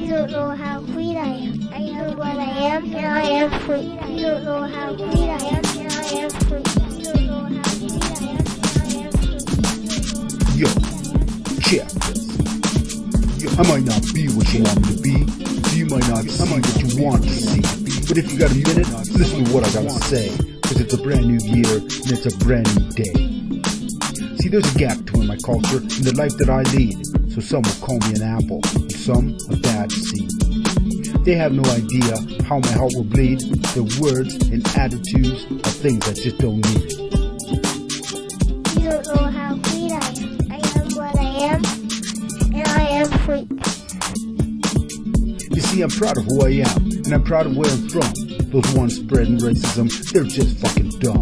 You don't know how free I am. I am what I am, and I am free. You don't know how free I am, and I am free. You don't know how free I am, and I am free. Yo, check this. Yo, I might not be what you want me to be. You might not see what you want to see. But if you got a minute, listen to what I gotta say. Cause it's a brand new year, and it's a brand new day. See, there's a gap between my culture and the life that I lead. So some will call me an apple, and some a bad seed. They have no idea how my heart will bleed. Their words and attitudes are things I just don't need. You don't know how free I am. I am what I am, and I am free. You see, I'm proud of who I am, and I'm proud of where I'm from. Those ones spreading racism, they're just fucking dumb.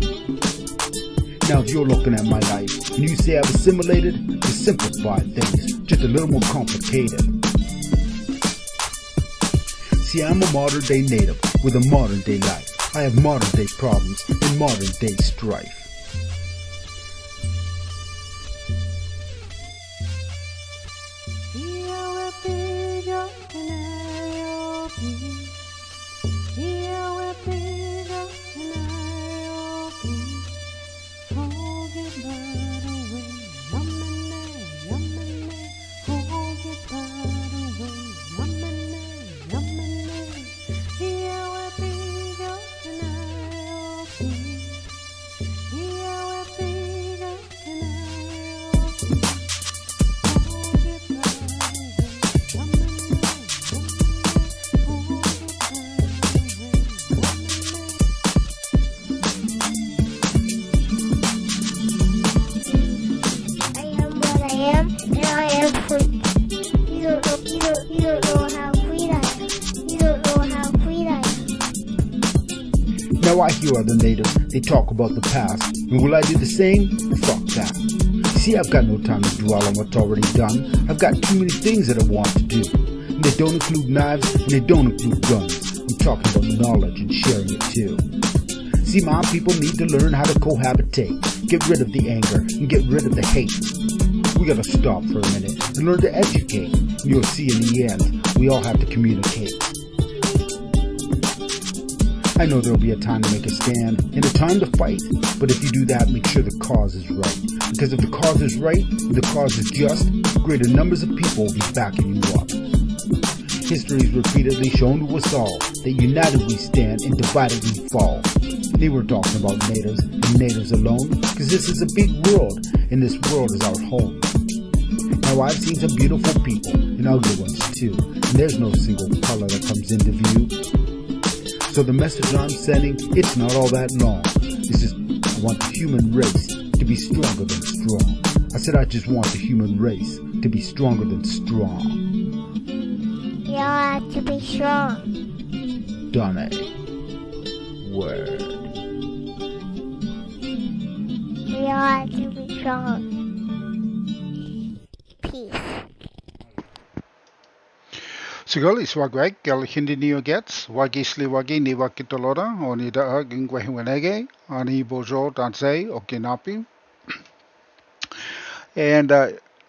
Now if you're looking at my life, and you say I've assimilated, to simplify things, just a little more complicated. See, I'm a modern day native, with a modern day life. I have modern day problems, and modern day strife. Now I hear other natives, they talk about the past, and will I do the same? Fuck that. See, I've got no time to dwell on what's already done. I've got too many things that I want to do. And they don't include knives, and they don't include guns. I'm talking about knowledge and sharing it too. See, my people need to learn how to cohabitate, get rid of the anger, and get rid of the hate. We gotta stop for a minute and learn to educate. And you'll see in the end, we all have to communicate. I know there'll be a time to make a stand and a time to fight, but if you do that, make sure the cause is right. Because if the cause is right and the cause is just, greater numbers of people will be backing you up. History has repeatedly shown to us all that united we stand and divided we fall. They were talking about natives and natives alone, because this is a big world and this world is our home. Now I've seen some beautiful people and ugly ones too, and there's no single color that comes into view. So the message I'm sending, it's not all that long. It's just, I want the human race to be stronger than strong. I said I just want the human race to be stronger than strong. You all have to be strong. Done it. Word. We all have to be strong. Peace. Sigoli swagwag gal hindi niyo gets wagi sliwagi ni wakitolora oni da gingwehiwenege ani bojo danse okinapi. And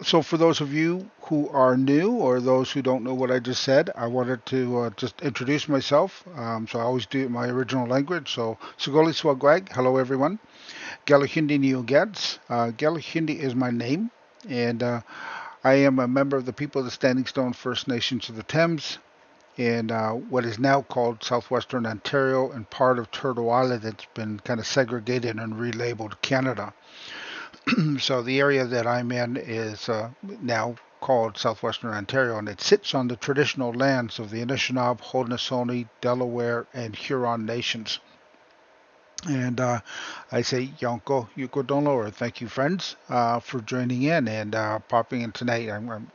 so for those of you who are new or those who don't know what I just said, I wanted to just introduce myself. So I always do it in my original language. So Sigoli swagwag, hello everyone. Gal hindi niyo gets. Gal hindi is my name, and I am a member of the people of the Standing Stone First Nations of the Thames in what is now called Southwestern Ontario and part of Turtle Island that's been kind of segregated and relabeled Canada. So the area that I'm in is now called Southwestern Ontario, and it sits on the traditional lands of the Anishinaabe, Haudenosaunee, Delaware, and Huron nations. And I say, Yonko, Yuko Donlor. Thank you, friends, for joining in and popping in tonight. I'm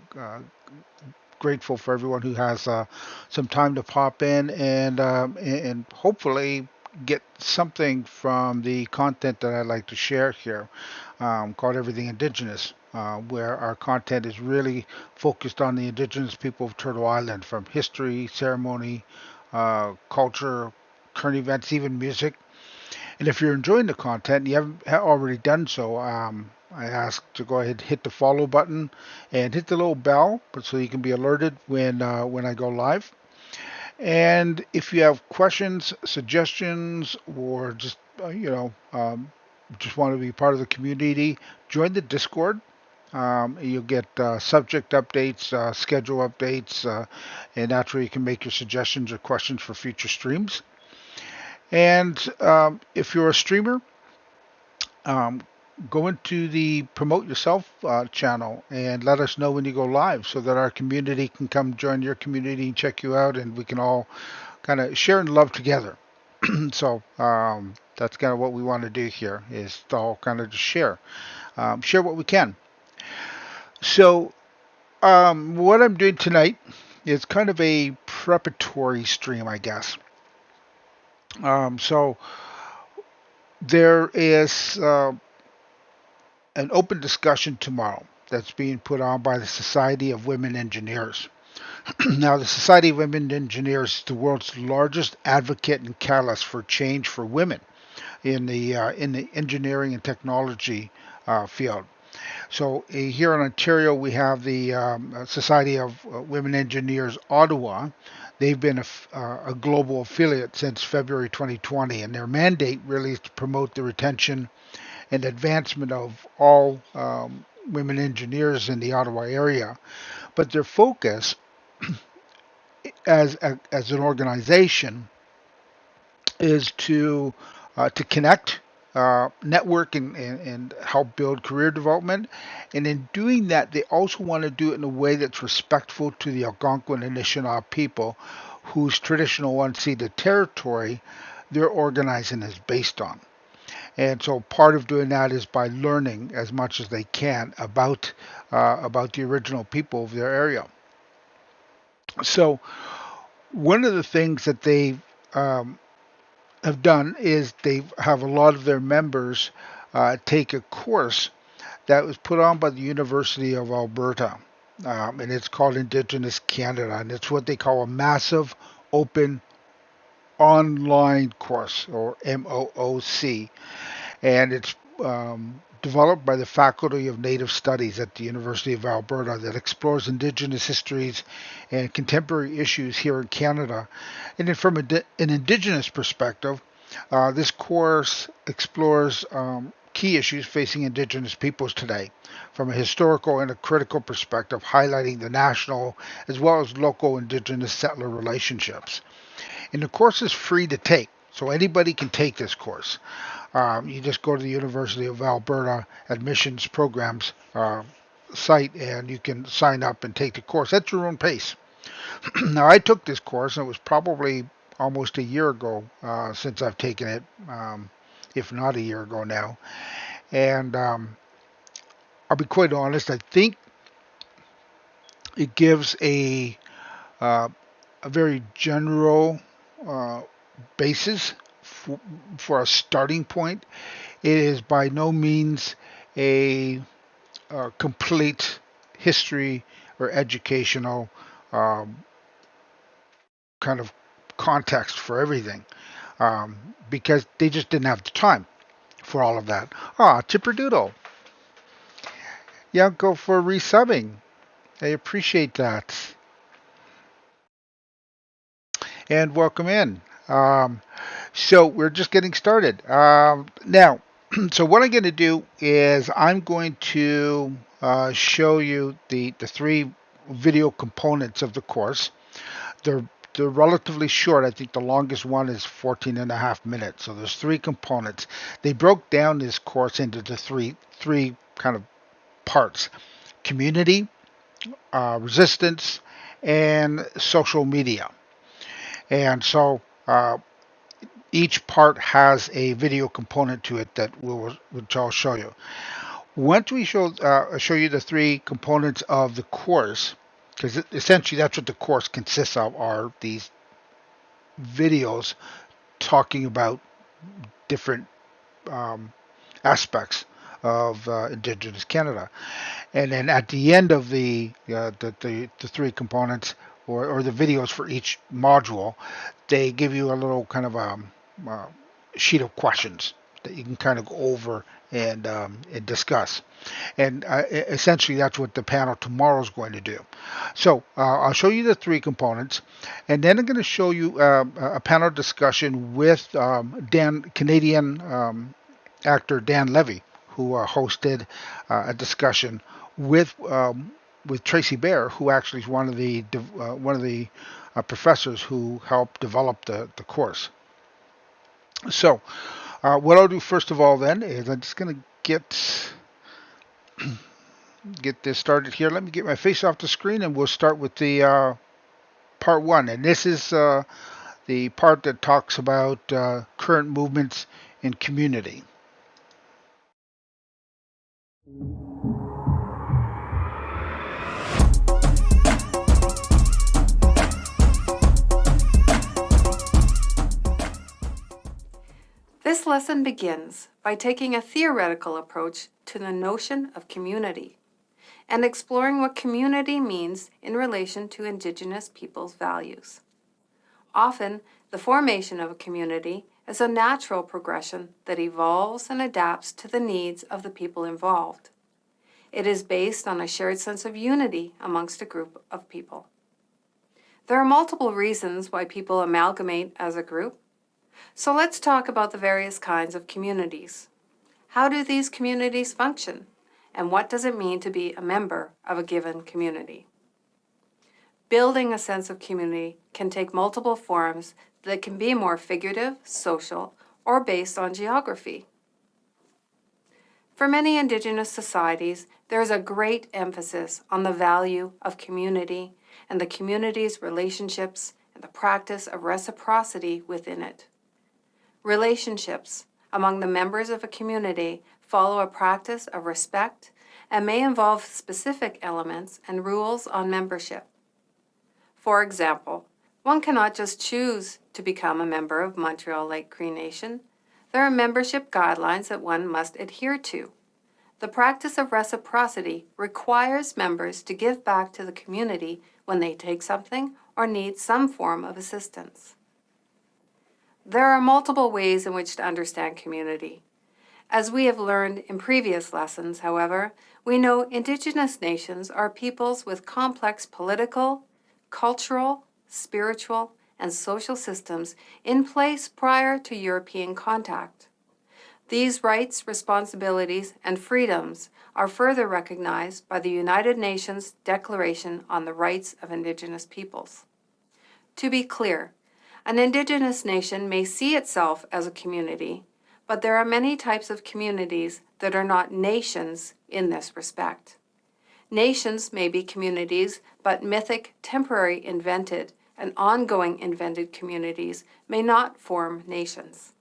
grateful for everyone who has some time to pop in and hopefully get something from the content that I like to share here, called Everything Indigenous, where our content is really focused on the Indigenous people of Turtle Island, from history, ceremony, culture, current events, even music. And if you're enjoying the content and you haven't already done so, I ask to go ahead, hit the follow button, and hit the little bell, so you can be alerted when I go live. And if you have questions, suggestions, or just just want to be part of the community, join the Discord. You'll get subject updates, schedule updates, and that's where you can make your suggestions or questions for future streams. And if you're a streamer, um, go into the promote yourself channel and let us know when you go live so that our community can come join your community and check you out, and we can all kind of share and love together. So that's kind of what we want to do here, is to all kind of just share what we can. So what I'm doing tonight is kind of a preparatory stream, I guess. So there is an open discussion tomorrow that's being put on by the Society of Women Engineers. Now, the Society of Women Engineers is the world's largest advocate and catalyst for change for women in the engineering and technology field. So here in Ontario, we have the Society of Women Engineers Ottawa. They've been a global affiliate since February 2020, and their mandate really is to promote the retention and advancement of all women engineers in the Ottawa area. But their focus as an organization is to connect, network, and help build career development. And in doing that, they also want to do it in a way that's respectful to the Algonquin and Anishinaabe people, whose traditional unceded territory their organizing is based on. And so part of doing that is by learning as much as they can about the original people of their area. So one of the things that they have done is they have a lot of their members take a course that was put on by the University of Alberta, and it's called Indigenous Canada, and it's what they call a massive open online course, or MOOC, and it's developed by the Faculty of Native Studies at the University of Alberta, that explores Indigenous histories and contemporary issues here in Canada. And then from an Indigenous perspective, this course explores key issues facing Indigenous peoples today from a historical and a critical perspective, highlighting the national as well as local Indigenous settler relationships. And the course is free to take, so anybody can take this course. You just go to the University of Alberta admissions programs site, and you can sign up and take the course at your own pace. Now, I took this course, and it was probably almost a year ago since I've taken it, if not a year ago now. And I'll be quite honest, I think it gives a very general basis for a starting point. It is by no means a complete history or educational kind of context for everything, because they just didn't have the time for all of that. Chipperdoodle. Yeah, go for resubbing. I appreciate that. And welcome in. So we're just getting started. Now, so what I'm going to do is I'm going to show you the three video components of the course. They're relatively short. I think the longest one is 14 and a half minutes. So there's three components. They broke down this course into the three kind of parts: community, resistance, and social media. And so each part has a video component to it which I'll show you. Once we show you the three components of the course, because essentially that's what the course consists of, are these videos talking about different aspects of Indigenous Canada. And then at the end of the three components, or the videos for each module, they give you a little kind of sheet of questions that you can kind of go over and discuss. And essentially, that's what the panel tomorrow is going to do. So I'll show you the three components, and then I'm going to show you a panel discussion with Canadian actor Dan Levy, who hosted a discussion with Tracy Bear, who actually is one of the professors who helped develop the course. So what I'll do first of all then is I'm just going to get this started here. Let me get my face off the screen, and we'll start with the part one. And this is the part that talks about current movements in community. This lesson begins by taking a theoretical approach to the notion of community and exploring what community means in relation to Indigenous peoples' values. Often, the formation of a community is a natural progression that evolves and adapts to the needs of the people involved. It is based on a shared sense of unity amongst a group of people. There are multiple reasons why people amalgamate as a group. So let's talk about the various kinds of communities. How do these communities function? And what does it mean to be a member of a given community? Building a sense of community can take multiple forms that can be more figurative, social, or based on geography. For many Indigenous societies, there is a great emphasis on the value of community and the community's relationships and the practice of reciprocity within it. Relationships among the members of a community follow a practice of respect and may involve specific elements and rules on membership. For example, one cannot just choose to become a member of Montreal Lake Cree Nation. There are membership guidelines that one must adhere to. The practice of reciprocity requires members to give back to the community when they take something or need some form of assistance. There are multiple ways in which to understand community. As we have learned in previous lessons, however, we know Indigenous nations are peoples with complex political, cultural, spiritual, and social systems in place prior to European contact. These rights, responsibilities, and freedoms are further recognized by the United Nations Declaration on the Rights of Indigenous Peoples. To be clear, an Indigenous nation may see itself as a community, but there are many types of communities that are not nations in this respect. Nations may be communities, but mythic, temporary invented, and ongoing invented communities may not form nations.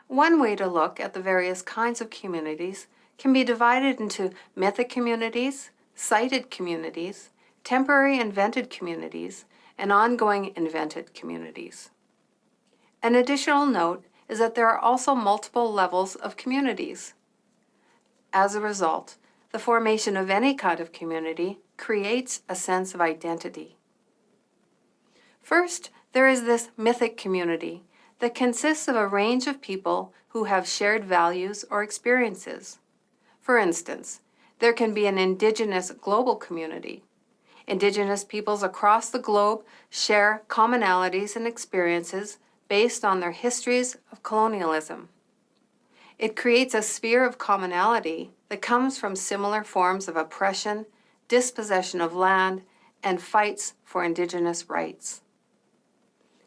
One way to look at the various kinds of communities can be divided into mythic communities, sited communities, temporary invented communities, and ongoing invented communities. An additional note is that there are also multiple levels of communities. As a result, the formation of any kind of community creates a sense of identity. First, there is this mythic community that consists of a range of people who have shared values or experiences. For instance, there can be an Indigenous global community. Indigenous peoples across the globe share commonalities and experiences based on their histories of colonialism. It creates a sphere of commonality that comes from similar forms of oppression, dispossession of land, and fights for Indigenous rights.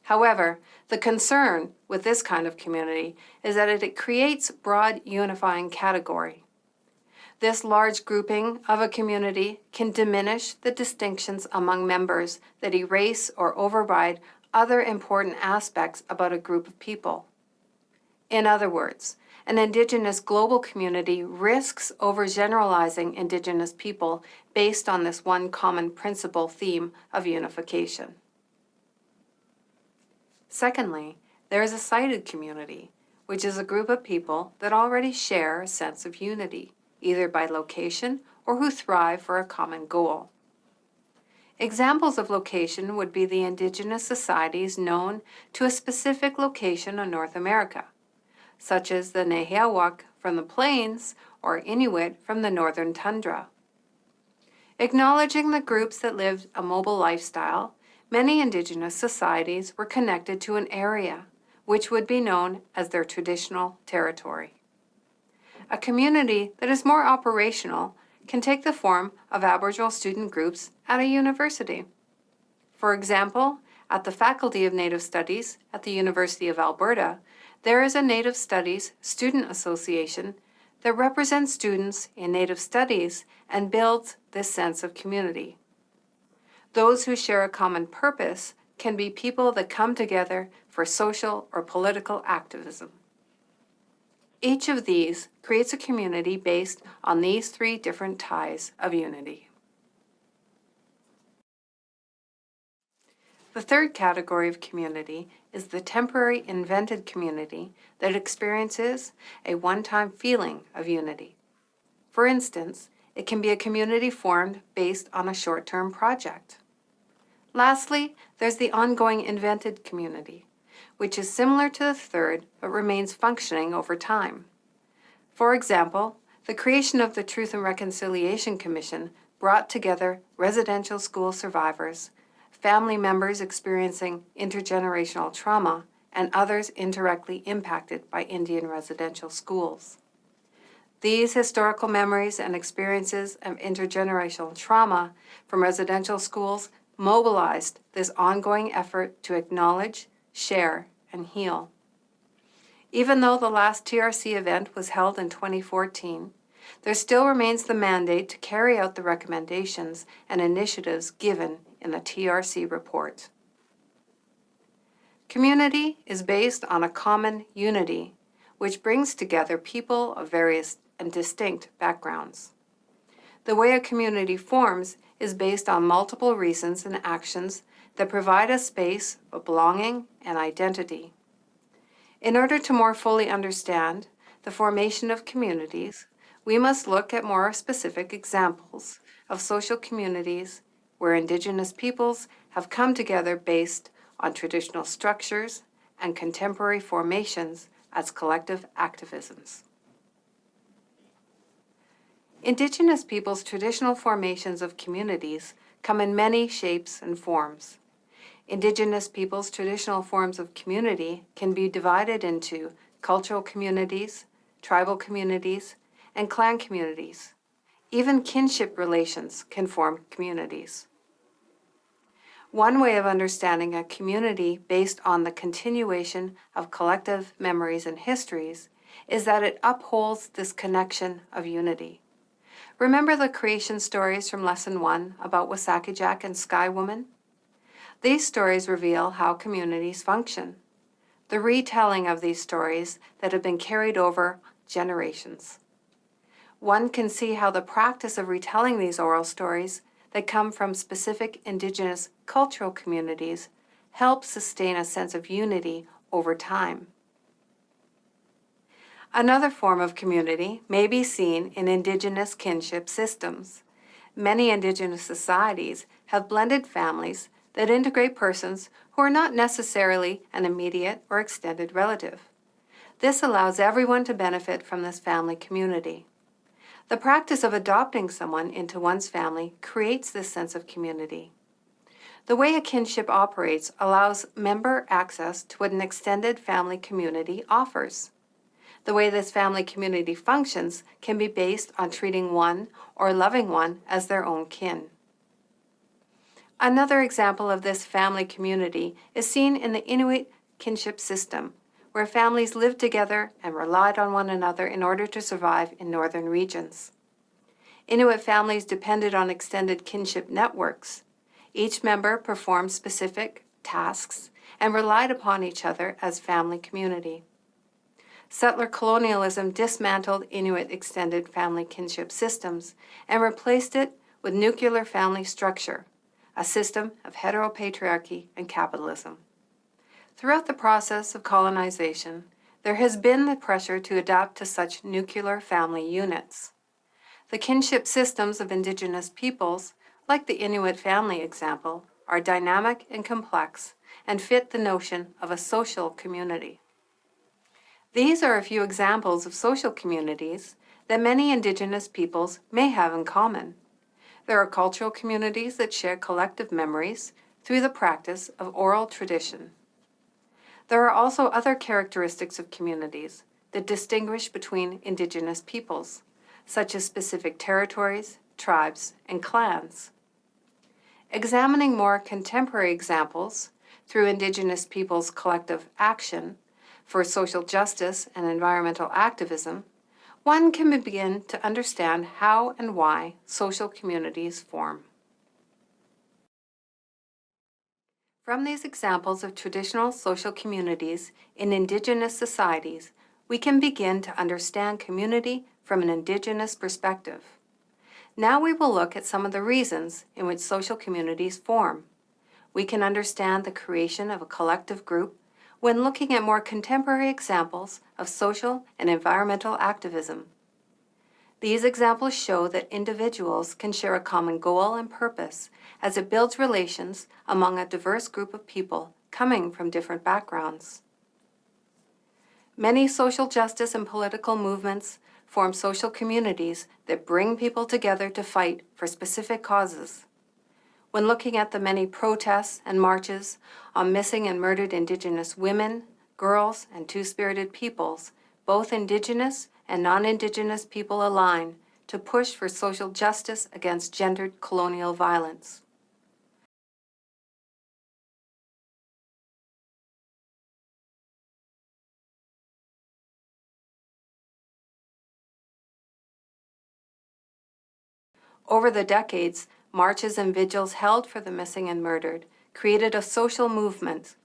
However, the concern with this kind of community is that it creates broad unifying category. This large grouping of a community can diminish the distinctions among members that erase or override other important aspects about a group of people. In other words, an Indigenous global community risks overgeneralizing Indigenous people based on this one common principal theme of unification. Secondly, there is a sited community, which is a group of people that already share a sense of unity, either by location or who thrive for a common goal. Examples of location would be the Indigenous societies known to a specific location in North America, such as the Nehiyawak from the plains or Inuit from the northern tundra. Acknowledging the groups that lived a mobile lifestyle, many Indigenous societies were connected to an area, which would be known as their traditional territory. A community that is more operational can take the form of Aboriginal student groups at a university. For example, at the Faculty of Native Studies at the University of Alberta, there is a Native Studies Student Association that represents students in Native Studies and builds this sense of community. Those who share a common purpose can be people that come together for social or political activism. Each of these creates a community based on these three different ties of unity. The third category of community is the temporary invented community that experiences a one-time feeling of unity. For instance, it can be a community formed based on a short-term project. Lastly, there's the ongoing invented community, which is similar to the third but remains functioning over time. For example, the creation of the Truth and Reconciliation Commission brought together residential school survivors, family members experiencing intergenerational trauma, and others indirectly impacted by Indian residential schools. These historical memories and experiences of intergenerational trauma from residential schools mobilized this ongoing effort to acknowledge, share, and heal. Even though the last TRC event was held in 2014, there still remains the mandate to carry out the recommendations and initiatives given in the TRC report. Community is based on a common unity, which brings together people of various and distinct backgrounds. The way a community forms is based on multiple reasons and actions that provide a space of belonging and identity. In order to more fully understand the formation of communities, we must look at more specific examples of social communities where Indigenous peoples have come together based on traditional structures and contemporary formations as collective activisms. Indigenous peoples' traditional formations of communities come in many shapes and forms. Indigenous peoples' traditional forms of community can be divided into cultural communities, tribal communities, and clan communities. Even kinship relations can form communities. One way of understanding a community based on the continuation of collective memories and histories is that it upholds this connection of unity. Remember the creation stories from Lesson 1 about Wasakijak and Sky Woman? These stories reveal how communities function, the retelling of these stories that have been carried over generations. One can see how the practice of retelling these oral stories that come from specific Indigenous cultural communities helps sustain a sense of unity over time. Another form of community may be seen in Indigenous kinship systems. Many Indigenous societies have blended families that integrate persons who are not necessarily an immediate or extended relative. This allows everyone to benefit from this family community. The practice of adopting someone into one's family creates this sense of community. The way a kinship operates allows member access to what an extended family community offers. The way this family community functions can be based on treating one or loving one as their own kin. Another example of this family community is seen in the Inuit kinship system, where families lived together and relied on one another in order to survive in northern regions. Inuit families depended on extended kinship networks. Each member performed specific tasks and relied upon each other as family community. Settler colonialism dismantled Inuit extended family kinship systems and replaced it with nuclear family structure, a system of heteropatriarchy and capitalism. Throughout the process of colonization, there has been the pressure to adapt to such nuclear family units. The kinship systems of Indigenous peoples, like the Inuit family example, are dynamic and complex and fit the notion of a social community. These are a few examples of social communities that many Indigenous peoples may have in common. There are cultural communities that share collective memories through the practice of oral tradition. There are also other characteristics of communities that distinguish between Indigenous peoples, such as specific territories, tribes, and clans. Examining more contemporary examples through Indigenous peoples' collective action for social justice and environmental activism, one can begin to understand how and why social communities form. From these examples of traditional social communities in Indigenous societies, we can begin to understand community from an Indigenous perspective. Now we will look at some of the reasons in which social communities form. We can understand the creation of a collective group when looking at more contemporary examples of social and environmental activism. These examples show that individuals can share a common goal and purpose as it builds relations among a diverse group of people coming from different backgrounds. Many social justice and political movements form social communities that bring people together to fight for specific causes. When looking at the many protests and marches on missing and murdered Indigenous women, girls, and two-spirited peoples, both Indigenous and non-Indigenous people align to push for social justice against gendered colonial violence. Over the decades, marches and vigils held for the missing and murdered created a social movement.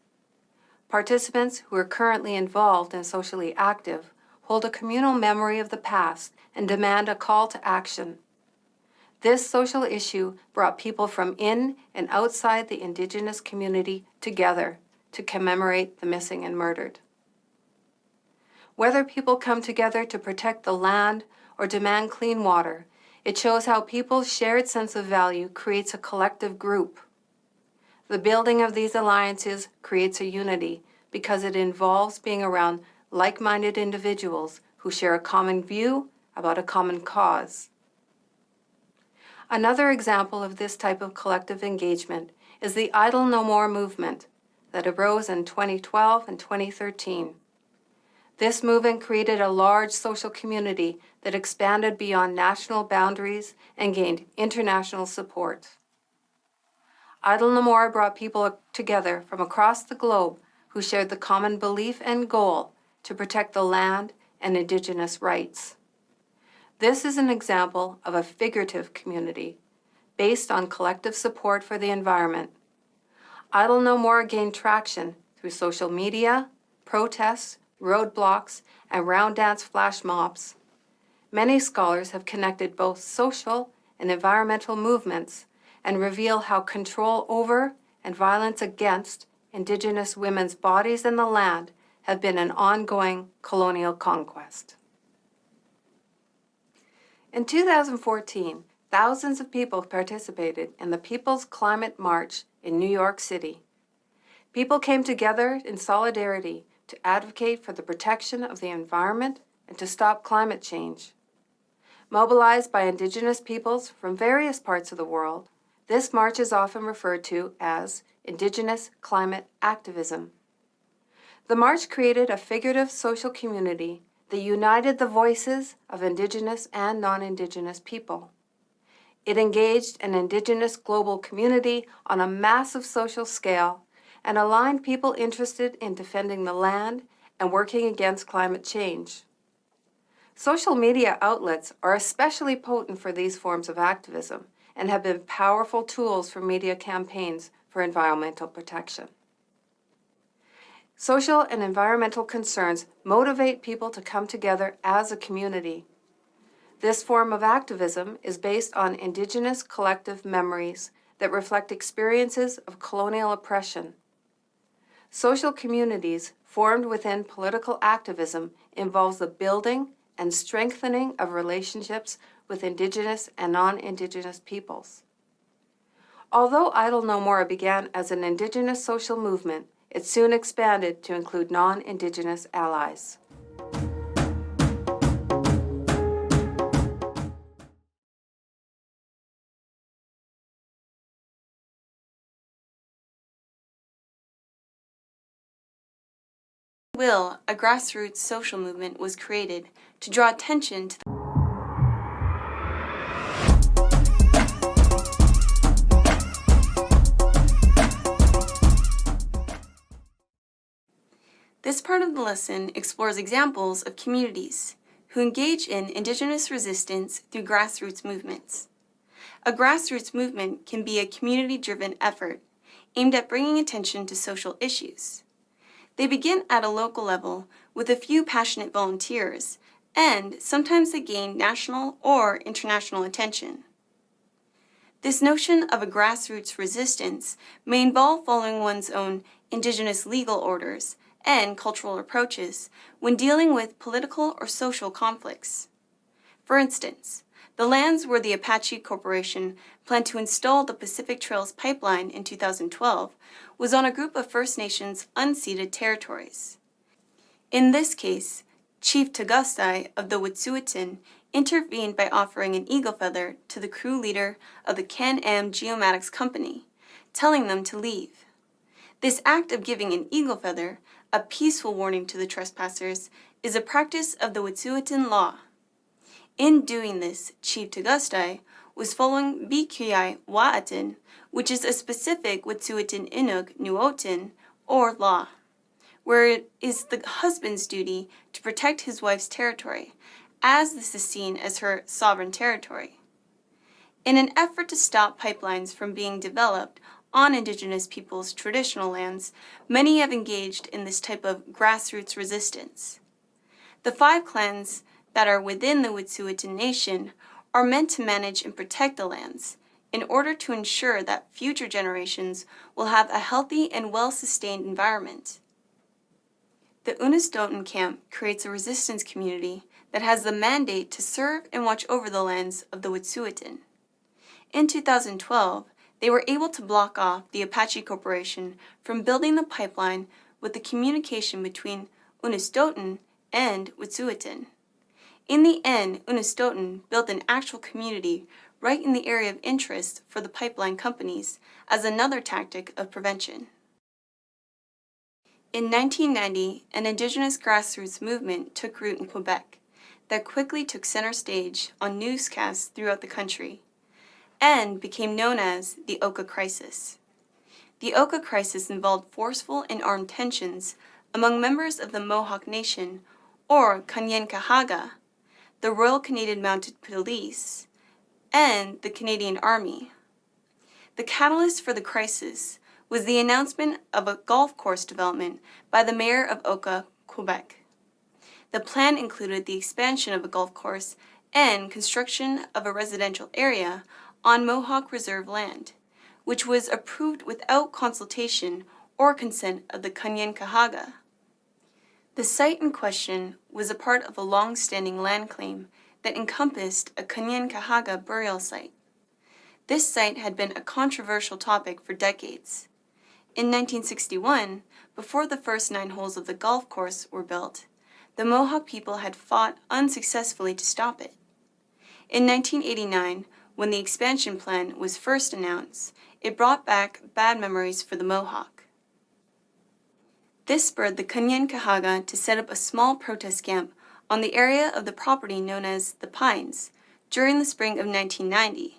Participants who are currently involved and socially active hold a communal memory of the past and demand a call to action. This social issue brought people from in and outside the Indigenous community together to commemorate the missing and murdered. Whether people come together to protect the land or demand clean water, it shows how people's shared sense of value creates a collective group. The building of these alliances creates a unity because it involves being around like-minded individuals who share a common view about a common cause. Another example of this type of collective engagement is the Idle No More movement that arose in 2012 and 2013. This movement created a large social community that expanded beyond national boundaries and gained international support. Idle No More brought people together from across the globe who shared the common belief and goal to protect the land and Indigenous rights. This is an example of a figurative community based on collective support for the environment. Idle No More gained traction through social media, protests, roadblocks, and round dance flash mobs. Many scholars have connected both social and environmental movements and reveal how control over and violence against Indigenous women's bodies and the land have been an ongoing colonial conquest. In 2014, thousands of people participated in the People's Climate March in New York City. People came together in solidarity to advocate for the protection of the environment and to stop climate change. Mobilized by Indigenous peoples from various parts of the world, this march is often referred to as Indigenous climate activism. The march created a figurative social community that united the voices of Indigenous and non-Indigenous people. It engaged an Indigenous global community on a massive social scale and aligned people interested in defending the land and working against climate change. Social media outlets are especially potent for these forms of activism and have been powerful tools for media campaigns for environmental protection. Social and environmental concerns motivate people to come together as a community. This form of activism is based on Indigenous collective memories that reflect experiences of colonial oppression. Social communities formed within political activism involves the building and strengthening of relationships with Indigenous and non-Indigenous peoples. Although Idle No More began as an Indigenous social movement, it soon expanded to include non-Indigenous allies. will, a grassroots social movement was created to draw attention to This part of the lesson explores examples of communities who engage in Indigenous resistance through grassroots movements. A grassroots movement can be a community-driven effort aimed at bringing attention to social issues. They begin at a local level with a few passionate volunteers, and sometimes they gain national or international attention. This notion of a grassroots resistance may involve following one's own Indigenous legal orders and cultural approaches when dealing with political or social conflicts. For instance, the lands where the Apache Corporation planned to install the Pacific Trails pipeline in 2012 was on a group of First Nations unceded territories. In this case, Chief Tagastai of the Wet'suwet'en intervened by offering an eagle feather to the crew leader of the Can-Am Geomatics Company, telling them to leave. This act of giving an eagle feather, a peaceful warning to the trespassers, is a practice of the Wet'suwet'en law. In doing this, Chief Tagastai was following Bikuyai Wa'atin, which is a specific Wet'suwet'en Inuk Nuotin, or law, where it is the husband's duty to protect his wife's territory, as this is seen as her sovereign territory. In an effort to stop pipelines from being developed on Indigenous peoples' traditional lands, many have engaged in this type of grassroots resistance. The 5 clans that are within the Wet'suwet'en Nation are meant to manage and protect the lands in order to ensure that future generations will have a healthy and well-sustained environment. The Unistoten camp creates a resistance community that has the mandate to serve and watch over the lands of the Wet'suwet'en. In 2012, they were able to block off the Apache Corporation from building the pipeline with the communication between Unistoten and Wet'suwet'en. In the end, Unistoten built an actual community right in the area of interest for the pipeline companies as another tactic of prevention. In 1990, an Indigenous grassroots movement took root in Quebec that quickly took center stage on newscasts throughout the country and became known as the Oka Crisis. The Oka Crisis involved forceful and armed tensions among members of the Mohawk Nation, or Kanien'kehá:ka, the Royal Canadian Mounted Police, and the Canadian Army. The catalyst for the crisis was the announcement of a golf course development by the mayor of Oka, Quebec. The plan included the expansion of a golf course and construction of a residential area on Mohawk Reserve land, which was approved without consultation or consent of the Kanien'kehá:ka. The site in question was a part of a long-standing land claim that encompassed a Kanien'kehá:ka burial site. This site had been a controversial topic for decades. In 1961, before the first 9 holes of the golf course were built, the Mohawk people had fought unsuccessfully to stop it. In 1989, when the expansion plan was first announced, it brought back bad memories for the Mohawk. This spurred the Kanien'kehá:ka to set up a small protest camp on the area of the property known as the Pines during the spring of 1990.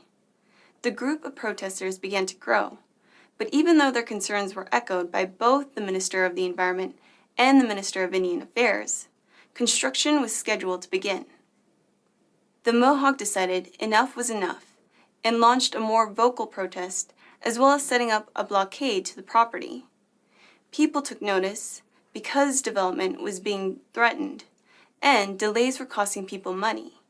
The group of protesters began to grow, but even though their concerns were echoed by both the Minister of the Environment and the Minister of Indian Affairs, construction was scheduled to begin. The Mohawk decided enough was enough and launched a more vocal protest, as well as setting up a blockade to the property. People took notice because development was being threatened and delays were costing people money.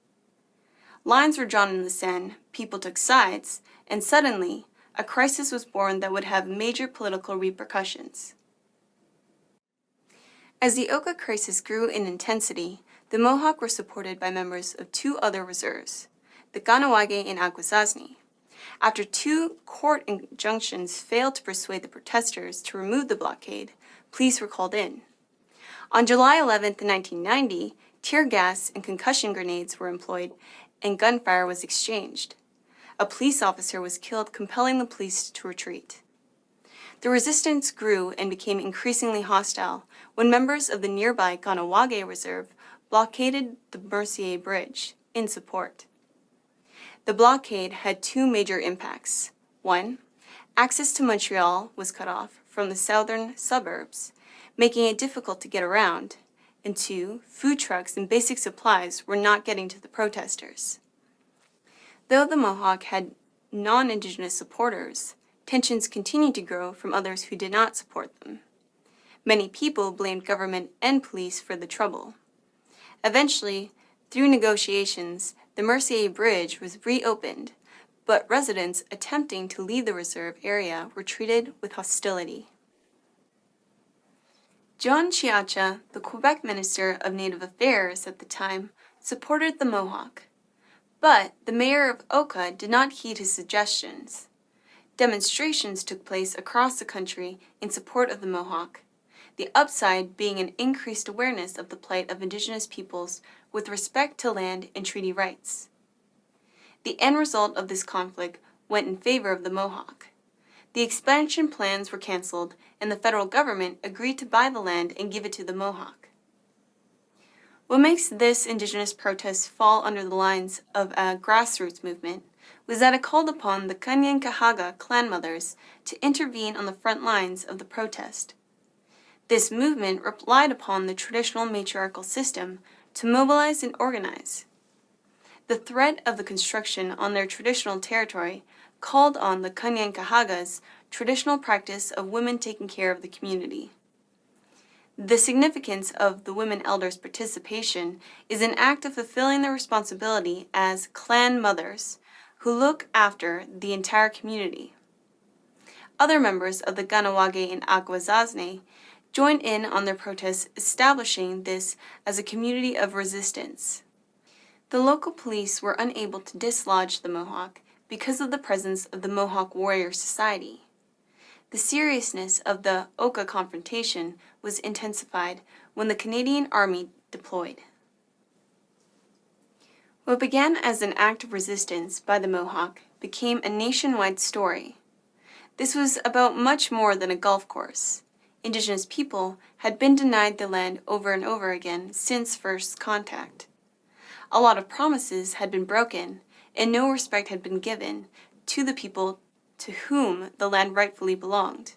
Lines were drawn in the sand, people took sides, and suddenly, a crisis was born that would have major political repercussions. As the Oka crisis grew in intensity, the Mohawk were supported by members of 2 other reserves, the Kahnawake and Akwesasne. After 2 court injunctions failed to persuade the protesters to remove the blockade, police were called in. On July 11, 1990, tear gas and concussion grenades were employed and gunfire was exchanged. A police officer was killed, compelling the police to retreat. The resistance grew and became increasingly hostile when members of the nearby Ganawage Reserve blockaded the Mercier Bridge in support. The blockade had two major impacts. One, access to Montreal was cut off from the southern suburbs, making it difficult to get around. And two, food trucks and basic supplies were not getting to the protesters. Though the Mohawk had non-Indigenous supporters, tensions continued to grow from others who did not support them. Many people blamed government and police for the trouble. Eventually, through negotiations, the Mercier Bridge was reopened, but residents attempting to leave the reserve area were treated with hostility. John Chiacha, the Quebec Minister of Native Affairs at the time, supported the Mohawk. But the mayor of Oka did not heed his suggestions. Demonstrations took place across the country in support of the Mohawk, the upside being an increased awareness of the plight of Indigenous peoples with respect to land and treaty rights. The end result of this conflict went in favor of the Mohawk. The expansion plans were canceled, and the federal government agreed to buy the land and give it to the Mohawk. What makes this Indigenous protest fall under the lines of a grassroots movement was that it called upon the Kanien'kehá:ka clan mothers to intervene on the front lines of the protest. This movement relied upon the traditional matriarchal system to mobilize and organize. The threat of the construction on their traditional territory called on the Kanien'kehá:ka's traditional practice of women taking care of the community. The significance of the women elders' participation is an act of fulfilling their responsibility as clan mothers who look after the entire community. Other members of the Ganawage and Akwesasne joined in on their protests, establishing this as a community of resistance. The local police were unable to dislodge the Mohawk because of the presence of the Mohawk Warrior Society. The seriousness of the Oka confrontation was intensified when the Canadian Army deployed. What began as an act of resistance by the Mohawk became a nationwide story. This was about much more than a golf course. Indigenous people had been denied the land over and over again since first contact. A lot of promises had been broken, and no respect had been given to the people to whom the land rightfully belonged.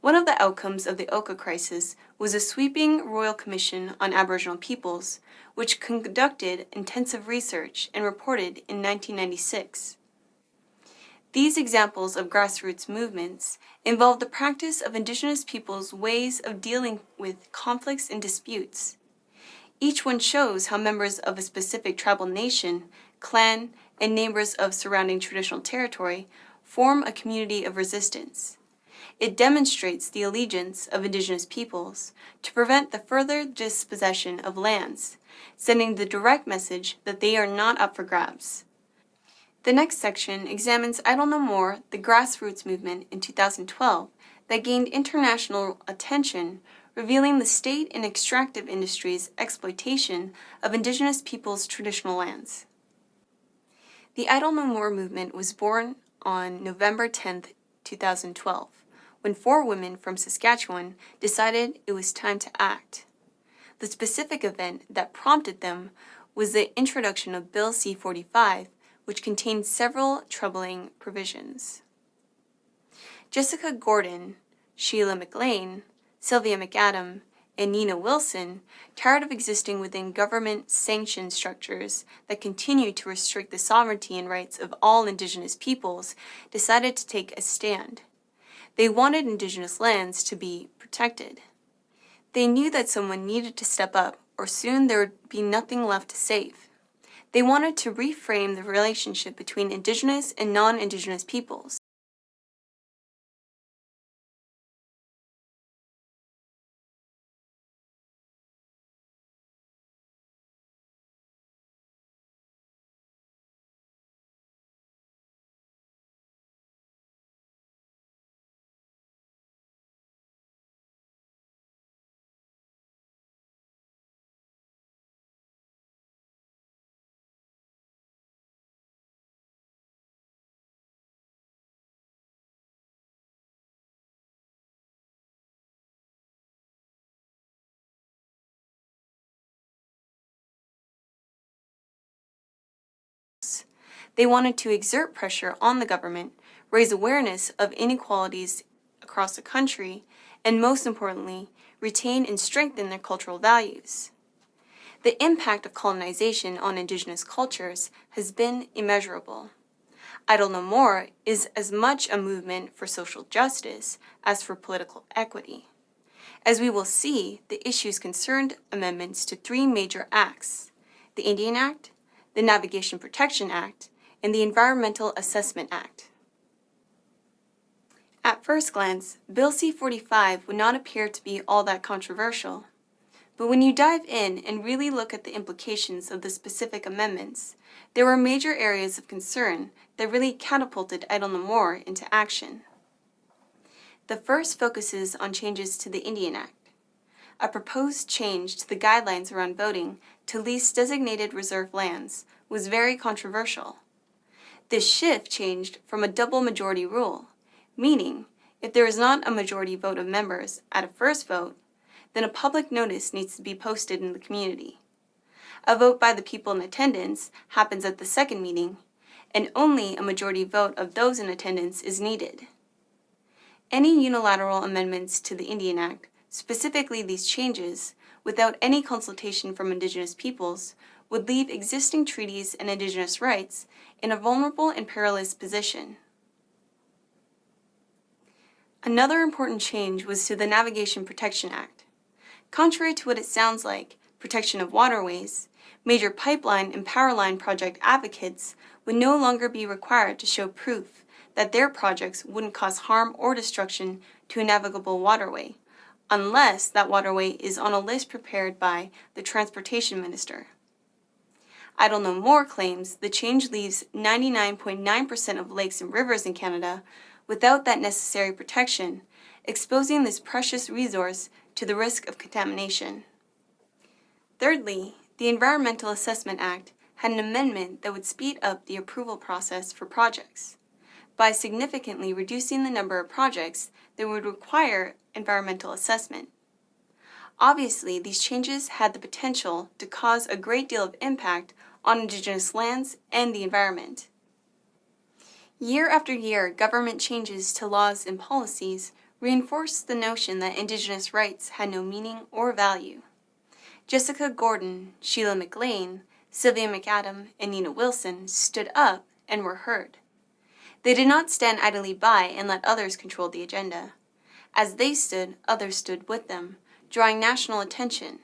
One of the outcomes of the Oka crisis was a sweeping Royal Commission on Aboriginal Peoples, which conducted intensive research and reported in 1996. These examples of grassroots movements involve the practice of Indigenous peoples' ways of dealing with conflicts and disputes. Each one shows how members of a specific tribal nation, clan, and neighbors of surrounding traditional territory form a community of resistance. It demonstrates the allegiance of Indigenous peoples to prevent the further dispossession of lands, sending the direct message that they are not up for grabs. The next section examines Idle No More, the grassroots movement in 2012 that gained international attention, revealing the state and extractive industry's exploitation of Indigenous peoples' traditional lands. The Idle No More movement was born on November 10, 2012, when 4 women from Saskatchewan decided it was time to act. The specific event that prompted them was the introduction of Bill C-45, which contained several troubling provisions. Jessica Gordon, Sheila McLean, Sylvia McAdam, and Nina Wilson, tired of existing within government-sanctioned structures that continue to restrict the sovereignty and rights of all Indigenous peoples, decided to take a stand. They wanted Indigenous lands to be protected. They knew that someone needed to step up, or soon there would be nothing left to save. They wanted to reframe the relationship between Indigenous and non-Indigenous peoples. They wanted to exert pressure on the government, raise awareness of inequalities across the country, and most importantly, retain and strengthen their cultural values. The impact of colonization on Indigenous cultures has been immeasurable. Idle No More is as much a movement for social justice as for political equity. As we will see, the issues concerned amendments to 3 major acts: the Indian Act, the Navigation Protection Act, and the Environmental Assessment Act. At first glance, Bill C-45 would not appear to be all that controversial. But when you dive in and really look at the implications of the specific amendments, there were major areas of concern that really catapulted Idle No More into action. The first focuses on changes to the Indian Act. A proposed change to the guidelines around voting to lease designated reserve lands was very controversial. This shift changed from a double majority rule, meaning if there is not a majority vote of members at a first vote, then a public notice needs to be posted in the community. A vote by the people in attendance happens at the second meeting, and only a majority vote of those in attendance is needed. Any unilateral amendments to the Indian Act, specifically these changes, without any consultation from Indigenous peoples, would leave existing treaties and Indigenous rights in a vulnerable and perilous position. Another important change was to the Navigation Protection Act. Contrary to what it sounds like, protection of waterways, major pipeline and power line project advocates would no longer be required to show proof that their projects wouldn't cause harm or destruction to a navigable waterway, unless that waterway is on a list prepared by the Transportation Minister. Idle No More claims the change leaves 99.9% of lakes and rivers in Canada without that necessary protection, exposing this precious resource to the risk of contamination. Thirdly, the Environmental Assessment Act had an amendment that would speed up the approval process for projects by significantly reducing the number of projects that would require environmental assessment. Obviously, these changes had the potential to cause a great deal of impact on Indigenous lands and the environment. Year after year, government changes to laws and policies reinforced the notion that Indigenous rights had no meaning or value. Jessica Gordon, Sheila McLean, Sylvia McAdam, and Nina Wilson stood up and were heard. They did not stand idly by and let others control the agenda. As they stood, others stood with them, drawing national attention.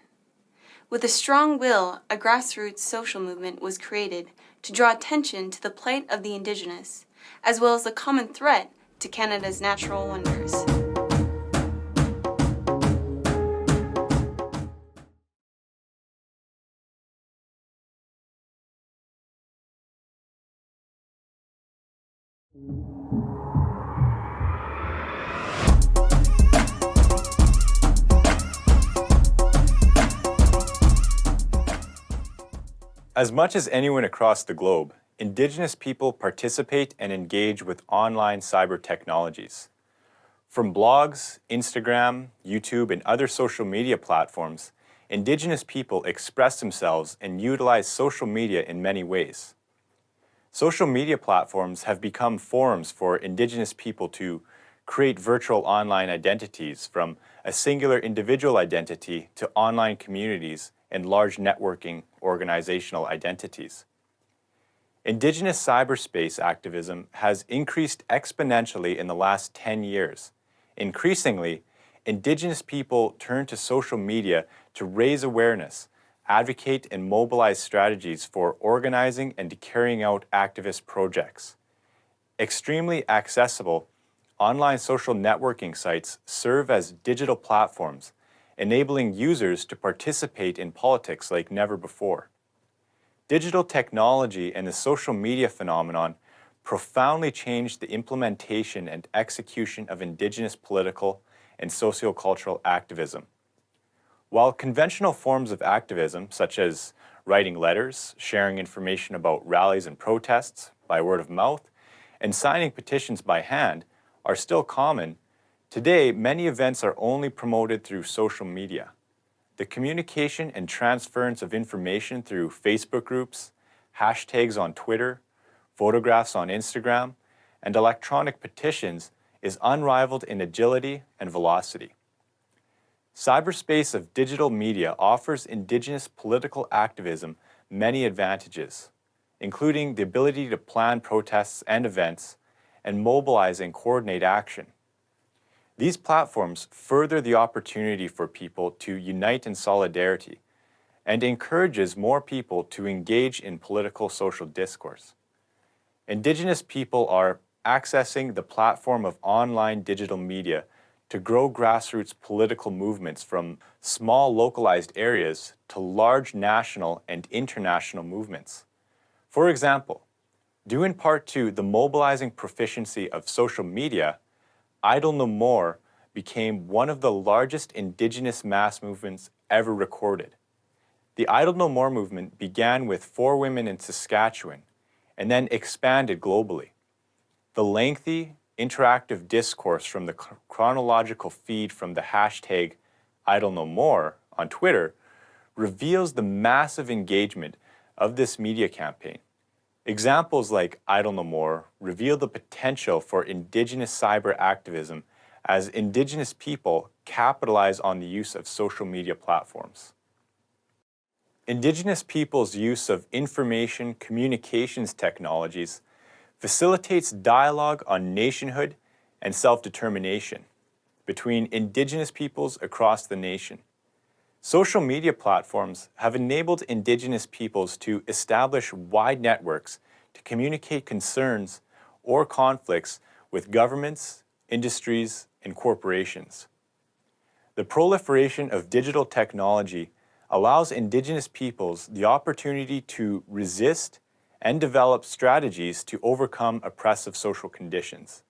With a strong will, a grassroots social movement was created to draw attention to the plight of the Indigenous, as well as the common threat to Canada's natural wonders. As much as anyone across the globe, Indigenous people participate and engage with online cyber technologies. From blogs, Instagram, YouTube, and other social media platforms, Indigenous people express themselves and utilize social media in many ways. Social media platforms have become forums for Indigenous people to create virtual online identities, from a singular individual identity to online communities and large networking organizational identities. Indigenous cyberspace activism has increased exponentially in the last 10 years. Increasingly, Indigenous people turn to social media to raise awareness, advocate and mobilize strategies for organizing and carrying out activist projects. Extremely accessible, online social networking sites serve as digital platforms, enabling users to participate in politics like never before. Digital technology and the social media phenomenon profoundly changed the implementation and execution of Indigenous political and sociocultural activism. While conventional forms of activism, such as writing letters, sharing information about rallies and protests by word of mouth, and signing petitions by hand, are still common, today many events are only promoted through social media. The communication and transference of information through Facebook groups, hashtags on Twitter, photographs on Instagram, and electronic petitions is unrivaled in agility and velocity. Cyberspace of digital media offers Indigenous political activism many advantages, including the ability to plan protests and events and mobilize and coordinate action. These platforms further the opportunity for people to unite in solidarity and encourages more people to engage in political social discourse. Indigenous people are accessing the platform of online digital media to grow grassroots political movements from small localized areas to large national and international movements. For example, due in part to the mobilizing proficiency of social media, Idle No More became one of the largest Indigenous mass movements ever recorded. The Idle No More movement began with 4 women in Saskatchewan and then expanded globally. The lengthy, interactive discourse from the chronological feed from the hashtag Idle No More on Twitter reveals the massive engagement of this media campaign. Examples like Idle No More reveal the potential for Indigenous cyber activism as Indigenous people capitalize on the use of social media platforms. Indigenous people's use of information communications technologies facilitates dialogue on nationhood and self-determination between Indigenous peoples across the nation. Social media platforms have enabled Indigenous peoples to establish wide networks to communicate concerns or conflicts with governments, industries, and corporations. The proliferation of digital technology allows Indigenous peoples the opportunity to resist and develop strategies to overcome oppressive social conditions.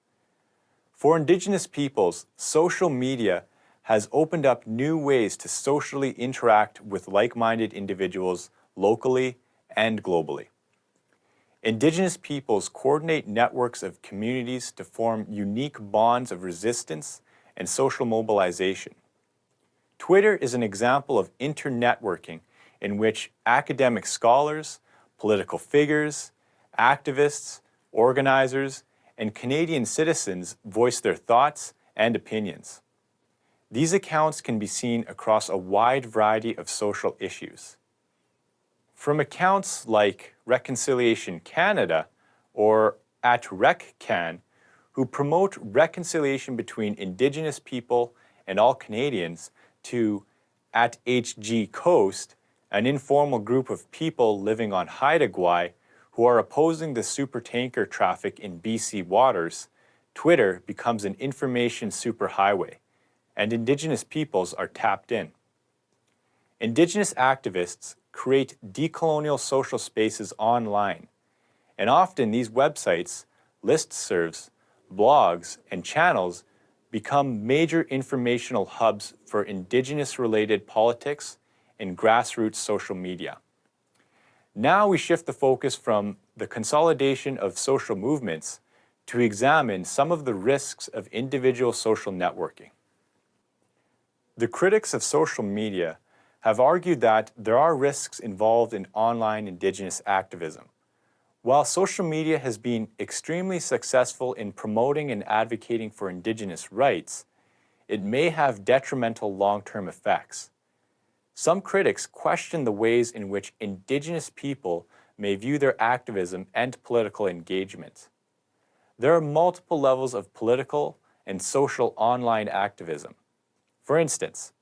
For Indigenous peoples, social media has opened up new ways to socially interact with like-minded individuals locally and globally. Indigenous peoples coordinate networks of communities to form unique bonds of resistance and social mobilization. Twitter is an example of internetworking in which academic scholars, political figures, activists, organizers, and Canadian citizens voice their thoughts and opinions. These accounts can be seen across a wide variety of social issues. From accounts like Reconciliation Canada or @RecCan, who promote reconciliation between Indigenous people and all Canadians, to @HGCoast, an informal group of people living on Haida Gwaii who are opposing the supertanker traffic in BC waters, Twitter becomes an information superhighway, and Indigenous peoples are tapped in. Indigenous activists create decolonial social spaces online, and often these websites, listservs, blogs, and channels become major informational hubs for Indigenous-related politics and grassroots social media. Now we shift the focus from the consolidation of social movements to examine some of the risks of individual social networking. The critics of social media have argued that there are risks involved in online Indigenous activism. While social media has been extremely successful in promoting and advocating for Indigenous rights, it may have detrimental long-term effects. Some critics question the ways in which Indigenous people may view their activism and political engagement. There are multiple levels of political and social online activism. For instance,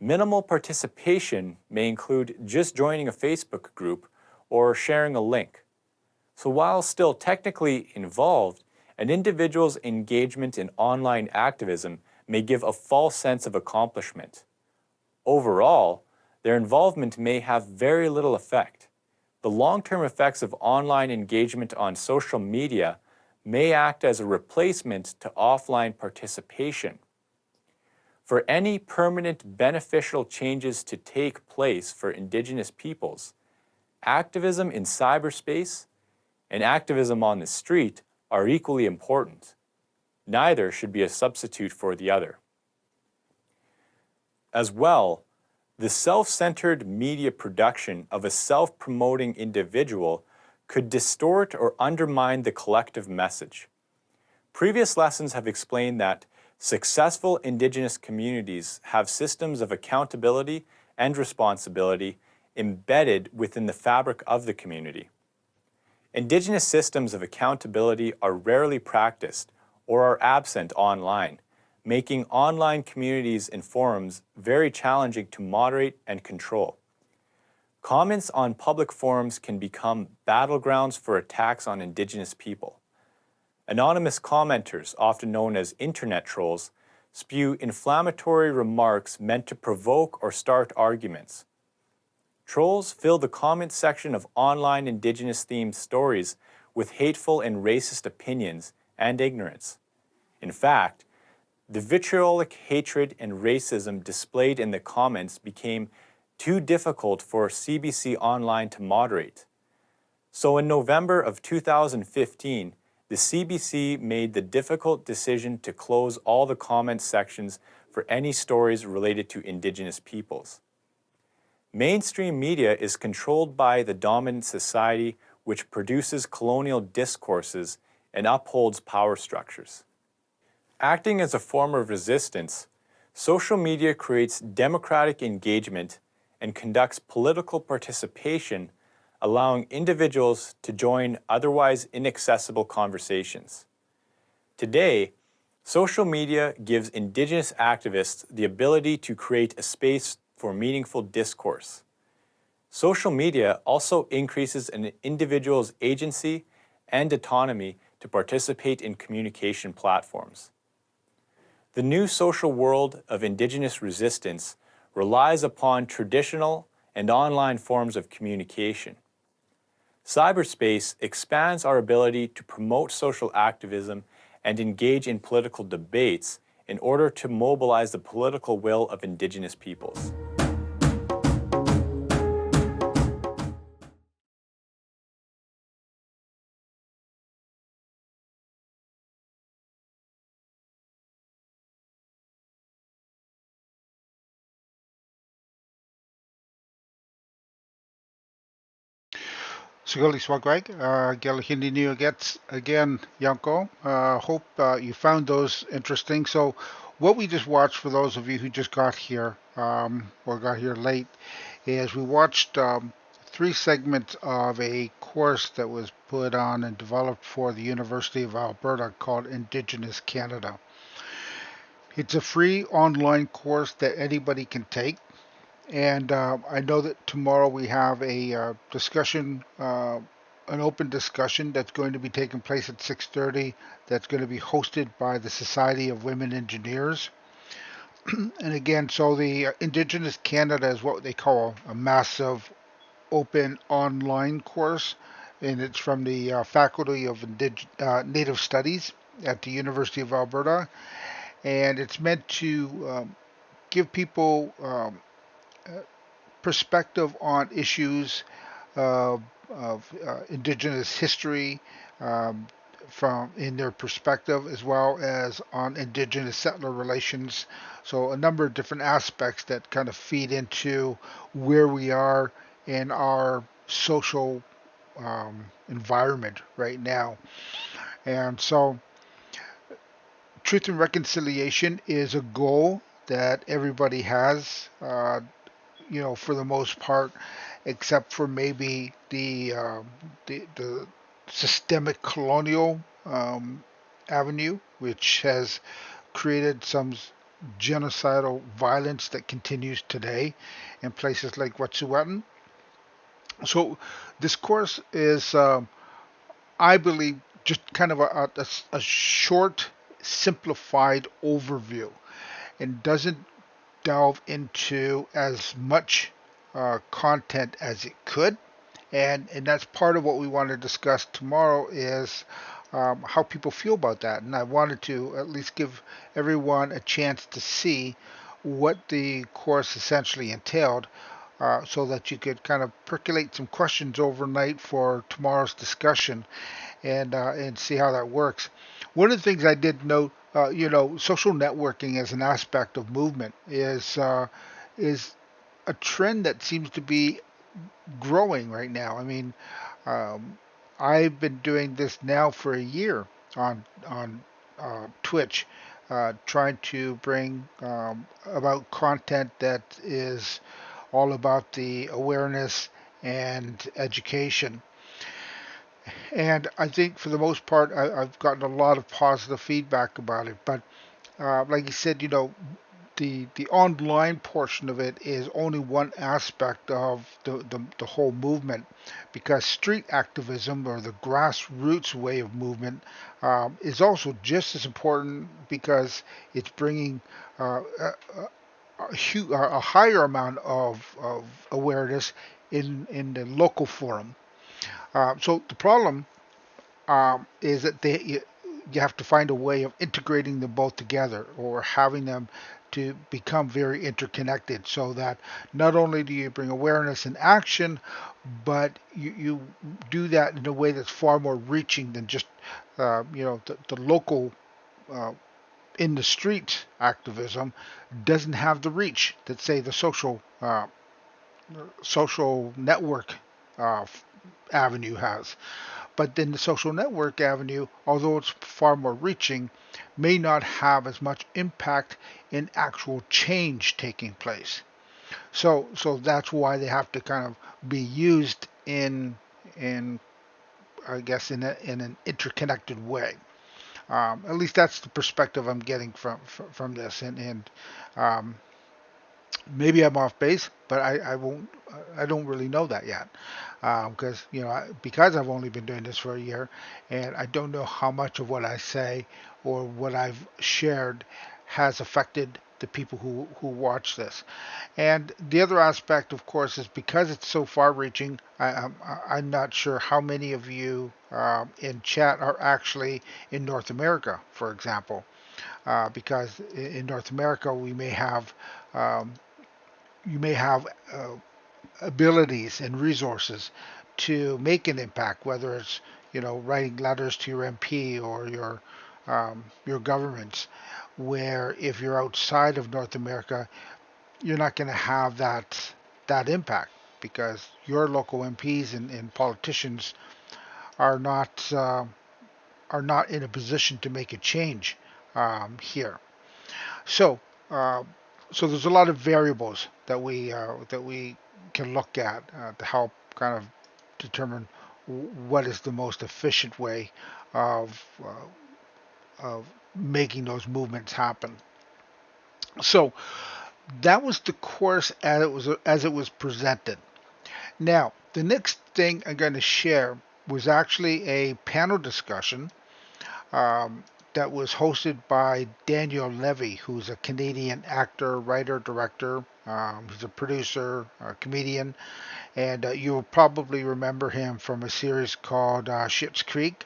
minimal participation may include just joining a Facebook group or sharing a link. So while still technically involved, an individual's engagement in online activism may give a false sense of accomplishment. Overall, their involvement may have very little effect. The long-term effects of online engagement on social media may act as a replacement to offline participation. For any permanent beneficial changes to take place for Indigenous peoples, activism in cyberspace and activism on the street are equally important. Neither should be a substitute for the other. As well, the self-centered media production of a self-promoting individual could distort or undermine the collective message. Previous lessons have explained that successful Indigenous communities have systems of accountability and responsibility embedded within the fabric of the community. Indigenous systems of accountability are rarely practiced or are absent online, making online communities and forums very challenging to moderate and control. Comments on public forums can become battlegrounds for attacks on Indigenous people. Anonymous commenters, often known as internet trolls, spew inflammatory remarks meant to provoke or start arguments. Trolls fill the comment section of online Indigenous-themed stories with hateful and racist opinions and ignorance. In fact, the vitriolic hatred and racism displayed in the comments became too difficult for CBC Online to moderate. So in November of 2015, the CBC made the difficult decision to close all the comment sections for any stories related to Indigenous peoples. Mainstream media is controlled by the dominant society which produces colonial discourses and upholds power structures. Acting as a form of resistance, social media creates democratic engagement and conducts political participation, allowing individuals to join otherwise inaccessible conversations. Today, social media gives Indigenous activists the ability to create a space for meaningful discourse. Social media also increases an individual's agency and autonomy to participate in communication platforms. The new social world of Indigenous resistance relies upon traditional and online forms of communication. Cyberspace expands our ability to promote social activism and engage in political debates in order to mobilize the political will of Indigenous peoples. Siguli Swagwag, Gela Hindi New Gets again, Yanko. Hope you found those interesting. So, what we just watched for those of you who just got here or got here late is we watched three segments of a course that was put on and developed for the University of Alberta called Indigenous Canada. It's a free online course that anybody can take. And I know that tomorrow we have a discussion, an open discussion that's going to be taking place at 6:30. That's going to be hosted by the Society of Women Engineers. And again, so the Indigenous Canada is what they call a massive open online course, and it's from the Faculty of Native Studies at the University of Alberta, and it's meant to give people perspective on issues of Indigenous history from in their perspective, as well as on Indigenous settler relations. So a number of different aspects that kind of feed into where we are in our social environment right now. And so truth and reconciliation is a goal that everybody has. For the most part, except for maybe the systemic colonial avenue, which has created some genocidal violence that continues today in places like Wet'suwet'en. So this course is, I believe, just kind of a short, simplified overview and doesn't delve into as much content as it could, and that's part of what we want to discuss tomorrow is how people feel about that. And I wanted to at least give everyone a chance to see what the course essentially entailed, so that you could kind of percolate some questions overnight for tomorrow's discussion, and see how that works. One of the things I did note, social networking as an aspect of movement is a trend that seems to be growing right now. I mean, um, I've been doing this now for a year on Twitch, trying to bring about content that is all about the awareness and education. And I think for the most part, I've gotten a lot of positive feedback about it. But like you said, the online portion of it is only one aspect of the whole movement, because street activism, or the grassroots way of movement, is also just as important, because it's bringing a higher amount of awareness in the local forum. So the problem is that you have to find a way of integrating them both together, or having them to become very interconnected, so that not only do you bring awareness and action, but you do that in a way that's far more reaching than just the local uh, in the street activism doesn't have the reach that, say, the social network uh, avenue has. But then the social network avenue, although it's far more reaching, may not have as much impact in actual change taking place. So that's why they have to kind of be used in I guess in an interconnected way. At least that's the perspective I'm getting from this, and um, maybe I'm off base, but I won't. I don't really know that yet, because because I've only been doing this for a year, and I don't know how much of what I say or what I've shared has affected the people who watch this. And the other aspect, of course, is because it's so far-reaching. I'm not sure how many of you in chat are actually in North America, for example, because in North America we may have um, you may have abilities and resources to make an impact, whether it's writing letters to your MP or your governments. Where if you're outside of North America, you're not going to have that impact, because your local MPs and politicians are not uh, are not in a position to make a change here. So, uh, so there's a lot of variables that we can look at to help kind of determine what is the most efficient way of making those movements happen. So that was the course as it was presented. Now, the next thing I'm going to share was actually a panel discussion um, that was hosted by Daniel Levy, who's a Canadian actor, writer, director. He's a producer, a comedian, and you'll probably remember him from a series called Schitt's Creek,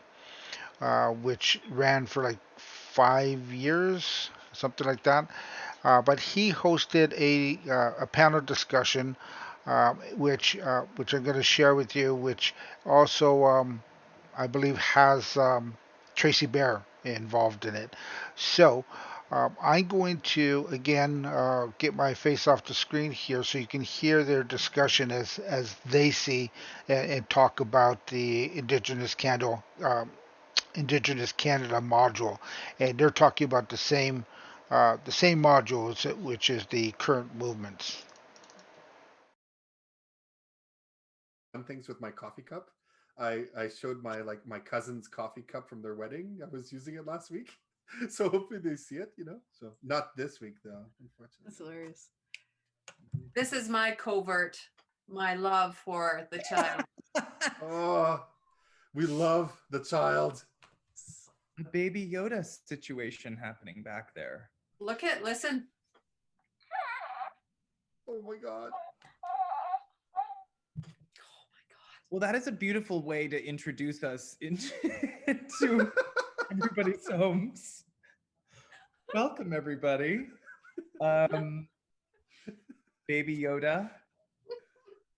which ran for like 5 years, something like that. But he hosted a panel discussion, which I'm going to share with you, which also I believe has Tracy Bear involved in it. So I'm going to again get my face off the screen here so you can hear their discussion as they see and talk about the Indigenous Canada module, and they're talking about the same modules, which is the current movements. Fun things with my coffee cup. I showed my cousin's coffee cup from their wedding. I was using it last week, so hopefully they see it. So not this week though, unfortunately. That's hilarious. This is my covert, my love for the child. Oh, we love the child. The Baby Yoda situation happening back there. Listen. Oh my god. Well, that is a beautiful way to introduce us into everybody's homes. Welcome, everybody. Baby Yoda.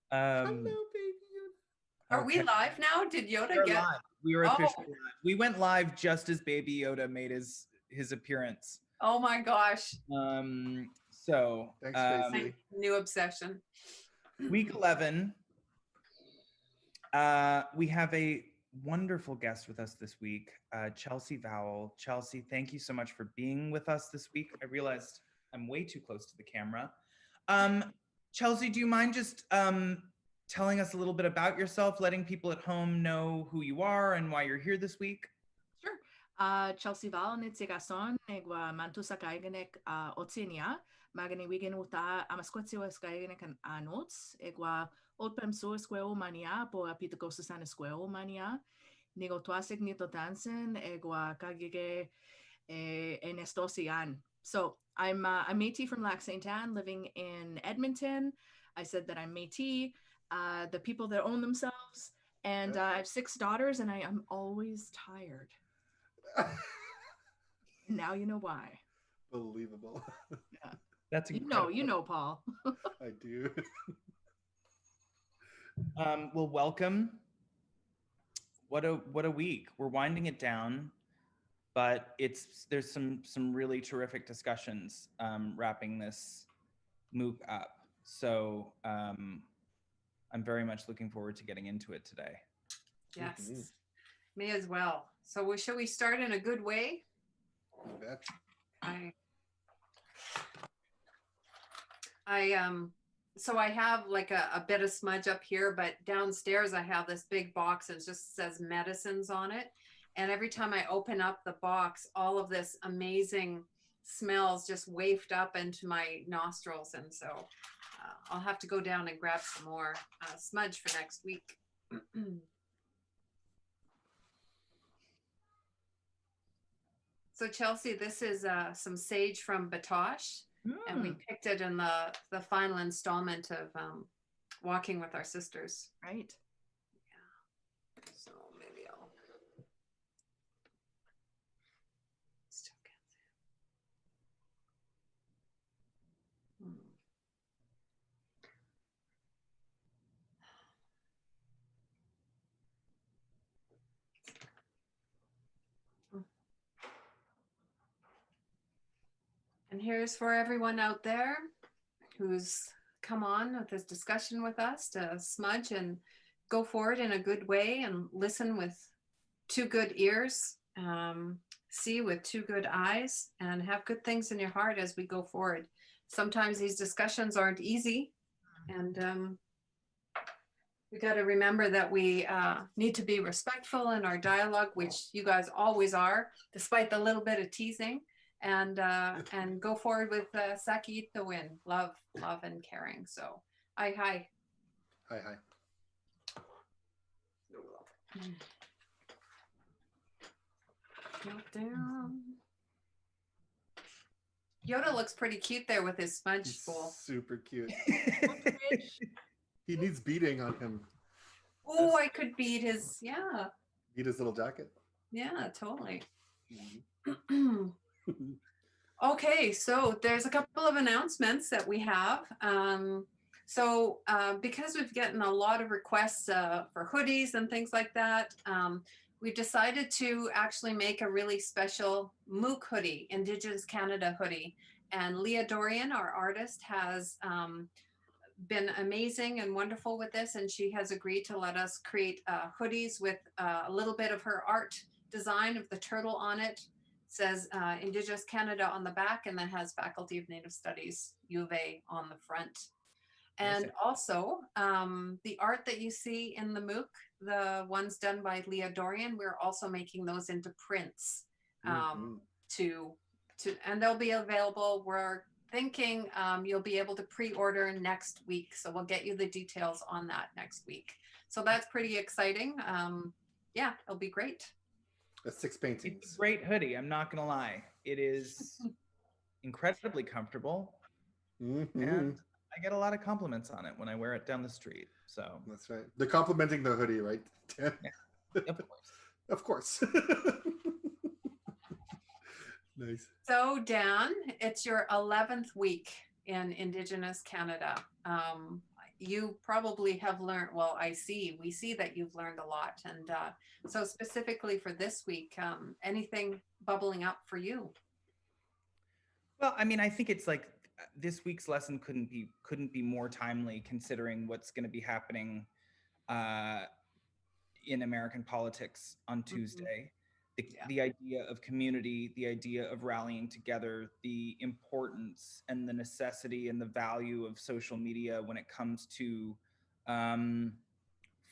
Hello, Baby Yoda. Are we live now? Did Yoda We're get live. We were officially live. We went live just as Baby Yoda made his appearance. Oh my gosh. So Thanks, Tracy. New obsession. Week 11. We have a wonderful guest with us this week, Chelsea Vowell. Chelsea, thank you so much for being with us this week. I realized I'm way too close to the camera. Chelsea, do you mind just telling us a little bit about yourself, letting people at home know who you are and why you're here this week? Sure. Chelsea Val ni tsigason egwa mantu sa kaigenek otsinia magani wigen uta amaskotsi was kaigenek an anots egwa otpem su square mania po apito san square mania nigo tuasik nito dansen egwa kagige en estosian. So I'm Métis from Lac Saint Anne, living in Edmonton. I said that I'm Métis, the people that own themselves, and I have 6 daughters, and I am always tired. Now you know why. Believable. Yeah, that's incredible. You know, Paul. I do. Well, welcome. What a week. We're winding it down, but there's some really terrific discussions wrapping this MOOC up. So I'm very much looking forward to getting into it today. Yes, me as well. So shall we start in a good way? You bet. So I have like a bit of smudge up here, but downstairs I have this big box and it just says medicines on it. And every time I open up the box, all of this amazing smells just waft up into my nostrils. And so I'll have to go down and grab some more smudge for next week. So Chelsea, this is some sage from Batoche, and we picked it in the final installment of Walking with Our Sisters. Right. Yeah. So maybe I'll still can't see it. And here's for everyone out there who's come on with this discussion with us to smudge and go forward in a good way and listen with 2 good ears, see with 2 good eyes, and have good things in your heart as we go forward. Sometimes these discussions aren't easy, and we got to remember that we need to be respectful in our dialogue, which you guys always are, despite the little bit of teasing. And go forward with Sakit the win, love, and caring. So, hi. Down. Yoda looks pretty cute there with his smudge bowl. Super cute. He needs beading on him. Oh, I could beat his, Beat his little jacket. Yeah, totally. Okay, so there's a couple of announcements that we have. Because we've gotten a lot of requests for hoodies and things like that, we've decided to actually make a really special MOOC hoodie, Indigenous Canada hoodie. And Leah Dorian, our artist, has been amazing and wonderful with this, and she has agreed to let us create hoodies with a little bit of her art design of the turtle on it. Says Indigenous Canada on the back, and then has Faculty of Native Studies, U of A, on the front. And also the art that you see in the MOOC, the ones done by Leah Dorian, we're also making those into prints and they'll be available. We're thinking you'll be able to pre-order next week. So we'll get you the details on that next week. So that's pretty exciting. Yeah, it'll be great. That's 6 paintings. It's a great hoodie. I'm not gonna lie. It is incredibly comfortable, and I get a lot of compliments on it when I wear it down the street. So that's right. They're complimenting the hoodie, right? Yeah, of course. Of course. Nice. So Dan, it's your 11th week in Indigenous Canada. You probably have learned, well, we see that you've learned a lot. And so specifically for this week, anything bubbling up for you? Well, I mean, I think it's like this week's lesson couldn't be more timely considering what's going to be happening, in American politics on Tuesday. The idea of community, the idea of rallying together, the importance and the necessity and the value of social media when it comes to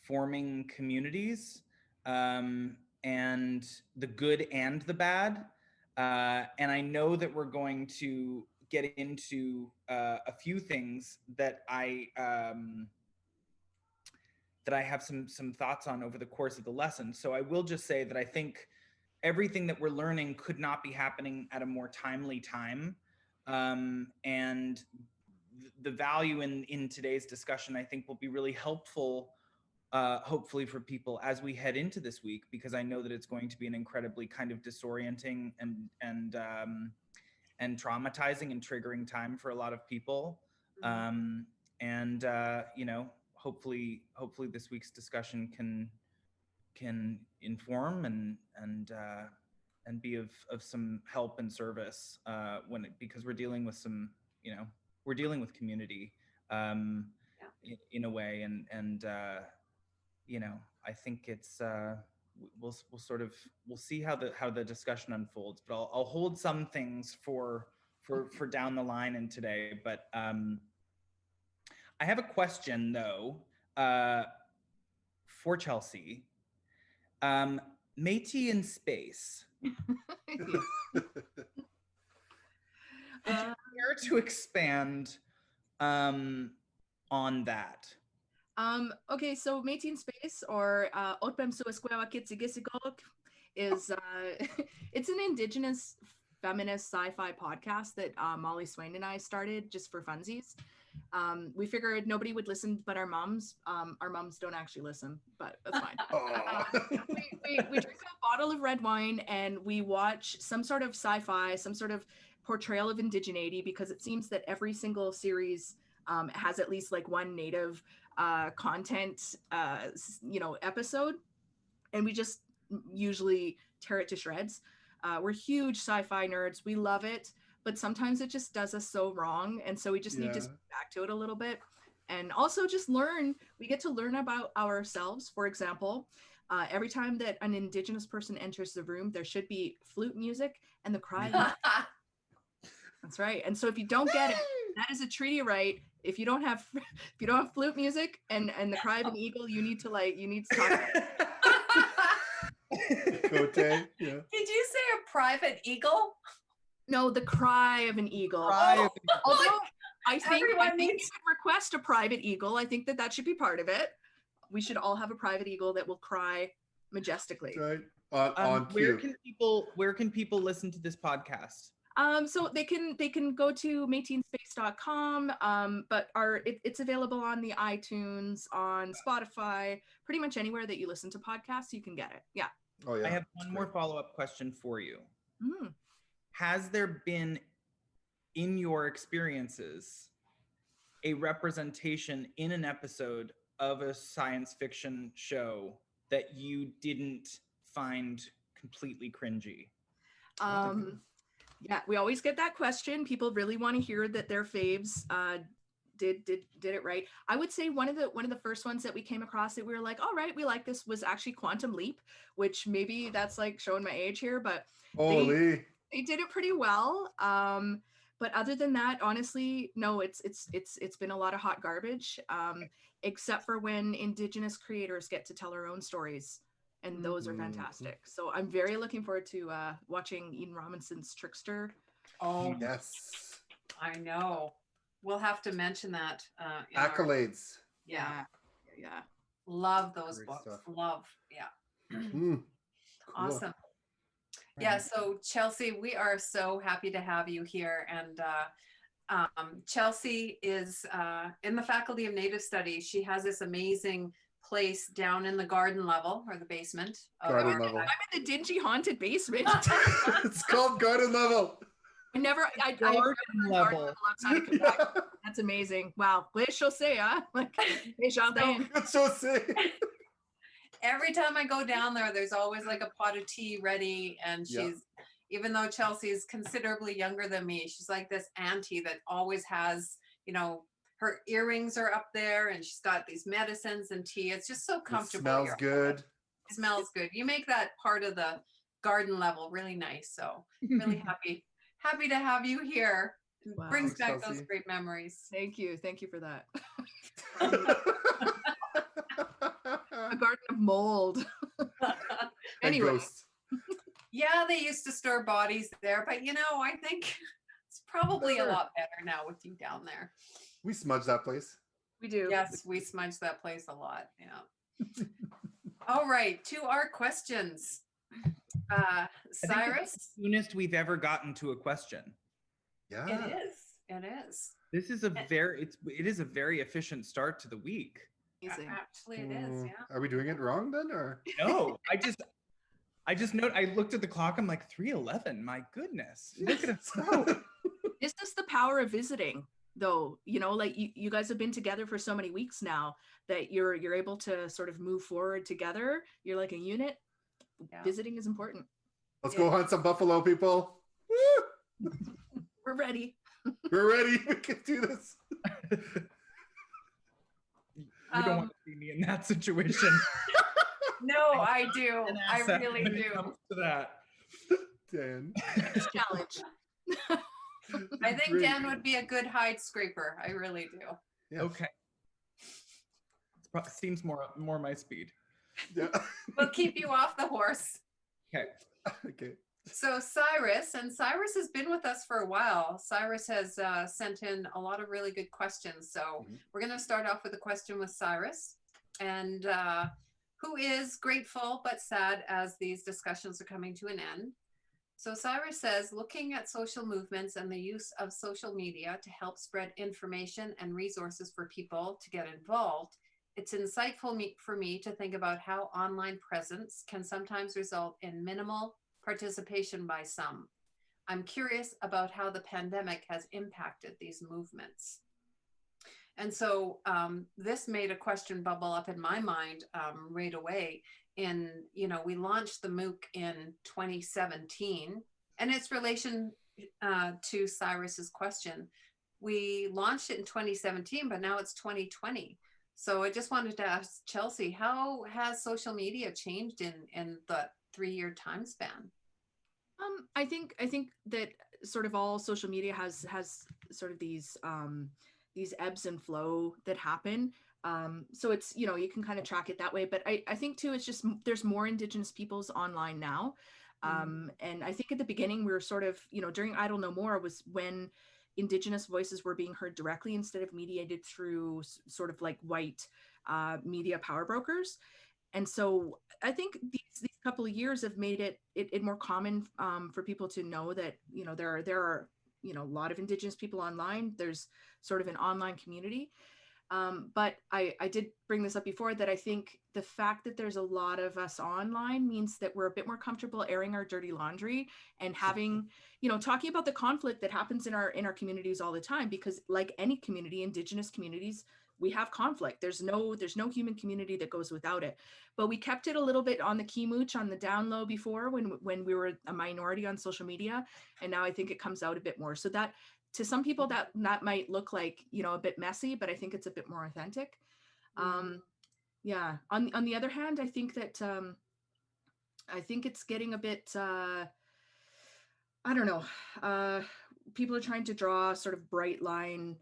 forming communities, and the good and the bad. And I know that we're going to get into a few things that I have some thoughts on over the course of the lesson. So I will just say that I think everything that we're learning could not be happening at a more timely time. And the value in today's discussion, I think, will be really helpful, hopefully for people as we head into this week, because I know that it's going to be an incredibly kind of disorienting and traumatizing and triggering time for a lot of people. You know, hopefully this week's discussion can inform and be of some help and service because we're dealing with some, you know, we're dealing with community in a way, and you know, I think it's we'll see how the discussion unfolds, but I'll hold some things for down the line and today. But I have a question though for Chelsea. Métis in space. Would you care to expand on that? Okay, so Métis in Space, or Otpem Suesquewa Kitsigisigok, is it's an Indigenous feminist sci-fi podcast that Molly Swain and I started just for funsies. We figured nobody would listen but our moms. Our moms don't actually listen, but that's fine. We drink a bottle of red wine and we watch some sort of sci-fi, some sort of portrayal of indigeneity, because it seems that every single series has at least like one native content, you know, episode, and we just usually tear it to shreds. We're huge sci-fi nerds. We love it, but sometimes it just does us so wrong, and so we just need to get back to it a little bit, and also just learn. We get to learn about ourselves. For example, every time that an Indigenous person enters the room, there should be flute music and the cry. That's right. And so if you don't get it, that is a treaty right. If you don't have flute music and the cry of an eagle, you need to talk. Cote, yeah. Did you say a private eagle? No, the cry of an eagle. Although I think you could request a private eagle. I think that should be part of it. We should all have a private eagle that will cry majestically. Right. On where cue. can people listen to this podcast? So they can go to métinspace.com, but it's available on the iTunes, on Spotify, pretty much anywhere that you listen to podcasts, you can get it. Yeah. Oh yeah. I have one more follow-up question for you. Mm. Has there been, in your experiences, a representation in an episode of a science fiction show that you didn't find completely cringy? Yeah, we always get that question. People really want to hear that their faves did it right. I would say one of the first ones that we came across that we were like, all right, we like this, was actually Quantum Leap, which maybe that's like showing my age here, but they did it pretty well. But other than that, honestly, no, it's been a lot of hot garbage, except for when Indigenous creators get to tell their own stories. And those are fantastic. So I'm very looking forward to watching Eden Robinson's Trickster. Oh, yes. I know. We'll have to mention that. Accolades. Yeah. Yeah. Love those Great books. stuff. Love. Yeah. Cool. Awesome. Yeah. So Chelsea, we are so happy to have you here. And Chelsea is in the Faculty of Native Studies. She has this amazing place down in the garden level, or the basement. Garden level. I'm in the dingy haunted basement. It's called garden level. I never outside of Quebec. That's amazing. Wow. Les chaussées, huh? Like, les jardins. Every time I go down there, there's always like a pot of tea ready, and she's, even though Chelsea's considerably younger than me, she's like this auntie that always has, you know, her earrings are up there, and she's got these medicines and tea. It's just so comfortable. It smells good. smells good. You make that part of the garden level really nice. So really happy to have you here. Wow. Brings Thanks, back those Chelsea. great memories. Thank you for that. A garden of mold. And Anyway. ghosts. Yeah, they used to store bodies there, but I think it's probably a lot better now with you down there. We smudged that place. We do. Yes, we smudge that place a lot. Yeah. All right, to our questions. Cyrus? It's the soonest we've ever gotten to a question. Yeah. It is. It is. This is it is a very efficient start to the week. Amazing. Actually, it is. Yeah. Are we doing it wrong then, or? No, I just note. I looked at the clock. I'm like 3:11. My goodness, look at us go. This is the power of visiting, though. Like you guys have been together for so many weeks now that you're able to sort of move forward together. You're like a unit. Yeah. Visiting is important. Let's go hunt some buffalo, people. Woo! We're ready. We're ready. We can do this. You don't want to see me in that situation. No, I do. I Asset really when it do. comes to that. Dan. It's a challenge. I think Really Dan good. would be a good hide scraper. I really do. Yeah. Okay. Seems more my speed. Yeah. We'll keep you off the horse. Okay. Okay. So Cyrus has been with us for a while. Cyrus has sent in a lot of really good questions. So we're going to start off with a question with Cyrus, and who is grateful but sad as these discussions are coming to an end. So Cyrus says, looking at social movements and the use of social media to help spread information and resources for people to get involved, it's insightful for me to think about how online presence can sometimes result in minimal participation by some. I'm curious about how the pandemic has impacted these movements. And so this made a question bubble up in my mind right away. We launched the MOOC in 2017, and its relation to Cyrus's question. We launched it in 2017, but now it's 2020. So I just wanted to ask Chelsea, how has social media changed in the 3-year time span? I think that sort of all social media has sort of these ebbs and flow that happen. So it's, you can kind of track it that way. But I think too, it's just there's more Indigenous peoples online now. And I think at the beginning we were sort of, during Idle No More was when Indigenous voices were being heard directly instead of mediated through sort of like white media power brokers. And so I think these couple of years have made it more common for people to know that, there are, a lot of Indigenous people online. There's sort of an online community. But I did bring this up before, that I think the fact that there's a lot of us online means that we're a bit more comfortable airing our dirty laundry and having, talking about the conflict that happens in our communities all the time, because like any community, Indigenous communities, we have conflict. There's no human community that goes without it. But we kept it a little bit on the key mooch, on the down low before when we were a minority on social media. And now I think it comes out a bit more. So that to some people that might look like, a bit messy, but I think it's a bit more authentic. Yeah. On the other hand, I think that I think it's getting a bit I don't know. People are trying to draw sort of bright line,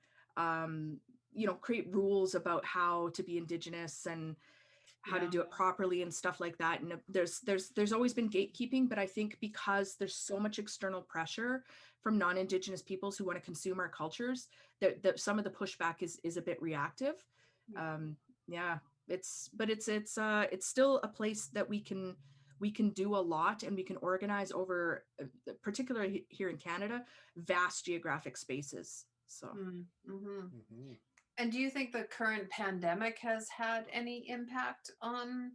create rules about how to be Indigenous and how to do it properly and stuff like that. And there's always been gatekeeping, but I think because there's so much external pressure from non-Indigenous peoples who want to consume our cultures, that some of the pushback is a bit reactive. It's still a place that we can do a lot, and we can organize over, particularly here in Canada, vast geographic spaces. So. And do you think the current pandemic has had any impact on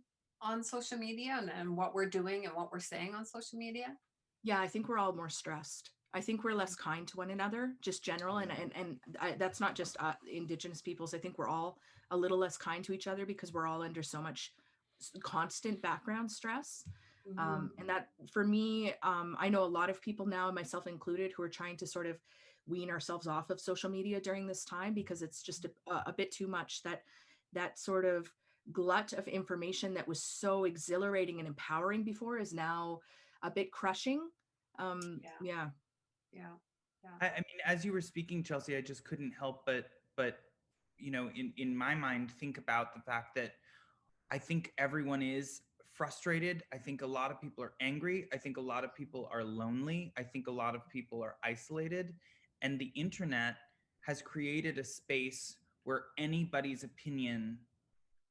social media and what we're doing and what we're saying on social media? Yeah, I think we're all more stressed. I think we're less kind to one another, just general. And that's not just Indigenous peoples. I think we're all a little less kind to each other because we're all under so much constant background stress. And that for me, I know a lot of people now, myself included, who are trying to sort of wean ourselves off of social media during this time, because it's just a bit too much, that sort of glut of information that was so exhilarating and empowering before is now a bit crushing. Yeah. I mean, as you were speaking, Chelsea, I just couldn't help but in my mind, think about the fact that I think everyone is frustrated. I think a lot of people are angry. I think a lot of people are lonely. I think a lot of people are isolated. And the internet has created a space where anybody's opinion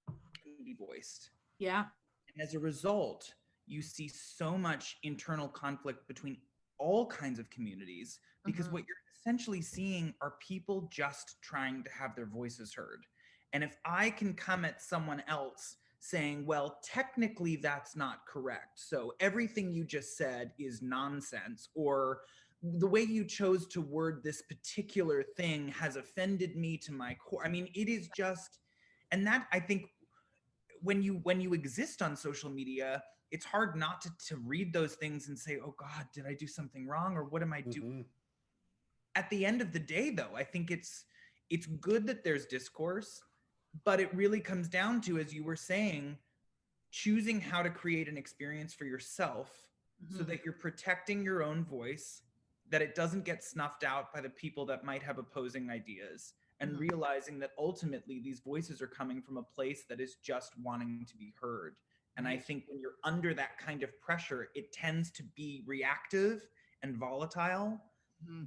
can be voiced. Yeah. And as a result, you see so much internal conflict between all kinds of communities because what you're essentially seeing are people just trying to have their voices heard. And if I can come at someone else saying, well, technically that's not correct, so everything you just said is nonsense, or the way you chose to word this particular thing has offended me to my core. I mean, it is just, and that, I think, when you exist on social media, it's hard not to read those things and say, oh God, did I do something wrong, or what am I doing? At the end of the day, though, I think it's good that there's discourse, but it really comes down to, as you were saying, choosing how to create an experience for yourself so that you're protecting your own voice, that it doesn't get snuffed out by the people that might have opposing ideas, and realizing that ultimately these voices are coming from a place that is just wanting to be heard. And I think when you're under that kind of pressure, it tends to be reactive and volatile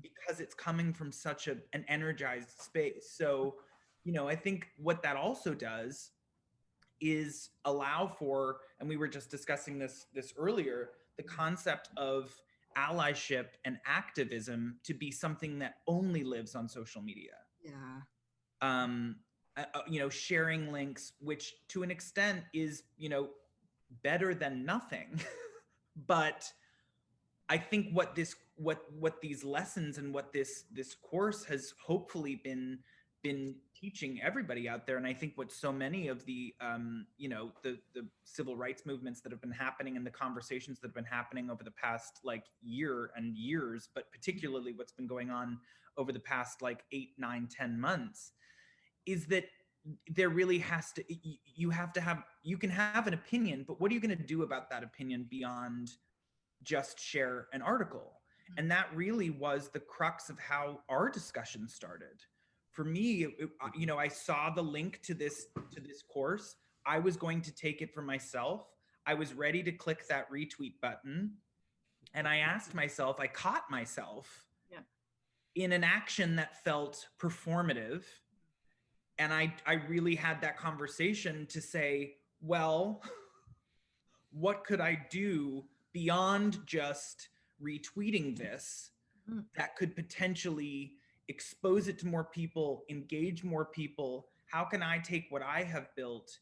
because it's coming from such an energized space. So, I think what that also does is allow for, and we were just discussing this earlier, the concept of allyship and activism to be something that only lives on social media. Sharing links, which to an extent is, better than nothing. But I think what these lessons and what this course has hopefully been teaching everybody out there, and I think what so many of the the civil rights movements that have been happening and the conversations that have been happening over the past year and years, but particularly what's been going on over the past 8, 9, 10 months, is that there really has to, you can have an opinion, but what are you going to do about that opinion beyond just share an article? And that really was the crux of how our discussion started. For me, I saw the link to this course. I was going to take it for myself. I was ready to click that retweet button. And I caught myself in an action that felt performative. And I really had that conversation to say, well, what could I do beyond just retweeting this that could potentially expose it to more people, engage more people? How can I take what I have built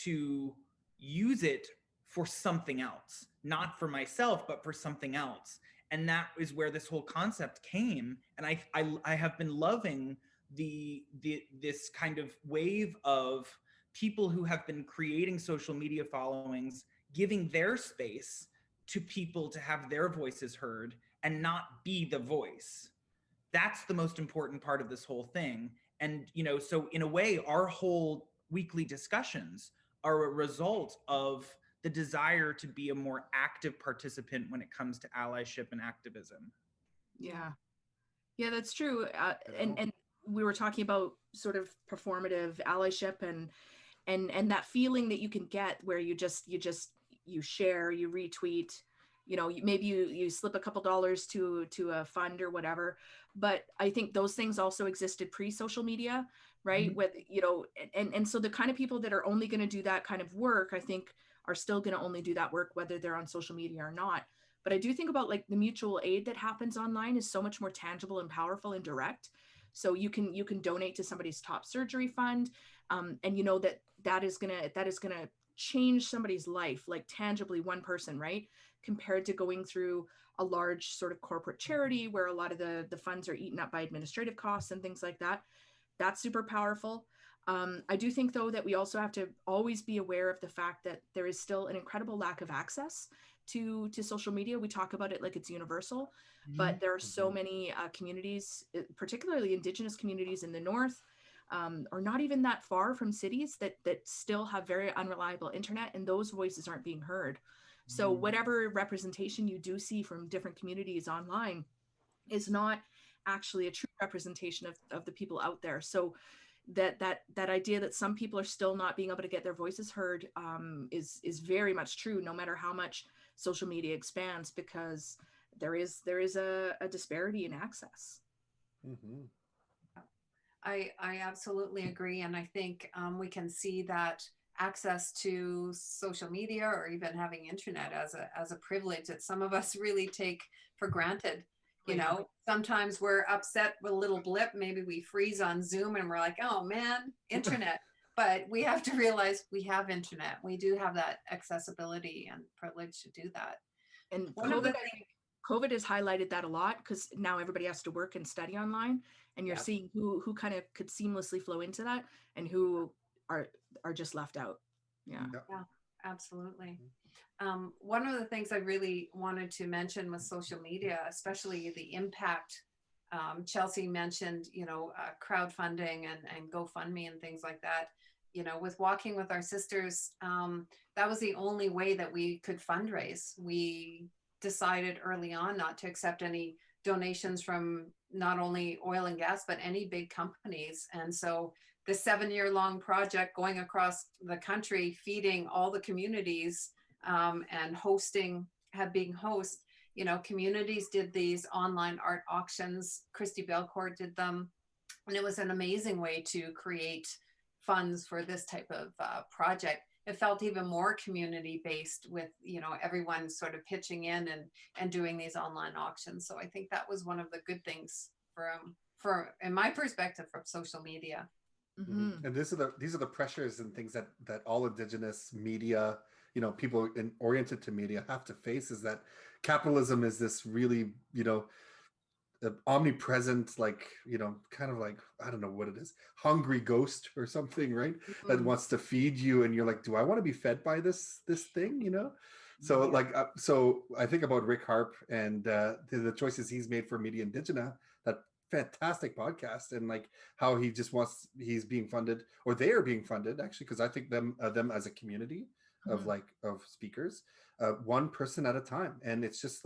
to use it for something else, not for myself, but for something else? And that is where this whole concept came. And I have been loving this kind of wave of people who have been creating social media followings, giving their space to people to have their voices heard and not be the voice. That's the most important part of this whole thing. And, so in a way, our whole weekly discussions are a result of the desire to be a more active participant when it comes to allyship and activism. Yeah, that's true. And we were talking about sort of performative allyship and that feeling that you can get where you share, you retweet, maybe you slip a couple dollars to a fund or whatever. But I think those things also existed pre-social media, right? With, and so the kind of people that are only going to do that kind of work, I think, are still going to only do that work whether they're on social media or not. But I do think about the mutual aid that happens online is so much more tangible and powerful and direct. So you can donate to somebody's top surgery fund, and that is gonna change somebody's life, tangibly, one person, right? Compared to going through a large sort of corporate charity where a lot of the funds are eaten up by administrative costs and things like that. That's super powerful. I do think, though, that we also have to always be aware of the fact that there is still an incredible lack of access to social media. We talk about it like it's universal, but there are so many communities, particularly Indigenous communities in the North, or not even that far from cities that still have very unreliable internet, and those voices aren't being heard. So whatever representation you do see from different communities online is not actually a true representation of the people out there. So that idea that some people are still not being able to get their voices heard is very much true, no matter how much social media expands, because there is a disparity in access. Mm-hmm. I absolutely agree. And I think we can see that access to social media or even having internet as a privilege that some of us really take for granted. You know, sometimes we're upset with a little blip. Maybe we freeze on Zoom and we're like, oh man, internet. But we have to realize we have internet. We do have that accessibility and privilege to do that. And One of the things COVID has highlighted that a lot, because now everybody has to work and study online, and you're seeing who kind of could seamlessly flow into that and who are just left out. Yeah, absolutely. One of the things I really wanted to mention with social media, especially the impact. Chelsea mentioned, crowdfunding and GoFundMe and things like that. With Walking with Our Sisters, that was the only way that we could fundraise. We decided early on not to accept any donations from not only oil and gas, but any big companies. And so the 7-year-long project going across the country, feeding all the communities and being host, communities did these online art auctions. Christy Belcourt did them. And it was an amazing way to create funds for this type of project. It felt even more community-based with, everyone sort of pitching in and doing these online auctions. So I think that was one of the good things in my perspective, from social media. Mm-hmm. And these are the pressures and things that all Indigenous media, people oriented to media have to face, is that capitalism is this really, omnipresent, kind of like, I don't know what it is, hungry ghost or something, right? That wants to feed you, and you're like, do I want to be fed by this thing, So so I think about Rick Harp and the choices he's made for Media Indigena, that fantastic podcast, and how he's being funded, or they are being funded, actually, because I think them as a community of of speakers, one person at a time, and it's just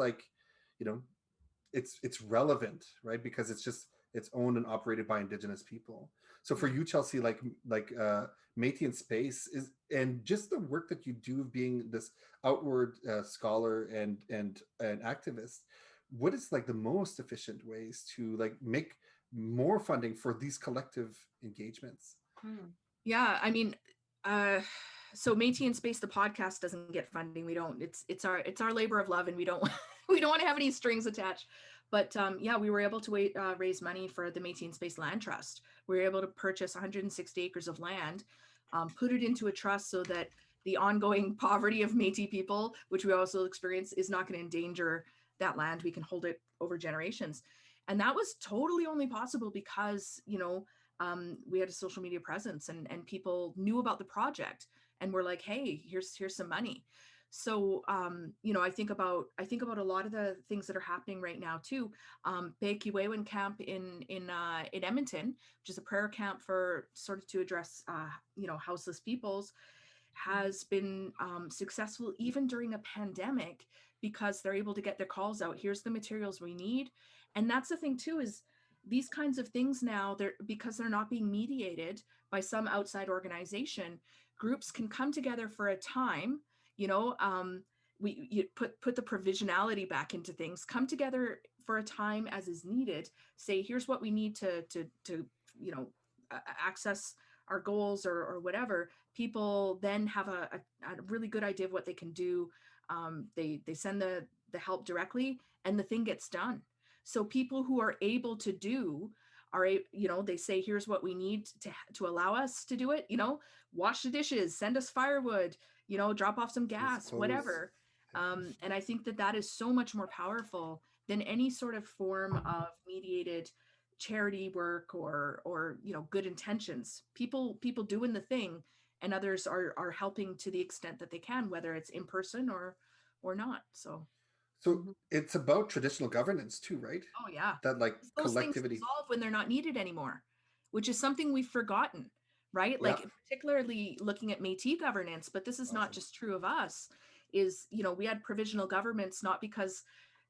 it's relevant, right? Because it's owned and operated by Indigenous people. So for you, Chelsea, Métis in Space is, and just the work that you do of being this outward scholar and activist, what is the most efficient ways to make more funding for these collective engagements? Yeah, I mean, so Métis in Space, the podcast, doesn't get funding. We don't. It's our labor of love, and we don't want to have any strings attached. But we were able to raise money for the Métis in Space Land Trust. We were able to purchase 160 acres of land, put it into a trust so that the ongoing poverty of Métis people, which we also experience, is not going to endanger that land. We can hold it over generations. And that was totally only possible because, we had a social media presence, and people knew about the project and were like, hey, here's some money. So, I think about a lot of the things that are happening right now too. Bekiwewen camp in Edmonton, which is a prayer camp for sort of to address, houseless peoples, has been successful even during a pandemic, because they're able to get their calls out. Here's the materials we need. And that's the thing too, is these kinds of things now, because they're not being mediated by some outside organization, groups can come together for a time, you put the provisionality back into things, come together for a time as is needed, say, here's what we need to access our goals or whatever. People then have a really good idea of what they can do. They send the help directly, and the thing gets done. So people who are able to do they say, here's what we need to allow us to do it, wash the dishes, send us firewood, drop off some gas, whatever. And I think that is so much more powerful than any sort of form of mediated charity work or good intentions. People doing the thing, and others are helping to the extent that they can, whether it's in person or not. So it's about traditional governance too, right? Oh yeah. That those collectivity things dissolve when they're not needed anymore. which is something we've forgotten, right? Yeah. Like particularly looking at Métis governance, but this is not just true of us, is, we had provisional governments, not because,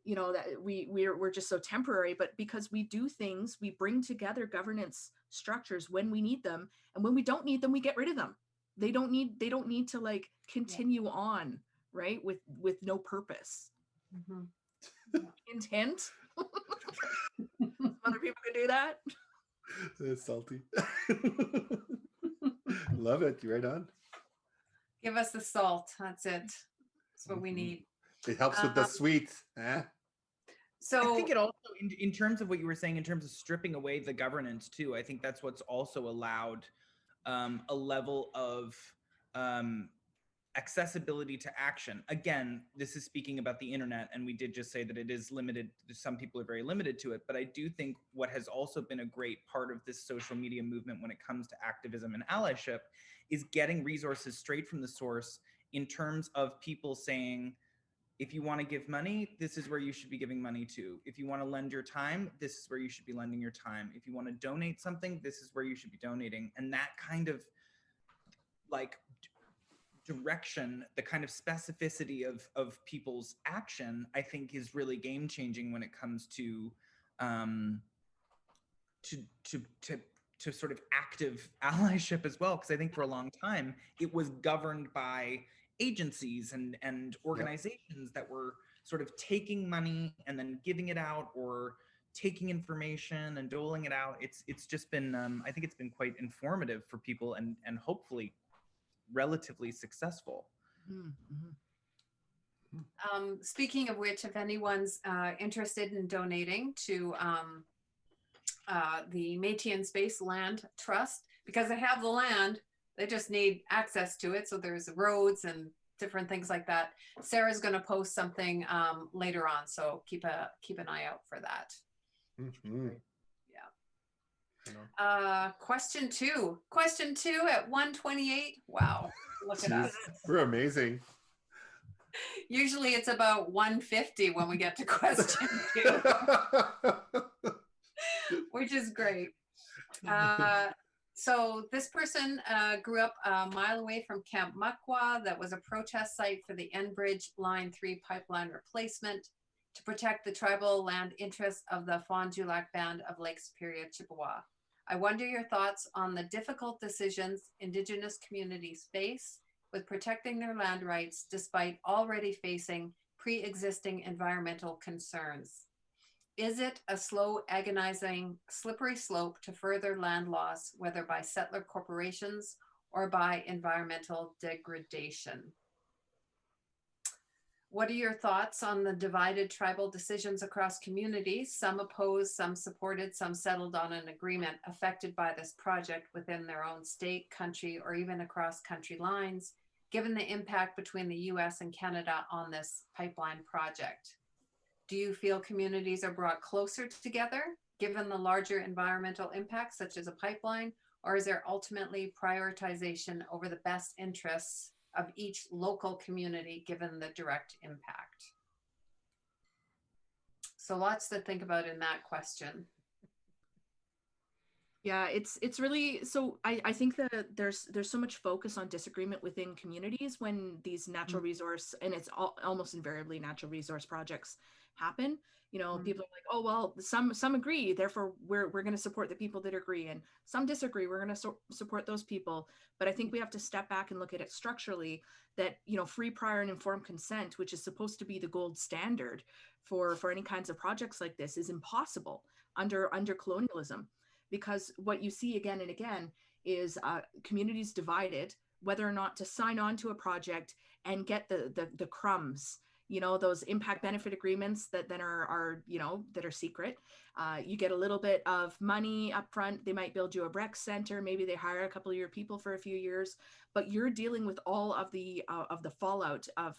that we're just so temporary, but because we do things, we bring together governance structures when we need them. And when we don't need them, we get rid of them. They don't need to like continue on, right? With no purpose. Intent. Other people can do that. It's salty. Love it. Right on. Give us the salt. That's it. That's what we need. It helps with the sweet. So I think it also, in terms of what you were saying, in terms of stripping away the governance too, I think that's what's also allowed a level of accessibility to action. Again, this is speaking about the internet, and we did just say that it is limited. Some people are very limited to it, but I do think what has also been a great part of this social media movement when it comes to activism and allyship is getting resources straight from the source, in terms of people saying, if you want to give money, this is where you should be giving money to. If you want to lend your time, this is where you should be lending your time. If you want to donate something, this is where you should be donating. And that kind of like direction, the kind of specificity of people's action, I think is really game changing when it comes to sort of active allyship as well. Because I think for a long time it was governed by agencies and organizations that were sort of taking money and then giving it out, or taking information and doling it out. It's just been I think it's been quite informative for people, and hopefully relatively successful. Speaking of which, if anyone's interested in donating to the Métis and Space Land Trust, because they have the land, they just need access to it. So there's roads and different things like that. Sarah's going to post something later on, so keep an eye out for that. Question two at 1:28. Wow, look at us. We're amazing. Usually it's about 1:50 when we get to question two, which is great. So this person grew up a mile away from Camp Muckwa. That was a protest site for the Enbridge Line 3 pipeline replacement to protect the tribal land interests of the Fond du Lac Band of Lake Superior, Chippewa. I wonder your thoughts on the difficult decisions Indigenous communities face with protecting their land rights despite already facing pre-existing environmental concerns. Is it a slow, agonizing, slippery slope to further land loss, whether by settler corporations or by environmental degradation? What are your thoughts on the divided tribal decisions across communities? Some opposed, some supported, some settled on an agreement affected by this project within their own state, country, or even across country lines, given the impact between the US and Canada on this pipeline project. Do you feel communities are brought closer together given the larger environmental impacts such as a pipeline, or is there ultimately prioritization over the best interests of each local community given the direct impact? So lots to think about in that question. Yeah, it's really, so I think that there's so much focus on disagreement within communities when these natural resource, and it's almost invariably natural resource projects happen. People are like, oh, well, some agree, therefore we're going to support the people that agree, and some disagree, we're going to support those people. But I think we have to step back and look at it structurally, that free, prior, and informed consent, which is supposed to be the gold standard for any kinds of projects like this, is impossible under colonialism. Because what you see again and again is communities divided, whether or not to sign on to a project and get the crumbs, those impact benefit agreements that then are that are secret. You get a little bit of money up front. They might build you a rec center. Maybe they hire a couple of your people for a few years, but you're dealing with all of the fallout of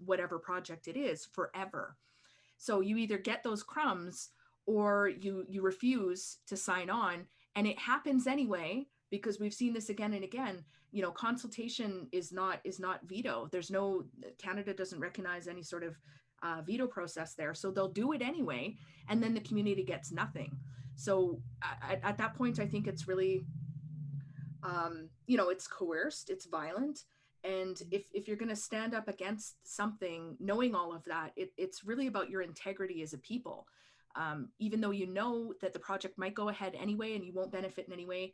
whatever project it is forever. So you either get those crumbs or you refuse to sign on, and it happens anyway, because we've seen this again and again. Consultation is not veto. Canada doesn't recognize any sort of veto process there, so they'll do it anyway, and then the community gets nothing. So at that point, I think it's really, it's coerced, it's violent. And if you're going to stand up against something, knowing all of that, it's really about your integrity as a people. Even though you know that the project might go ahead anyway and you won't benefit in any way,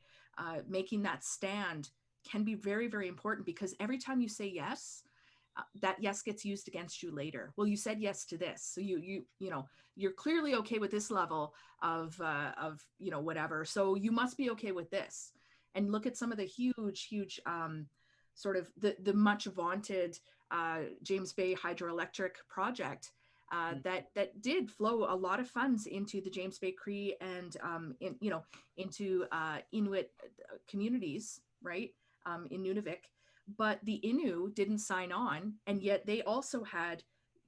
making that stand can be very, very important, because every time you say yes, that yes gets used against you later. Well, you said yes to this, so you're clearly okay with this level of whatever. So you must be okay with this. And look at some of the huge sort of the much vaunted James Bay hydroelectric project that did flow a lot of funds into the James Bay Cree and into Inuit communities, right, in Nunavik. But the Innu didn't sign on, and yet they also had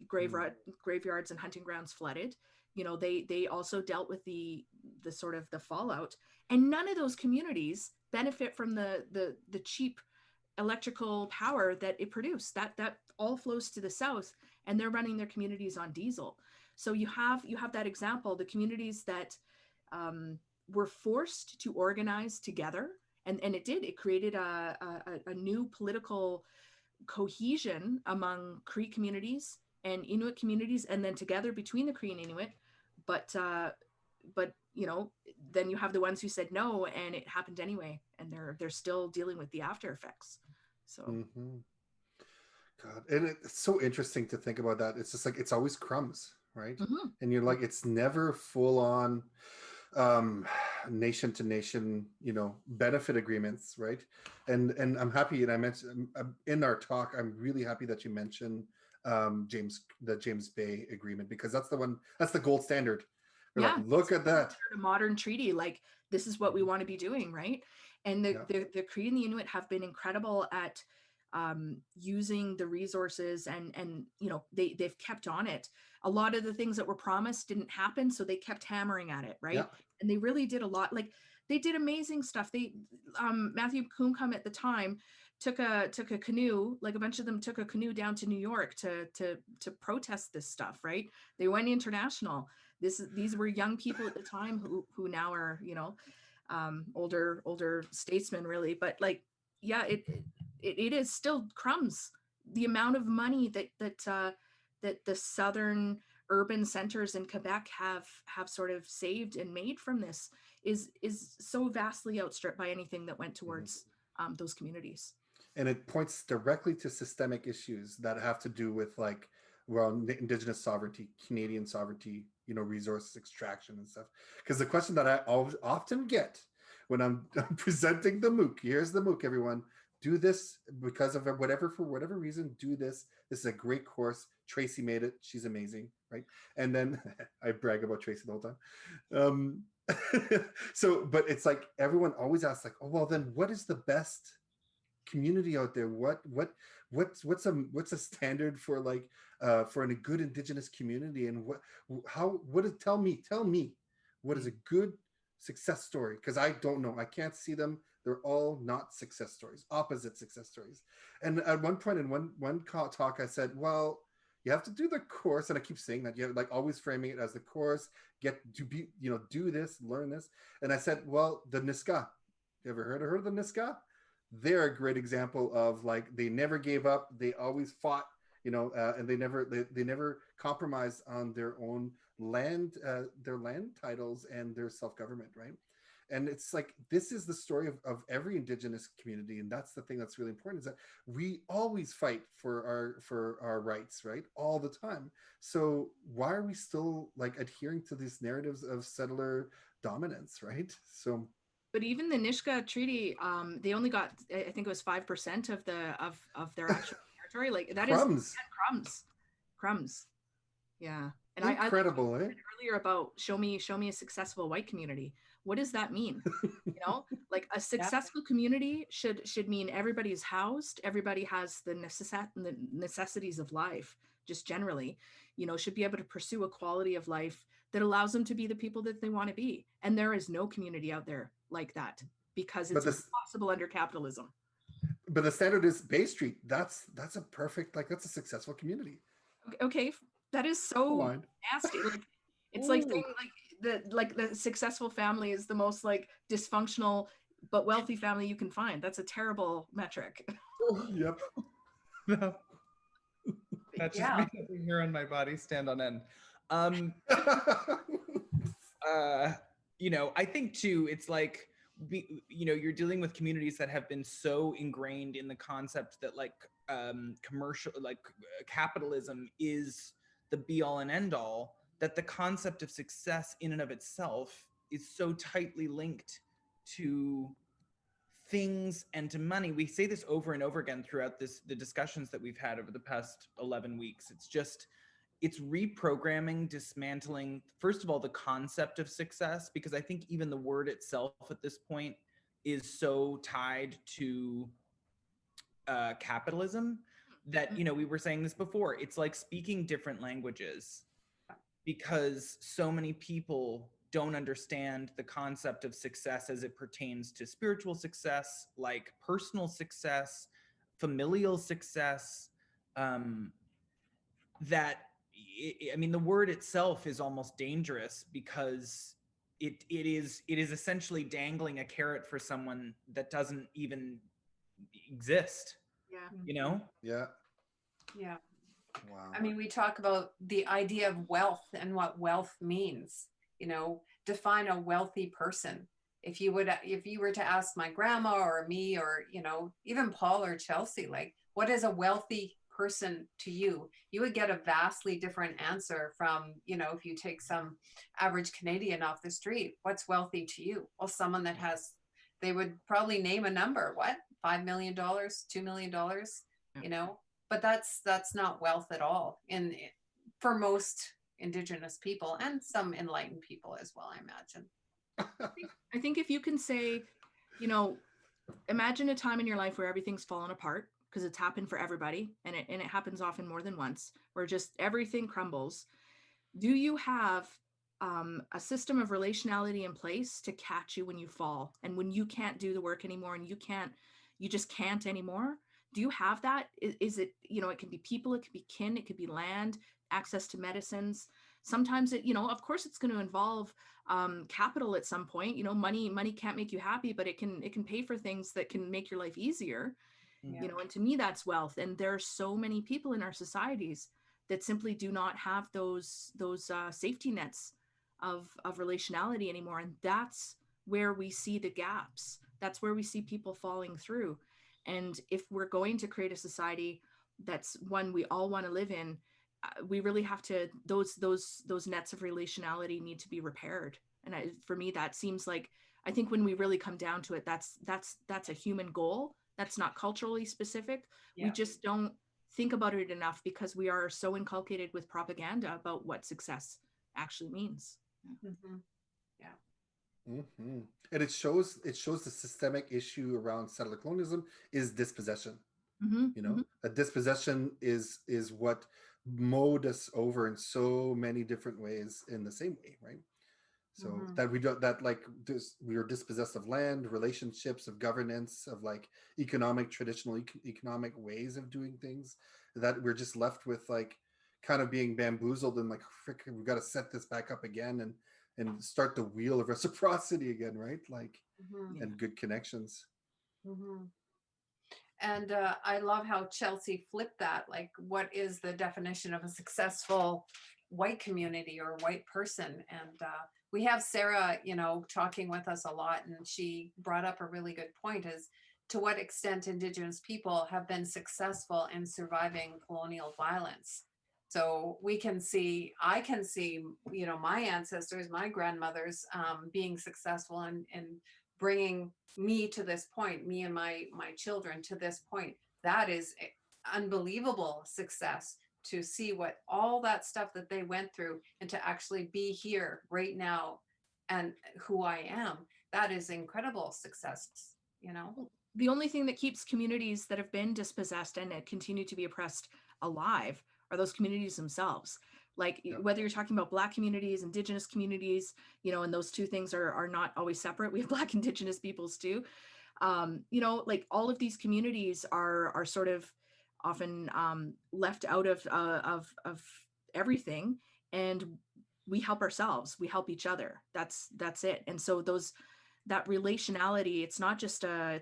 graveyards and hunting grounds flooded. They also dealt with the sort of the fallout, and none of those communities benefit from the cheap electrical power that it produced. That all flows to the south, and they're running their communities on diesel. So you have that example, the communities that were forced to organize together, and it created a new political cohesion among Cree communities and Inuit communities, and then together between the Cree and Inuit. But then you have the ones who said no, and it happened anyway, and they're still dealing with the after effects. So God, and it's so interesting to think about that. It's just like it's always crumbs, right? And you're like, it's never full on nation to nation, benefit agreements, right? And I'm happy, and I mentioned in our talk, I'm really happy that you mentioned the James Bay Agreement, because that's the gold standard. We're like, look at that, a modern treaty, like this is what we want to be doing, right? And the Cree and the Inuit have been incredible at using the resources, and they've kept on it. A lot of the things that were promised didn't happen, so they kept hammering at it, right? And they really did a lot. Like they did amazing stuff. They Matthew Kumkum at the time took a canoe, like a bunch of them took a canoe down to New York to protest this stuff, right? They went international. These were young people at the time who now are older statesmen, really. But like, yeah, it is still crumbs. The amount of money that the southern urban centers in Quebec have sort of saved and made from this is so vastly outstripped by anything that went towards those communities. And it points directly to systemic issues that have to do with Indigenous sovereignty, Canadian sovereignty, resource extraction and stuff. Because the question that I often get when I'm presenting the MOOC, here's the MOOC, everyone. Do this because of for whatever reason, do this. This is a great course. Tracy made it. She's amazing, right? And then I brag about Tracy the whole time. But it's like everyone always asks, like, oh, well, then what is the best community out there? What's a standard for for a good Indigenous community? And tell me what is a good success story? Because I don't know. I can't see them. They're all not success stories, opposite success stories. And at one point in one talk, I said, well, you have to do the course. And I keep saying that, you have always framing it as the course, do this, learn this. And I said, well, the Niska, you ever heard of the Niska? They're a great example of they never gave up. They always fought, and they never compromised on their own land, their land titles and their self-government, right? And it's like, this is the story of every Indigenous community. And that's the thing that's really important, is that we always fight for our rights, right? All the time. So why are we still adhering to these narratives of settler dominance, right? So. But even the Nisga'a Treaty, they only got, I think it was 5% of their actual territory. Like that crumbs. Is crumbs. Yeah. And incredible, I earlier about show me a successful white community. What does that mean? Like a successful community should mean everybody's housed, everybody has the necessities of life, just generally, should be able to pursue a quality of life that allows them to be the people that they want to be. And there is no community out there like that, because it's impossible under capitalism. But the standard is Bay Street. That's a perfect, that's a successful community. Okay. That is so nasty. Like, it's like saying the successful family is the most like dysfunctional but wealthy family you can find. That's a terrible metric. Yep. That just Yeah. made every hair on my body stand on end. I think too, it's like, you're dealing with communities that have been so ingrained in the concept that like commercial, like capitalism is the be all and end all, that the concept of success in and of itself is so tightly linked to things and to money. We say this over and over again throughout the discussions that we've had over the past 11 weeks. It's reprogramming, dismantling, first of all, the concept of success, because I think even the word itself at this point is so tied to capitalism that, we were saying this before, it's like speaking different languages, because so many people don't understand the concept of success as it pertains to spiritual success, like personal success, familial success, the word itself is almost dangerous, because it is essentially dangling a carrot for someone that doesn't even exist. Yeah. Yeah. Yeah. Wow. I mean, we talk about the idea of wealth and what wealth means. Define a wealthy person. If you were to ask my grandma or me or even Paul or Chelsea, like, what is a wealthy person to you? You would get a vastly different answer from, if you take some average Canadian off the street. What's wealthy to you? Well, someone that they would probably name a number. What? $5 million, $2 million, but that's not wealth at all for most Indigenous people and some enlightened people as well, I imagine. I think if you can say, imagine a time in your life where everything's fallen apart, because it's happened for everybody, and it happens often more than once, where just everything crumbles. Do you have a system of relationality in place to catch you when you fall and when you can't do the work anymore and you just can't anymore? Do you have that? Is it, it can be people, it could be kin, it could be land, access to medicines. Sometimes of course it's going to involve capital at some point. Money can't make you happy, but it can pay for things that can make your life easier. Yeah. And to me, that's wealth. And there are so many people in our societies that simply do not have those safety nets of relationality anymore. And that's where we see the gaps. That's where we see people falling through. And if we're going to create a society that's one we all want to live in, we really have to, those nets of relationality need to be repaired. And for me, that seems like, I think when we really come down to it, that's a human goal. That's not culturally specific. Yeah. We just don't think about it enough because we are so inculcated with propaganda about what success actually means. Mm-hmm. Yeah. Mm-hmm. And it shows the systemic issue around settler colonialism is dispossession. Mm-hmm. A dispossession is what mowed us over in so many different ways in the same way, right? So that we don't, that like we are dispossessed of land, relationships, of governance, of like traditional economic ways of doing things, that we're just left with like kind of being bamboozled and like, frick, we've got to set this back up again and start the wheel of reciprocity again, right? Like, and good connections. Mm-hmm. And I love how Chelsea flipped that. Like, what is the definition of a successful white community or white person? And we have Sarah, talking with us a lot, and she brought up a really good point: is to what extent Indigenous people have been successful in surviving colonial violence. So I can see, my ancestors, my grandmothers, being successful in bringing me to this point, me and my children to this point. That is unbelievable success, to see what all that stuff that they went through and to actually be here right now and who I am. That is incredible success, The only thing that keeps communities that have been dispossessed and continue to be oppressed alive are those communities themselves. Like, whether you're talking about Black communities, Indigenous communities, and those two things are not always separate. We have Black Indigenous peoples too. Like all of these communities are sort of often left out of everything. And we help ourselves, we help each other. That's it. And so that relationality, it's not just a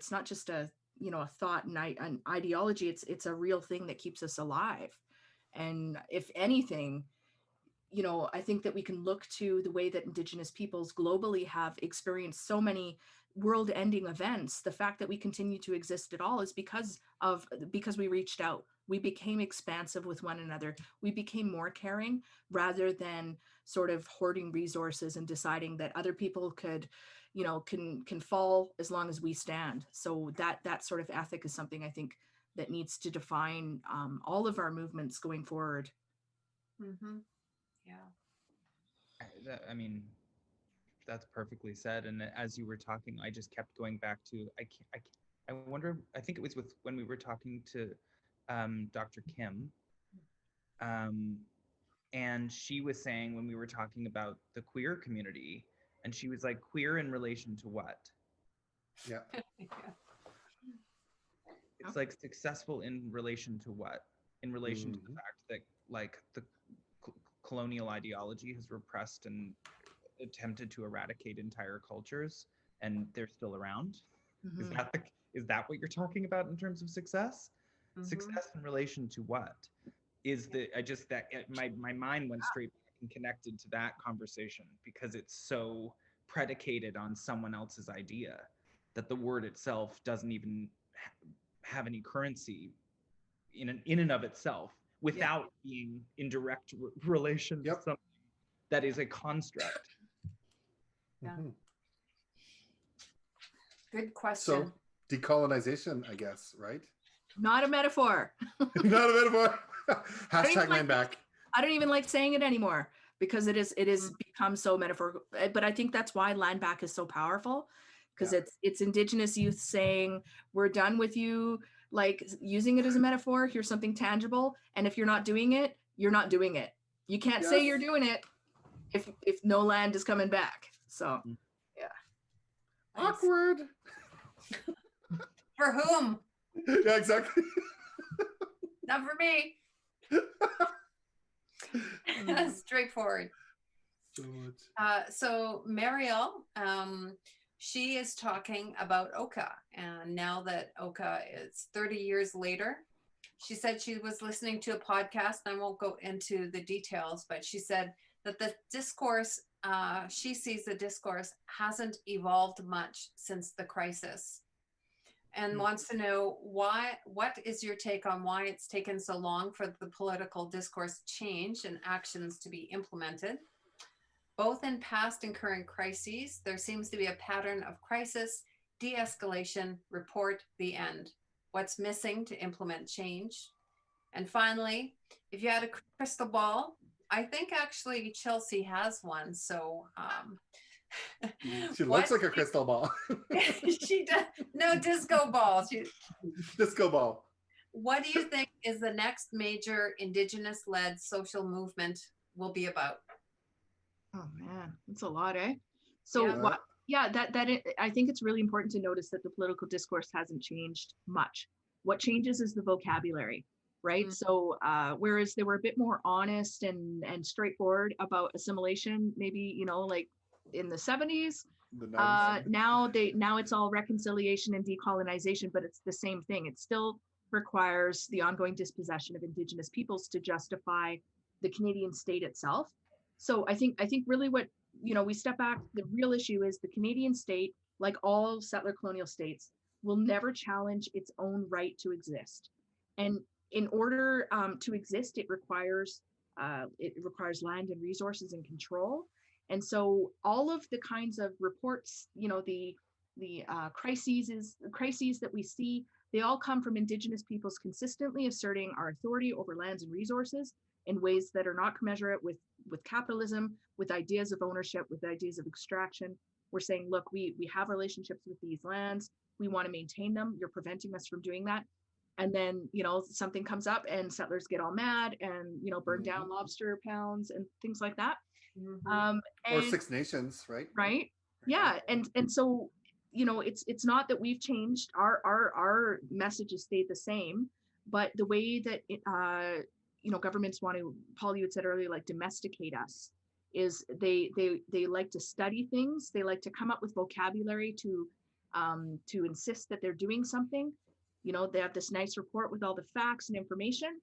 a thought and an ideology. It's a real thing that keeps us alive. And if anything, I think that we can look to the way that Indigenous peoples globally have experienced so many world-ending events. The fact that we continue to exist at all is because we reached out. We became expansive with one another. We became more caring rather than sort of hoarding resources and deciding that other people could, can fall as long as we stand. So that sort of ethic is something I think that needs to define all of our movements going forward. Mm-hmm. Yeah. I mean, that's perfectly said. And as you were talking, I just kept going back to, I wonder, I think it was when we were talking to Dr. Kim, and she was saying when we were talking about the queer community, and she was like, queer in relation to what? Yeah. It's like successful in relation to what? In relation to the fact that like the colonial ideology has repressed and attempted to eradicate entire cultures, and they're still around. Mm-hmm. Is that what you're talking about in terms of success? Mm-hmm. Success in relation to what? My mind went straight back and connected to that conversation because it's so predicated on someone else's idea that the word itself doesn't even have any currency in and of itself without being in direct relation to something that is a construct. Yeah. Mm-hmm. Good question. So decolonization, I guess, right? Not a metaphor. Not a metaphor. Hashtag land back. I don't even like saying it anymore because it is become so metaphorical. But I think that's why land back is so powerful, because it's Indigenous youth saying, we're done with you like using it as a metaphor. Here's something tangible. And if you're not doing it, you're not doing it. You can't say you're doing it if no land is coming back. So yeah. Awkward. For whom? Yeah, exactly. Not for me. Straightforward. So much. So Mariel, she is talking about Oka, and now that Oka is 30 years later, she said she was listening to a podcast, and I won't go into the details, but she said that the discourse, she sees the discourse hasn't evolved much since the crisis, and wants to know what is your take on why it's taken so long for the political discourse change and actions to be implemented? Both in past and current crises, there seems to be a pattern of crisis, de-escalation, report, the end. What's missing to implement change? And finally, if you had a crystal ball, I think actually Chelsea has one. So she looks like a crystal ball. She does. No, disco ball. Disco ball. What do you think is the next major Indigenous-led social movement will be about? Oh man, that's a lot, eh? So I think it's really important to notice that the political discourse hasn't changed much. What changes is the vocabulary, right? So whereas they were a bit more honest and straightforward about assimilation, maybe like in the 70s, now it's all reconciliation and decolonization, but it's the same thing. It still requires the ongoing dispossession of Indigenous peoples to justify the Canadian state itself. So I think really what, we step back, the real issue is the Canadian state, like all settler colonial states, will never challenge its own right to exist. And in order to exist, it requires land and resources and control. And so all of the kinds of reports, the crises that we see, they all come from Indigenous peoples consistently asserting our authority over lands and resources in ways that are not commensurate with capitalism, with ideas of ownership, with ideas of extraction. We're saying, look, we have relationships with these lands. We want to maintain them. You're preventing us from doing that. And then, something comes up and settlers get all mad and, burn down lobster pounds and things like that. Or Six Nations, right? Right. Yeah. And so, it's not that we've changed. Our message has stayed the same, but the way that governments want to, Paul, you had said earlier, like domesticate us, is they like to study things. They like to come up with vocabulary to insist that they're doing something. You know, they have this nice report with all the facts and information,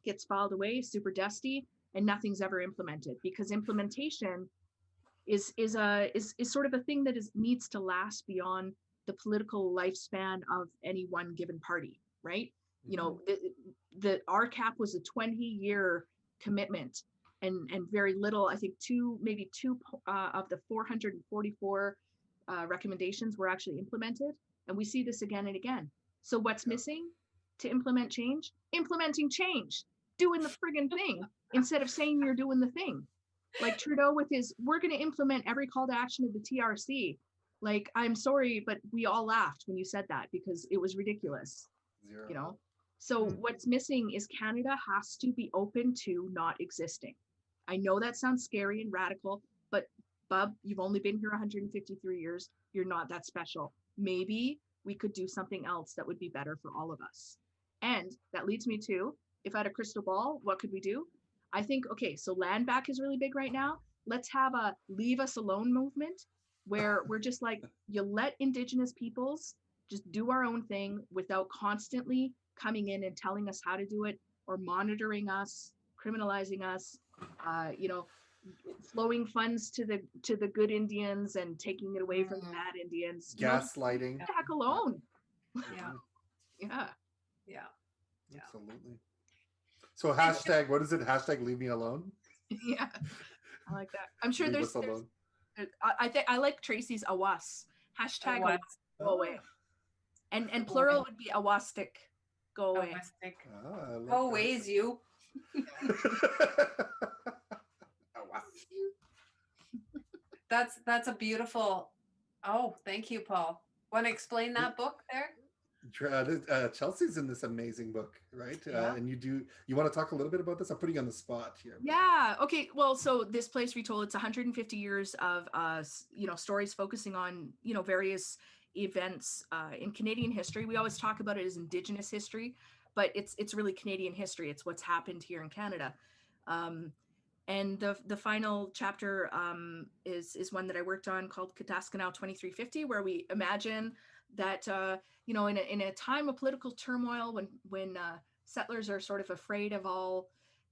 gets filed away, super dusty, and nothing's ever implemented, because implementation is sort of a thing that needs to last beyond the political lifespan of any one given party, right? You know, the RCAP was a 20-year commitment, and very little, I think maybe two of the 444 recommendations were actually implemented, and we see this again and again. So what's missing to implement change? Implementing change, doing the friggin' thing instead of saying you're doing the thing. Like Trudeau with his, we're going to implement every call to action of the TRC. Like, I'm sorry, but we all laughed when you said that because it was ridiculous. Zero. You know? So what's missing is Canada has to be open to not existing. I know that sounds scary and radical, but Bub, you've only been here 153 years. You're not that special. Maybe we could do something else that would be better for all of us. And that leads me to, if I had a crystal ball, what could we do? I think, okay, so land back is really big right now. Let's have a leave us alone movement where we're just like, you let Indigenous peoples just do our own thing without constantly coming in and telling us how to do it, or monitoring us, criminalizing us, you know, flowing funds to the good Indians and taking it away from the bad Indians. Gaslighting. Back alone. Yeah. Yeah. Yeah. Yeah. Absolutely. So hashtag, what is it? Hashtag leave me alone. Yeah. I like that. I'm sure Leave there's us alone. I think I like Tracy's awas. Hashtag Awas. go away. And plural would be awastic. Go away. Awastic. Ah, I like Go that. ways, you. That's a beautiful. Oh, thank you, Paul. Want to explain that book there? Chelsea's in this amazing book, right? Yeah. And you want to talk a little bit about this? I'm putting you on the spot here. Yeah. Okay. Well, so this place retold, it's 150 years of you know, stories focusing on, you know, various events in Canadian history. We always talk about it as Indigenous history, but it's really Canadian history. It's what's happened here in Canada. And the final chapter is one that I worked on called Kataskanau 2350, where we imagine that you know, in a time of political turmoil, when settlers are sort of afraid of all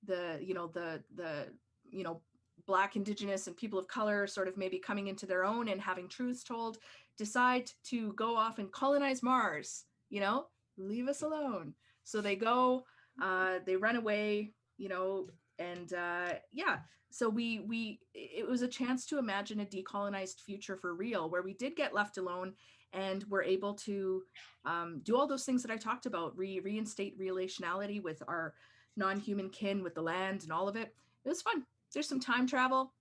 the you know Black, Indigenous, and people of color sort of maybe coming into their own and having truths told, decide to go off and colonize Mars. You know, leave us alone. So they go, they run away. You know, and yeah. So it was a chance to imagine a decolonized future for real, where we did get left alone and we're able to do all those things that I talked about, reinstate relationality with our non-human kin, with the land and all of it. It was fun. There's some time travel.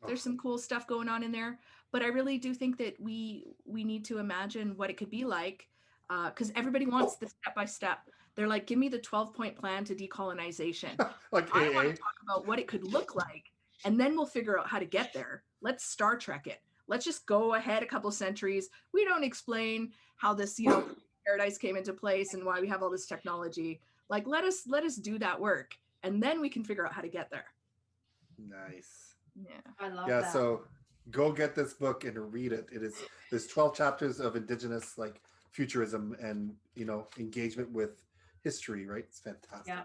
There's some cool stuff going on in there, but I really do think that we need to imagine what it could be like, because everybody wants the step-by-step. They're like, give me the 12-point plan to decolonization. Like I AA. want to talk about what it could look like, and then we'll figure out how to get there. Let's Star Trek it. Let's just go ahead a couple centuries. We don't explain how this, you know, paradise came into place and why we have all this technology. Like, let us do that work, and then we can figure out how to get there. Nice. Yeah. I love Yeah, that. so go get this book and read it. There's 12 chapters of Indigenous like futurism and, you know, engagement with history, right? It's fantastic. Yeah,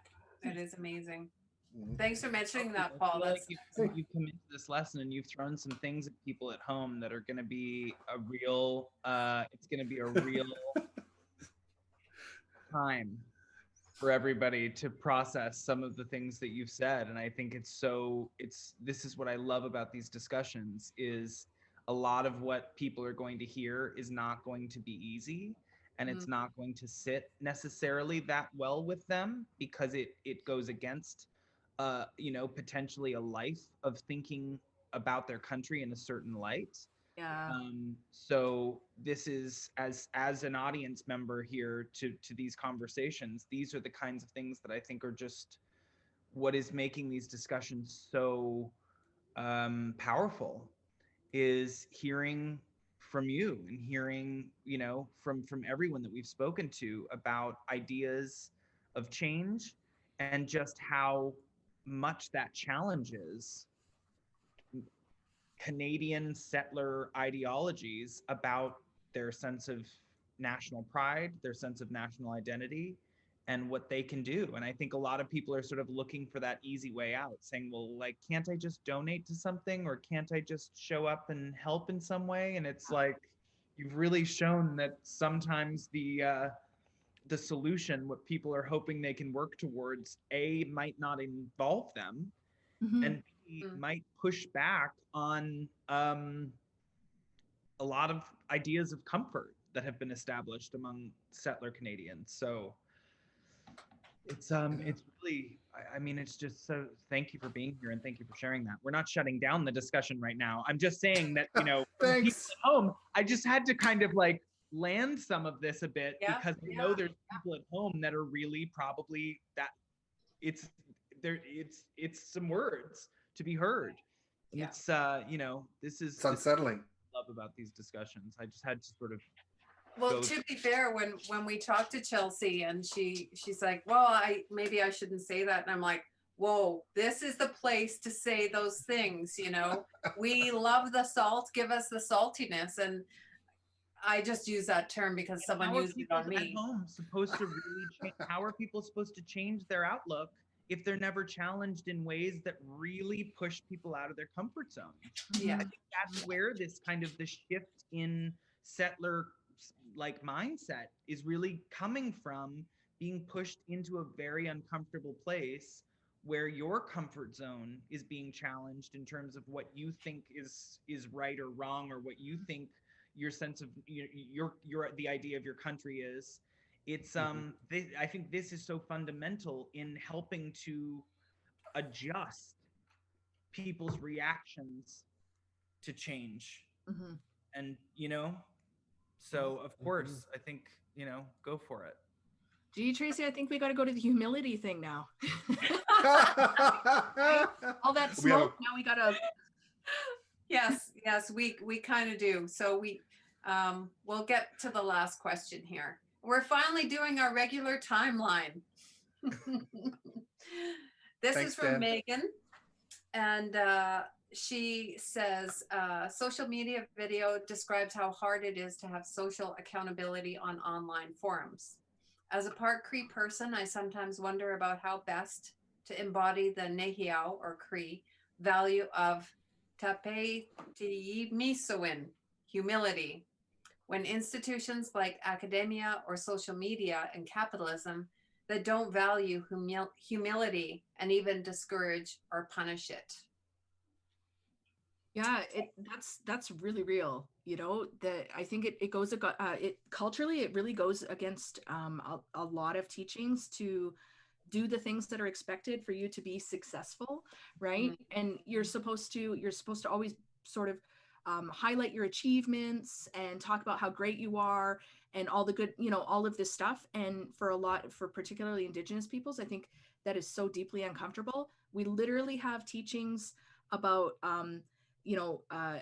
it is amazing. Mhm. Thanks for mentioning that, I Paul. feel like That's you've come into this lesson and you've thrown some things at people at home that are going to be a real, it's going to be a real time for everybody to process some of the things that you've said. And I think this is what I love about these discussions, is a lot of what people are going to hear is not going to be easy, and it's not going to sit necessarily that well with them, because it goes against you know, potentially a life of thinking about their country in a certain light. Yeah. So this is, as an audience member here to these conversations, these are the kinds of things that I think are just what is making these discussions so powerful, is hearing from you and hearing, you know, from everyone that we've spoken to about ideas of change, and just how much that challenges Canadian settler ideologies about their sense of national pride, their sense of national identity, and what they can do. And I think a lot of people are sort of looking for that easy way out, saying, well, like, can't I just donate to something, or can't I just show up and help in some way? And it's like, you've really shown that sometimes the solution, what people are hoping they can work towards, A, might not involve them, and B, might push back on a lot of ideas of comfort that have been established among settler Canadians. So it's really, I mean, it's just so, thank you for being here and thank you for sharing that. We're not shutting down the discussion right now. I'm just saying that, you know, for the people at home, I just had to kind of like land some of this a bit, because I know there's people at home that are really probably that it's there, it's some words to be heard. And it's you know, this is unsettling. Love about these discussions. I just had to sort of Well, to be fair, when we talked to Chelsea and she's like, well, maybe I shouldn't say that. And I'm like, whoa, this is the place to say those things, you know. We love the salt, give us the saltiness. And I just use that term because someone used it on me. At home supposed to really change, how are people supposed to change their outlook if they're never challenged in ways that really push people out of their comfort zone? Yeah. I think that's where this kind of the shift in settler like mindset is really coming from, being pushed into a very uncomfortable place where your comfort zone is being challenged in terms of what you think is right or wrong, or what you think your sense of your the idea of your country is. It's I think this is so fundamental in helping to adjust people's reactions to change. And you know, so of course I think, you know, go for it. Gee, Tracy, I think we got to go to the humility thing now. All that smoke, now we got to. Yes, we kind of do. So we'll get to the last question here. We're finally doing our regular timeline. This is from Megan, and she says, social media video describes how hard it is to have social accountability on online forums. As a part Cree person, I sometimes wonder about how best to embody the Nehiyaw or Cree value of tape tiimisoin, humility, when institutions like academia or social media and capitalism that don't value humility and even discourage or punish it. Yeah, that's really real. You know, that I think it goes it culturally, it really goes against a lot of teachings to do the things that are expected for you to be successful, right? And you're supposed to always sort of highlight your achievements and talk about how great you are and all the good, you know, all of this stuff. And for particularly Indigenous peoples, I think that is so deeply uncomfortable. We literally have teachings about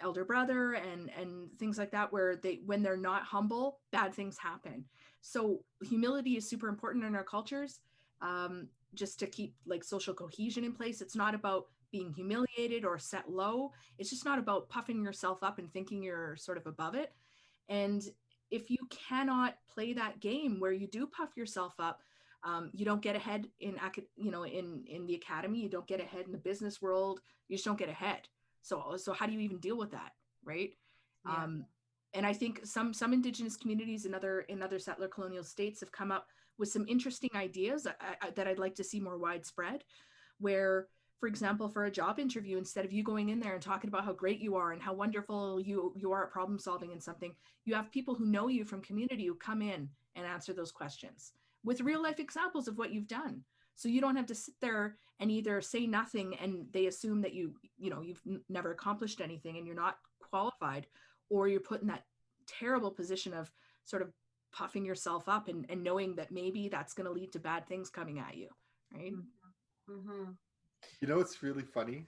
elder brother and things like that, where when they're not humble, bad things happen. So humility is super important in our cultures, just to keep like social cohesion in place. It's not about being humiliated or set low. It's just not about puffing yourself up and thinking you're sort of above it. And if you cannot play that game where you do puff yourself up, you don't get ahead in the academy, you don't get ahead in the business world, you just don't get ahead. So how do you even deal with that, right? Yeah. And I think some Indigenous communities in other settler colonial states have come up with some interesting ideas that I'd like to see more widespread, where, for example, for a job interview, instead of you going in there and talking about how great you are and how wonderful you are at problem solving and something, you have people who know you from community who come in and answer those questions with real life examples of what you've done. So you don't have to sit there and either say nothing and they assume that you've never accomplished anything and you're not qualified, or you're put in that terrible position of sort of puffing yourself up and knowing that maybe that's going to lead to bad things coming at you, right? Mm-hmm. You know, it's really funny,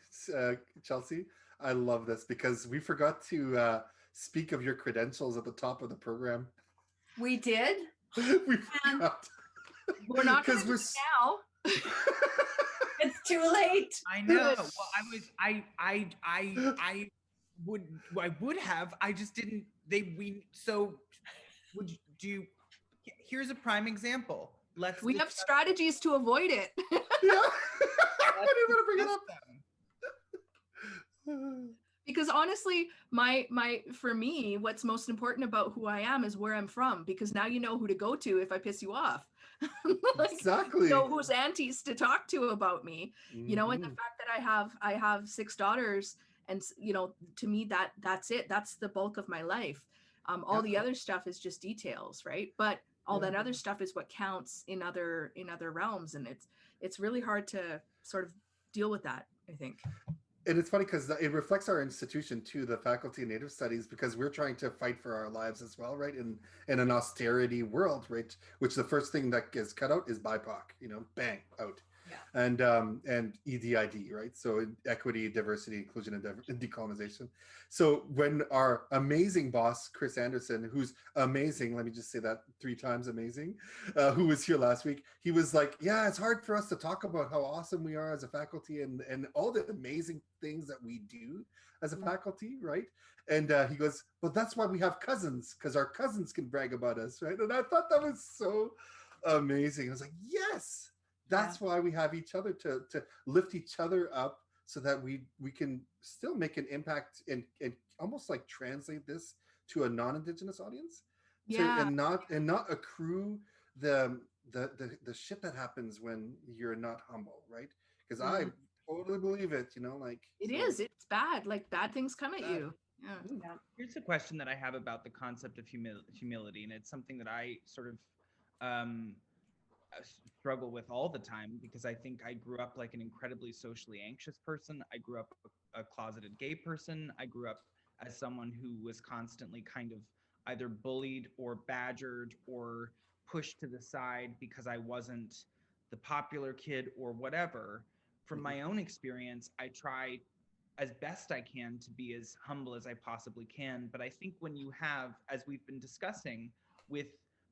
Chelsea. I love this because we forgot to speak of your credentials at the top of the program. We did? We forgot. We're not going to do it now. It's too late. I know. Well, I would have. I just didn't. Would you do? Here's a prime example. We have strategies to avoid it. Yeah. I didn't want to bring it up. Because honestly, for me, what's most important about who I am is where I'm from, because now you know who to go to if I piss you off. Exactly. You know whose aunties to talk to about me. You know, and the fact that I have 6 daughters, and you know, to me that's it. That's the bulk of my life. All the other stuff is just details, right? But all that other stuff is what counts in other realms, and it's really hard to sort of deal with that, I think. And it's funny because it reflects our institution too, the Faculty of Native Studies, because we're trying to fight for our lives as well, right? In an austerity world, right? Which the first thing that gets cut out is BIPOC, you know, bang, out. Yeah. And EDID, right? So equity, diversity, inclusion, and decolonization. So when our amazing boss, Chris Anderson, who's amazing, let me just say that 3 times amazing, who was here last week, he was like, yeah, it's hard for us to talk about how awesome we are as a faculty and all the amazing things that we do as a faculty, right? And he goes, but that's why we have cousins, because our cousins can brag about us, right? And I thought that was so amazing. I was like, yes, that's why we have each other to lift each other up, so that we can still make an impact and almost like translate this to a non-Indigenous audience, and not accrue the shit that happens when you're not humble, right? Because I totally believe it, you know, like it's bad, like bad things come at you. Yeah. Here's a question that I have about the concept of humility, and it's something that I sort of struggle with all the time, because I think I grew up like an incredibly socially anxious person. I grew up a closeted gay person. I grew up as someone who was constantly kind of either bullied or badgered or pushed to the side because I wasn't the popular kid or whatever. From my own experience, I try as best I can to be as humble as I possibly can. But I think when you have, as we've been discussing with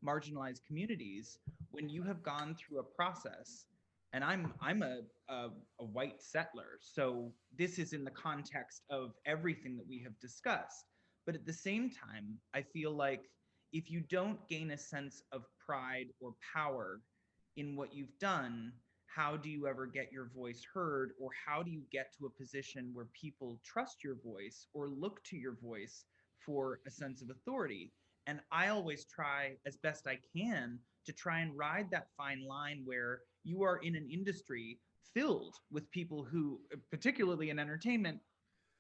marginalized communities, when you have gone through a process, and I'm a white settler, so this is in the context of everything that we have discussed. But at the same time, I feel like if you don't gain a sense of pride or power in what you've done, how do you ever get your voice heard, or how do you get to a position where people trust your voice or look to your voice for a sense of authority? And I always try as best I can to try and ride that fine line where you are in an industry filled with people who, particularly in entertainment,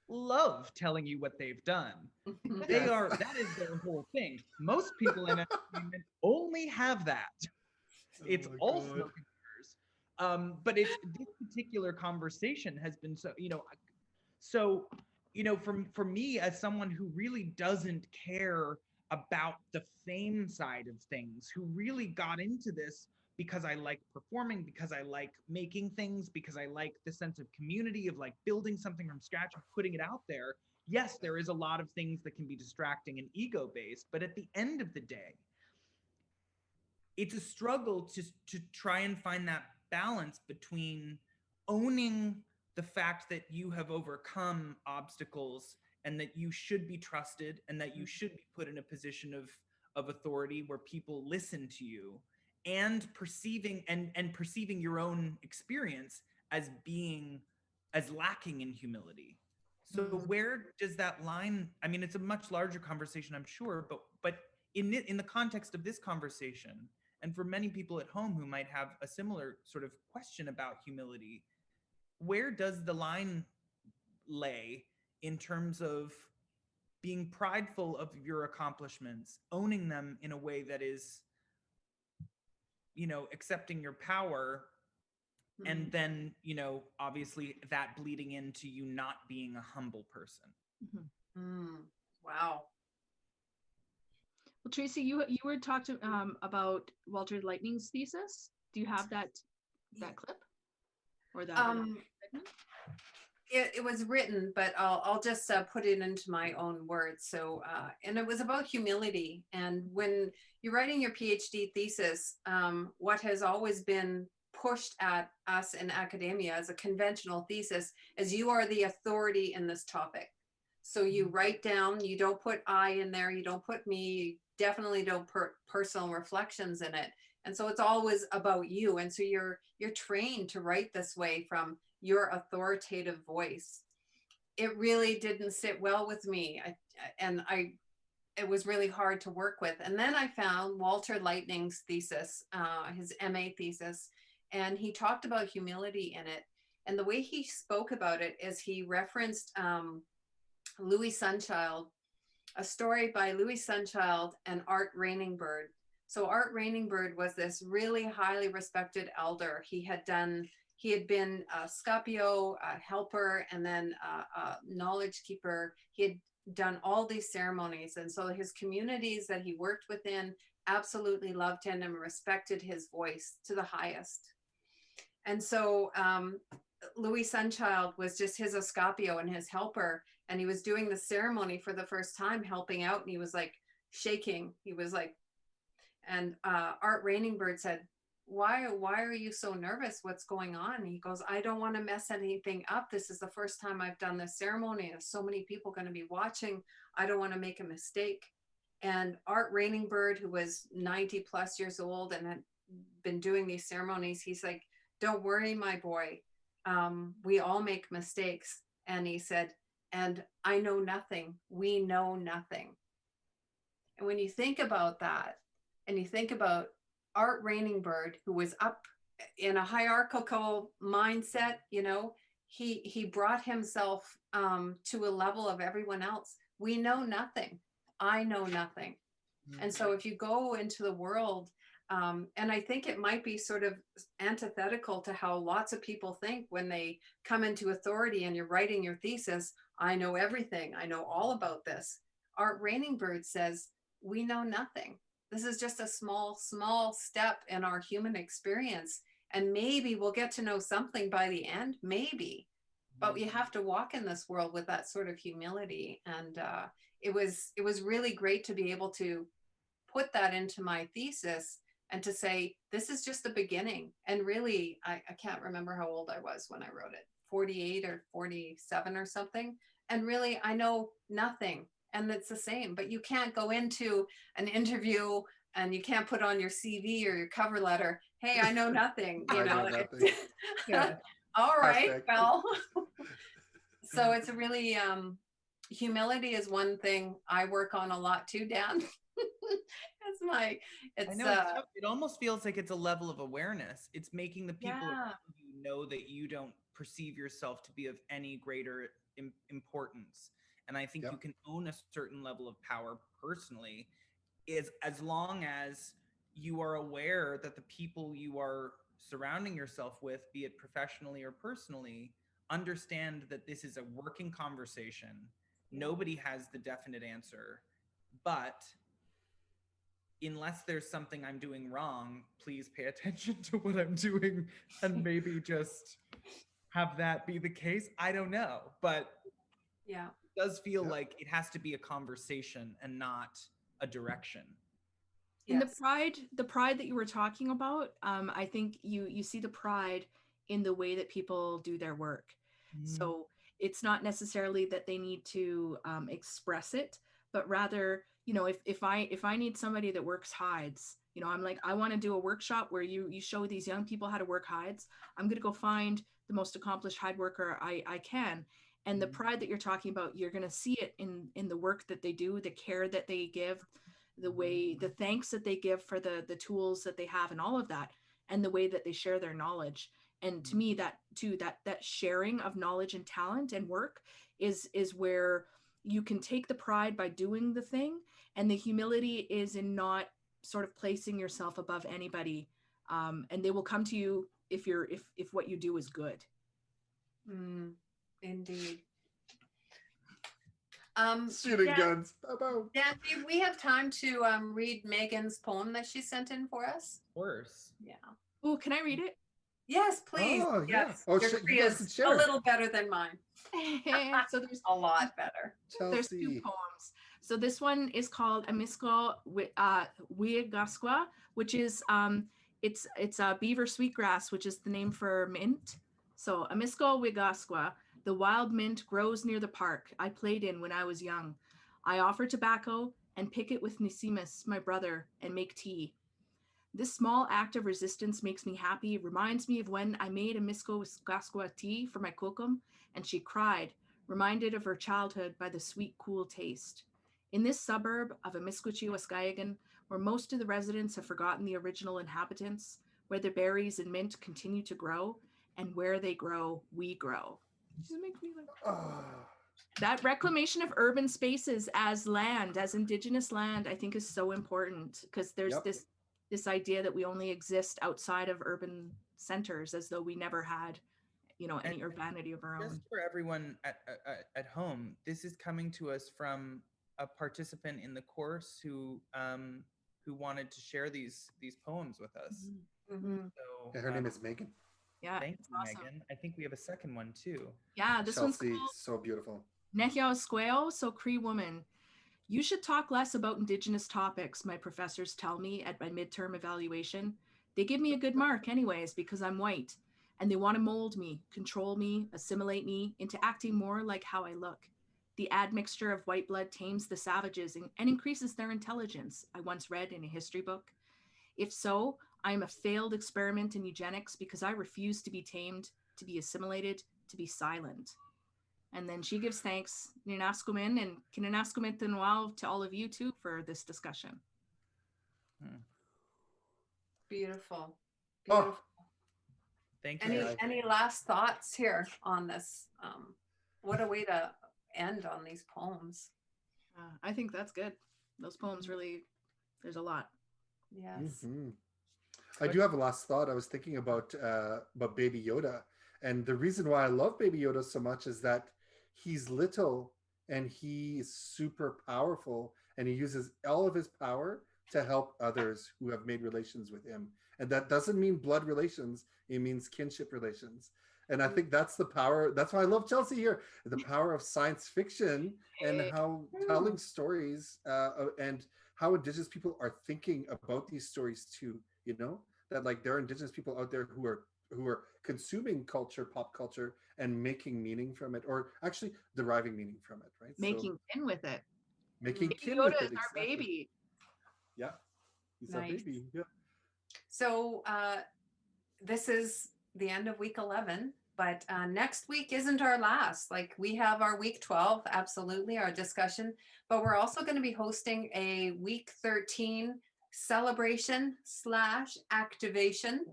love telling you what they've done. That is their whole thing. Most people in entertainment only have that. It's all smoke and mirrors. But it's this particular conversation has been so, for me, as someone who really doesn't care about the fame side of things, who really got into this because I like performing, because I like making things, because I like the sense of community, of like building something from scratch and putting it out there. Yes, there is a lot of things that can be distracting and ego-based, but at the end of the day, it's a struggle to try and find that balance between owning the fact that you have overcome obstacles and that you should be trusted and that you should be put in a position of authority where people listen to you, and perceiving your own experience as being as lacking in humility. So where does that line, I mean, it's a much larger conversation, I'm sure, but in the context of this conversation, and for many people at home who might have a similar sort of question about humility, where does the line lay in terms of being prideful of your accomplishments, owning them in a way that is, accepting your power, and then, obviously that bleeding into you not being a humble person? Wow. Well, Tracy, you were talking about Walter Lightning's thesis. Do you have that clip or that segment? It was written, but I'll just put it into my own words. So, and it was about humility. And when you're writing your PhD thesis, what has always been pushed at us in academia as a conventional thesis is you are the authority in this topic. So you write down, you don't put I in there, you don't put me, you definitely don't put personal reflections in it. And so it's always about you. And so you're trained to write this way from your authoritative voice. It really didn't sit well with me. It was really hard to work with. And then I found Walter Lightning's thesis, his MA thesis, and he talked about humility in it. And the way he spoke about it is he referenced Louis Sunchild, a story by Louis Sunchild and Art Rainingbird. So Art Rainingbird was this really highly respected elder. He had been a Scapio, a helper, and then a knowledge keeper. He had done all these ceremonies. And so his communities that he worked within absolutely loved him and respected his voice to the highest. And so Louis Sunchild was just his Escapio and his helper. And he was doing the ceremony for the first time, helping out. And he was like shaking. He was like, and Art Rainingbird said, why are you so nervous? What's going on? And he goes, I don't want to mess anything up. This is the first time I've done this ceremony. There's so many people going to be watching. I don't want to make a mistake. And Art Rainingbird, who was 90 plus years old and had been doing these ceremonies, he's like, don't worry, my boy. We all make mistakes. And he said, and I know nothing. We know nothing. And when you think about that, and you think about Art Rainingbird, who was up in a hierarchical mindset, you know, he brought himself to a level of everyone else. We know nothing. I know nothing. Mm-hmm. And so if you go into the world, and I think it might be sort of antithetical to how lots of people think when they come into authority and you're writing your thesis, I know everything. I know all about this. Art Rainingbird says, we know nothing. This is just a small step in our human experience. And maybe we'll get to know something by the end, maybe. But we have to walk in this world with that sort of humility. And it was really great to be able to put that into my thesis and to say, this is just the beginning. And really, I can't remember how old I was when I wrote it, 48 or 47 or something. And really, I know nothing. And it's the same, but you can't go into an interview and you can't put on your CV or your cover letter, hey, I know nothing, you know. Nothing. Yeah. All right, well. So it's a really, humility is one thing I work on a lot too, Dan. I know, it almost feels like it's a level of awareness. It's making the people around you know that you don't perceive yourself to be of any greater importance. And I think you can own a certain level of power personally, as long as you are aware that the people you are surrounding yourself with, be it professionally or personally, understand that this is a working conversation. Nobody has the definite answer, but unless there's something I'm doing wrong, please pay attention to what I'm doing and maybe just have that be the case. I don't know, but yeah, it does feel like it has to be a conversation and not a direction. And the pride that you were talking about, I think you see the pride in the way that people do their work. So it's not necessarily that they need to express it, but rather, you know, if I need somebody that works hides, you know, I'm like, I want to do a workshop where you show these young people how to work hides. I'm going to go find the most accomplished hide worker I can. And the pride that you're talking about, you're going to see it in the work that they do, the care that they give, the thanks that they give for the tools that they have and all of that, and the way that they share their knowledge. And to me, that sharing of knowledge and talent and work is where you can take the pride by doing the thing, and the humility is in not sort of placing yourself above anybody. And they will come to you if what you do is good. Indeed. Shooting guns. Dan, do we have time to read Megan's poem that she sent in for us? Of course. Yeah. Oh, can I read it? Yes, please. Oh, yes. Yeah. Oh, your you guys can share. A little better than mine. So there's a lot better. Chelsea. There's two poems. So this one is called Amisko Wiagasqua, which is it's a beaver sweetgrass, which is the name for mint. So Amisko Wiagasqua. The wild mint grows near the park I played in when I was young. I offer tobacco and pick it with Nisimus, my brother, and make tea. This small act of resistance makes me happy, reminds me of when I made a Misko Gaskwa tea for my kokum, and she cried, reminded of her childhood by the sweet, cool taste. In this suburb of Amiskwichi Waskayagan, where most of the residents have forgotten the original inhabitants, where the berries and mint continue to grow, and where they grow, we grow. Just makes me like that reclamation of urban spaces as land, as Indigenous land, I think is so important because there's this idea that we only exist outside of urban centers as though we never had, any urbanity of our own. Just for everyone at home, this is coming to us from a participant in the course who wanted to share these poems with us. So her name is Megan. Yeah, thank you, awesome. Megan. I think we have a second one too. Yeah, this Chelsea, one's called so beautiful. Nehyao Squeo, so Cree woman. You should talk less about Indigenous topics, my professors tell me at my midterm evaluation. They give me a good mark anyways because I'm white, and they want to mold me, control me, assimilate me into acting more like how I look. The admixture of white blood tames the savages and increases their intelligence, I once read in a history book. If so, I am a failed experiment in eugenics because I refuse to be tamed, to be assimilated, to be silent. And then she gives thanks, Ninaskumin and Kinanaskumit Noal, to all of you too for this discussion. Beautiful. Oh, thank you. Any last thoughts here on this? What a way to end on these poems. I think that's good. Those poems really, there's a lot. Yes. Mm-hmm. I do have a last thought. I was thinking about Baby Yoda, and the reason why I love Baby Yoda so much is that he's little and he's super powerful, and he uses all of his power to help others who have made relations with him. And that doesn't mean blood relations; it means kinship relations. And I think that's the power. That's why I love Chelsea here. The power of science fiction and how telling stories and how Indigenous people are thinking about these stories too. That like there are Indigenous people out there who are consuming culture, pop culture, and making meaning from it, or actually deriving meaning from it, right? Making kin with it. Making Baby kin Yoda with it. is our Exactly. baby. Yeah, he's Nice. our baby. Yeah. So this is the end of week 11, but next week isn't our last. Like we have our week 12, absolutely, our discussion, but we're also going to be hosting a week 13 celebration / activation.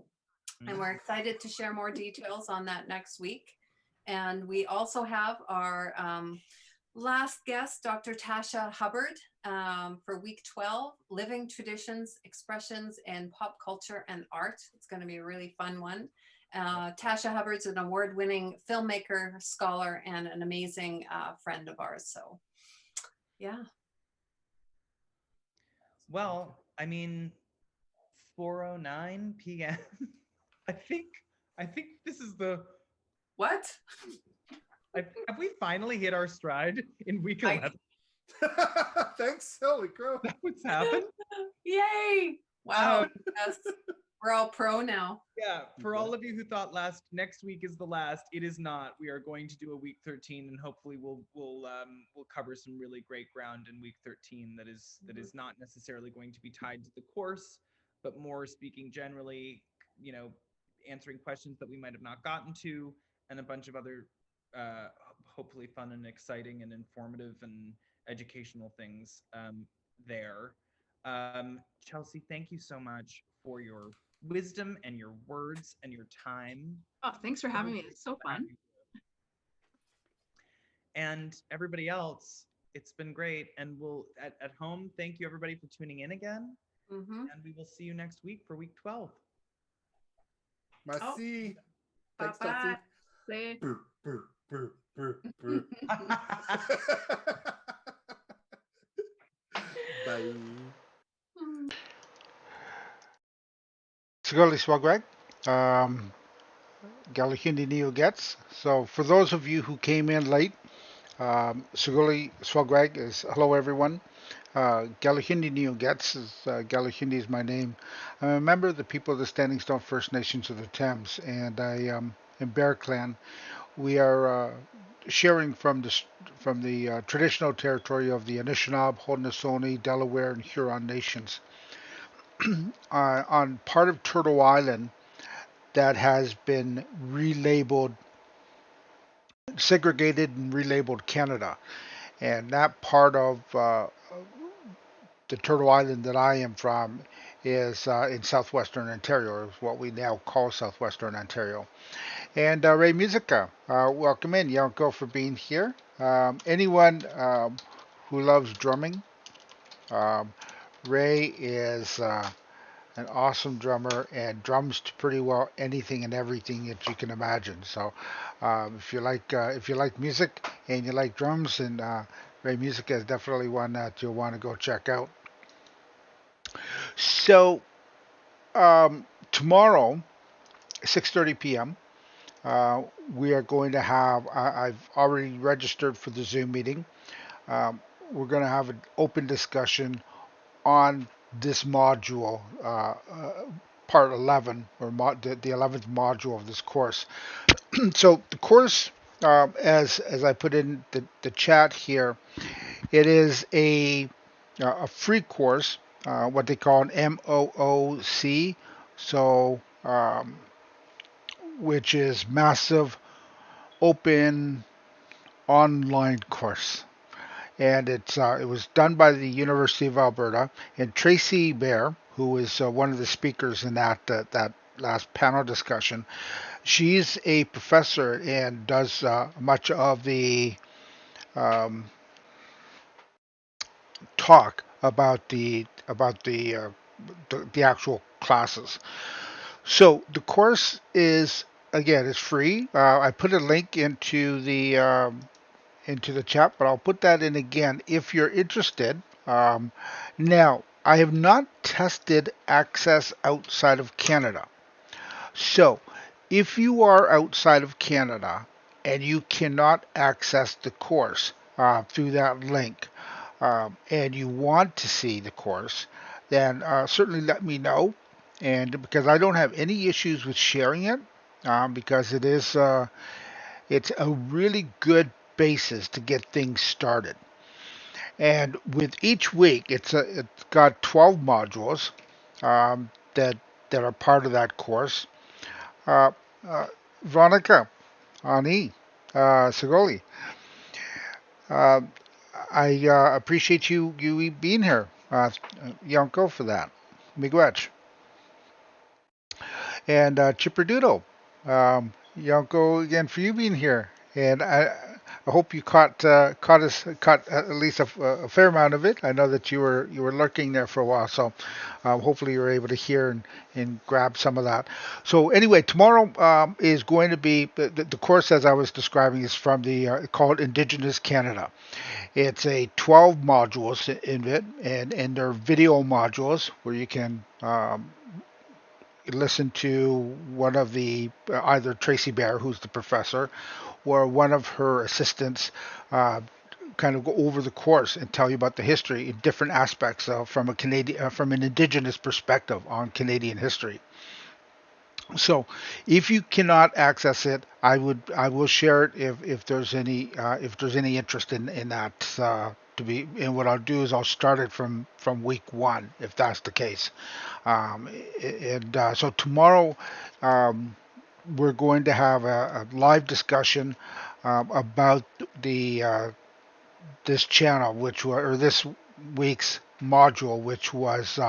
And we're excited to share more details on that next week. And we also have our last guest, Dr. Tasha Hubbard, for week 12, Living Traditions, Expressions in Pop Culture and Art. It's going to be a really fun one. Tasha Hubbard's an award-winning filmmaker, scholar, and an amazing friend of ours. So, yeah. Well, I mean, 4:09 p.m. I think this is the What? have we finally hit our stride in week 11? Thanks, holy crow. That what's happened? Yay! Wow. Yes. We're all pro now. Yeah, for all of you who thought next week is the last, it is not. We are going to do a week 13, and hopefully we'll cover some really great ground in week 13 that is not necessarily going to be tied to the course, but more speaking generally, answering questions that we might have not gotten to, and a bunch of other hopefully fun and exciting and informative and educational things there. Chelsea, thank you so much for your wisdom and your words and your time. Oh, thanks for having me. It's so fun. And everybody else, it's been great. And we'll at home, thank you everybody for tuning in again. Mm-hmm. And we will see you next week for week 12. Merci. Thanks, Bye-bye. Chelsea. Brr, brr, brr, brr, brr. Bye. Sigurli Swagwag, Galahindi Neo Gets. So for those of you who came in late, Sigurli Swagwag is hello everyone. Galahindi Neo Gets is Galahindi is my name. I'm a member of the people of the Standing Stone First Nations of the Thames, and I in Bear Clan. we are sharing from the traditional territory of the Anishinaabe, Haudenosaunee, Delaware, and Huron nations on part of Turtle Island that has been relabeled, segregated, and relabeled Canada. And that part of the Turtle Island that I am from is in southwestern Ontario, is what we now call southwestern Ontario. And Ray Musica, welcome in, Yanko, for being here. Anyone who loves drumming, um, Ray is an awesome drummer and drums to pretty well anything and everything that you can imagine. So if you like music and you like drums, and Ray Musica is definitely one that you'll want to go check out. So tomorrow, 6:30 p.m. We are going to have. I've already registered for the Zoom meeting. Um, we're going to have an open discussion on this module, part 11, or the 11th module of this course. So the course, as I put in the chat here, it is a free course, what they call an MOOC. So which is massive open online course, and it was done by the University of Alberta. And Tracy Bear, who is one of the speakers in that last panel discussion, she's a professor and does much of the um, talk about the actual classes. So the course is, again, it's free. I put a link into the chat, but I'll put that in again if you're interested. Now, I have not tested access outside of Canada. So, if you are outside of Canada and you cannot access the course through that link, and you want to see the course, then certainly let me know. And because I don't have any issues with sharing it, because it's a really good basis to get things started. And with each week, it's got 12 modules that are part of that course. Uh, uh, Veronica, Ani, Sigoli, uh, I appreciate you being here, Yonko, for that. Miigwech. And Chipper Doodle. Yonko, again, for you being here. And I hope you caught at least a fair amount of it. I know that you were lurking there for a while, so hopefully you were able to hear and grab some of that. So anyway, tomorrow is going to be the course, as I was describing, is from the called Indigenous Canada. It's a 12 modules in it, and they're video modules where you can listen to one of the either Tracy Bear, who's the professor, or one of her assistants uh, kind of go over the course and tell you about the history in different aspects from an Indigenous perspective on Canadian history. So, if you cannot access it, I will share it if there's any interest in that to be. And what I'll do is I'll start it from week one if that's the case. Um, and so tomorrow um, we're going to have a live discussion about the this channel, or this week's module, which was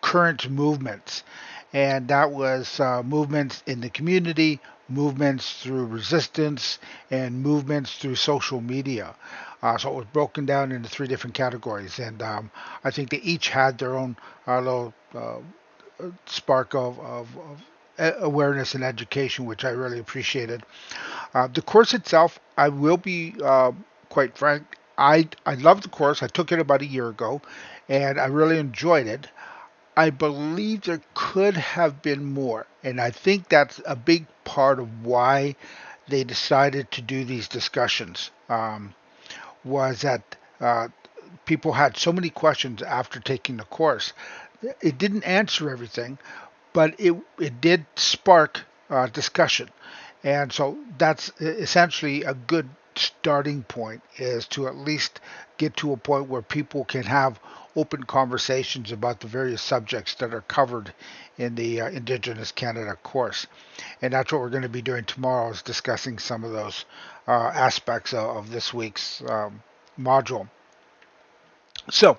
current movements, and that was movements in the community, movements through resistance, and movements through social media. So it was broken down into three different categories, and I think they each had their own little spark of awareness and education, which I really appreciated. The course itself, I will be quite frank, I love the course. I took it about a year ago, and I really enjoyed it. I believe there could have been more, and I think that's a big part of why they decided to do these discussions. Was that people had so many questions after taking the course. It didn't answer everything, but it did spark discussion. And so that's essentially a good starting point, is to at least get to a point where people can have open conversations about the various subjects that are covered in the Indigenous Canada course. And that's what we're going to be doing tomorrow, is discussing some of those aspects of this week's module. So,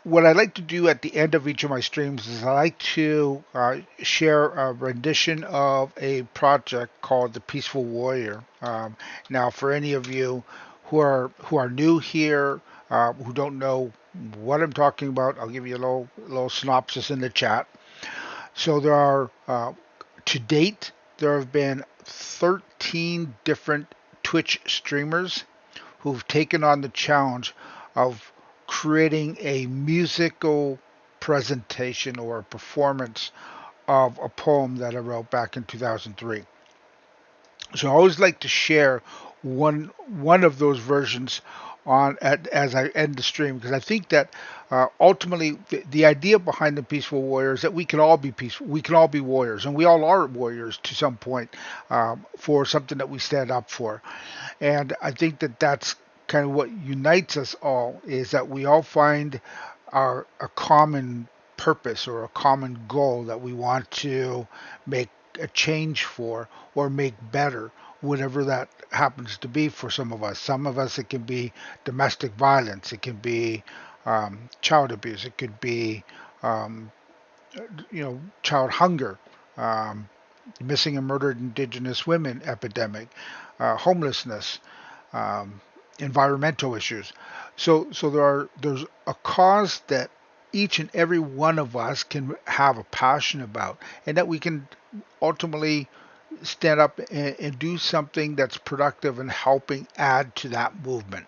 what I like to do at the end of each of my streams is I like to share a rendition of a project called the Peaceful Warrior. Now, for any of you who are new here, who don't know what I'm talking about, I'll give you a little synopsis in the chat. So to date, there have been 13 different Twitch streamers who've taken on the challenge of creating a musical presentation or a performance of a poem that I wrote back in 2003. So I always like to share one of those versions as I end the stream, because I think that ultimately the idea behind the Peaceful Warrior is that we can all be peaceful, we can all be warriors, and we all are warriors to some point, for something that we stand up for. And I think that that's kind of what unites us all, is that we all find a common purpose or a common goal that we want to make a change for or make better, whatever that happens to be for some of us. Some of us, it can be domestic violence, it can be child abuse, it could be um, child hunger, um, missing and murdered Indigenous women epidemic, homelessness, um, environmental issues. So there's a cause that each and every one of us can have a passion about, and that we can ultimately stand up and do something that's productive and helping add to that movement,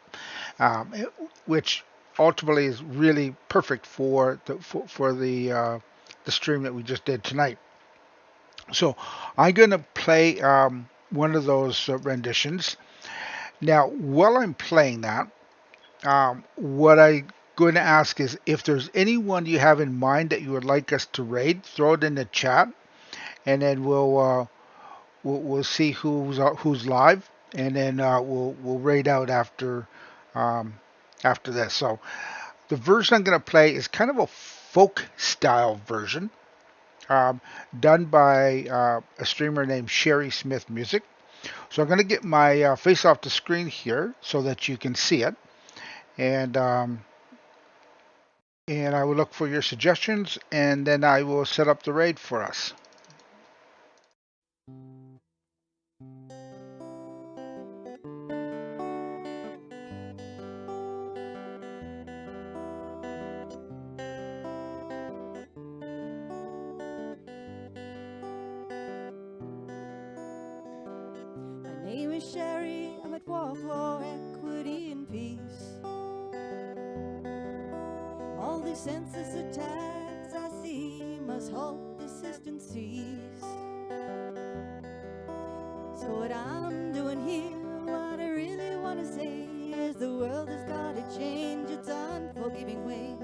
which ultimately is really perfect for the stream that we just did tonight. So I'm going to play one of those renditions. Now, while I'm playing that, what I'm going to ask is, if there's anyone you have in mind that you would like us to raid, throw it in the chat, and then we'll see who's live, and then we'll raid out after this. So the version I'm going to play is kind of a folk style version, done by a streamer named Sherry Smith Music. So I'm going to get my face off the screen here so that you can see it, and I will look for your suggestions, and then I will set up the raid for us. My name is Sherry, I'm at war for equity and peace. All these census attacks I see must halt, the system cease. So what I'm doing here, what I really want to say is the world has got to change its unforgiving way.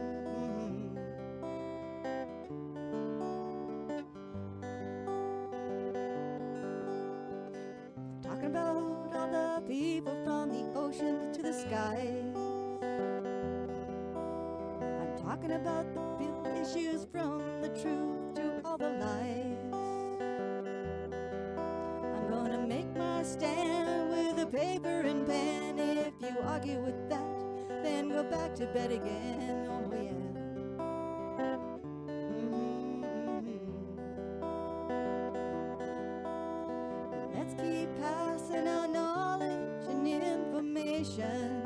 Talking about all the people from the ocean to the skies. I'm talking about the real issues, from the truth to all the lies. I'm gonna make my stand with a paper and pen. If you argue with that, then go back to bed again. Oh yeah. Let's keep passing our knowledge and information,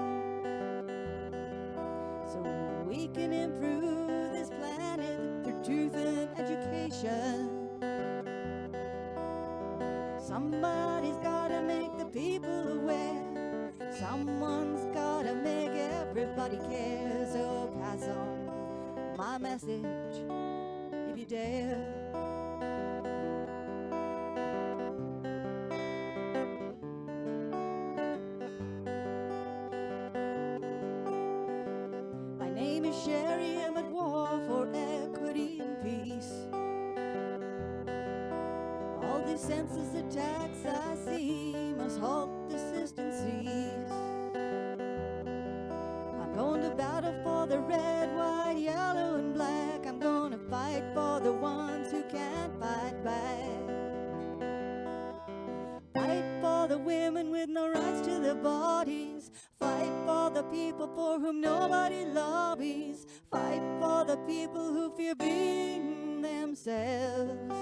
so we can improve this planet through truth and education. Somebody's gotta make the people aware. Someone's gotta make everybody care. So pass on my message if you dare. My name is Sherry, I'm at war for equity and peace. All these census attacks I see must halt the system cease. I'm going to battle for the red, white, yellow, and black. I'm gonna fight for the ones who can't fight back. Fight for the women with no rights to their bodies. Fight for the people for whom nobody lobbies. Fight for the people who fear being themselves.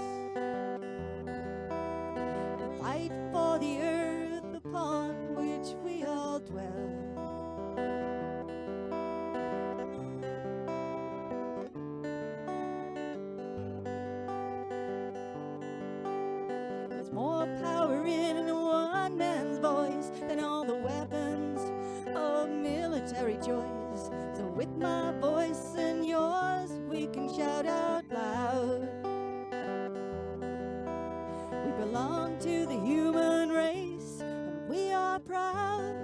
And fight for the earth upon which we all dwell. There's more power in one man's voice than all the weapons of military choice. So with my voice and yours, we can shout out loud. We belong to the human race, and we are proud.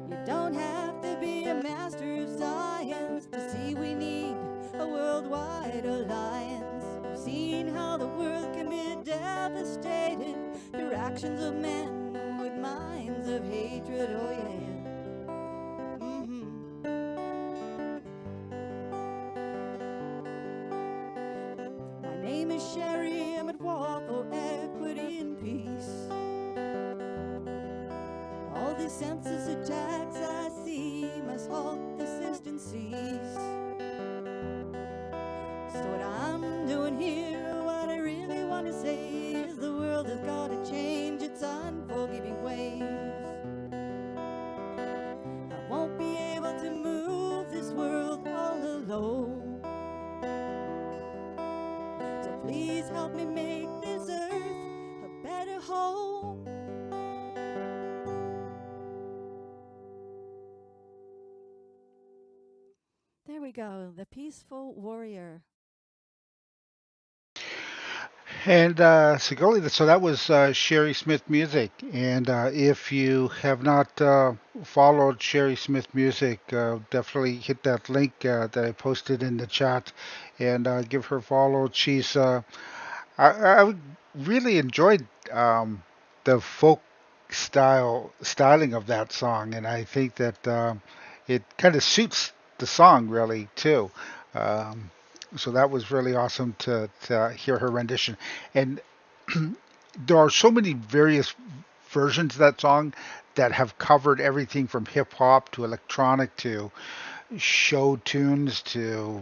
You don't have to be a master of science to see we need a worldwide alliance. We've seen how the world can be devastated through actions of men with minds of hatred, oh yeah. My name is Sherry, I'm at war for equity and peace. All these census attacks I see must halt the system cease. So what I'm doing here, what I really want to say is the world has got to change its unforgiving ways. I won't be able to move this world all alone. So please help me make this earth a better home. There we go, the peaceful warrior. And Sigoli, so that was Sherry Smith Music. And if you have not followed Sherry Smith Music, definitely hit that link that I posted in the chat and give her a follow. I really enjoyed the folk styling of that song, and I think that it kind of suits the song really too. Um, so that was really awesome to hear her rendition. And there are so many various versions of that song that have covered everything from hip hop to electronic to show tunes to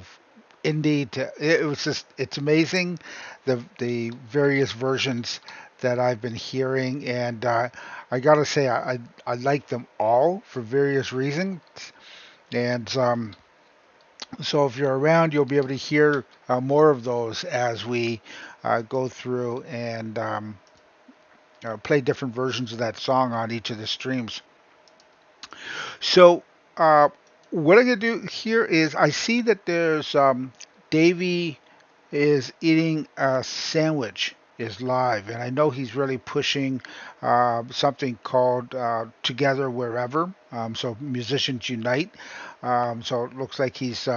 indie to it was just it's amazing the various versions that I've been hearing, and I gotta say I like them all for various reasons. And so if you're around, you'll be able to hear more of those as we go through and play different versions of that song on each of the streams. So uh, what I'm going to do here is I see that there's Davey is eating a sandwich is live, and I know he's really pushing something called Together Wherever. So musicians unite. So it looks like he's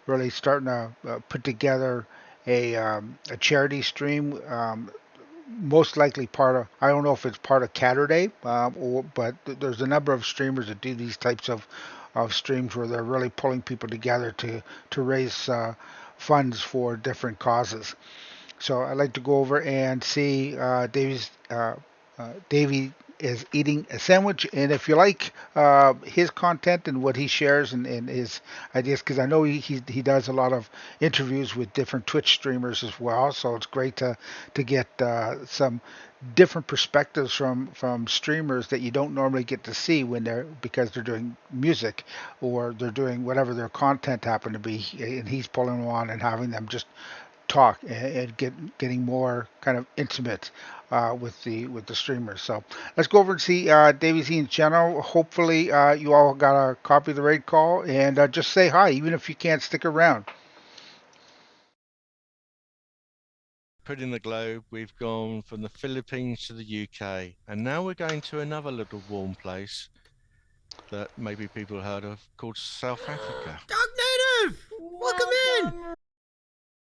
really starting to put together a charity stream. Most likely part of I don't know if it's part of Catterday, but there's a number of streamers that do these types of streams where they're really pulling people together to raise funds for different causes. So I'd like to go over and see Davey is eating a sandwich, and if you like his content and what he shares and his ideas, because I know he does a lot of interviews with different Twitch streamers as well. So it's great to get some different perspectives from streamers that you don't normally get to see when they're because they're doing music or they're doing whatever their content happen to be, and he's pulling them on and having them just talk and getting more kind of intimate with the streamers. So let's go over and see Davey Z and Channel. Hopefully you all got a copy of the raid call and just say hi, even if you can't stick around. Spreading the globe, we've gone from the Philippines to the UK, and now we're going to another little warm place that maybe people heard of called South Africa. Dog Native! Welcome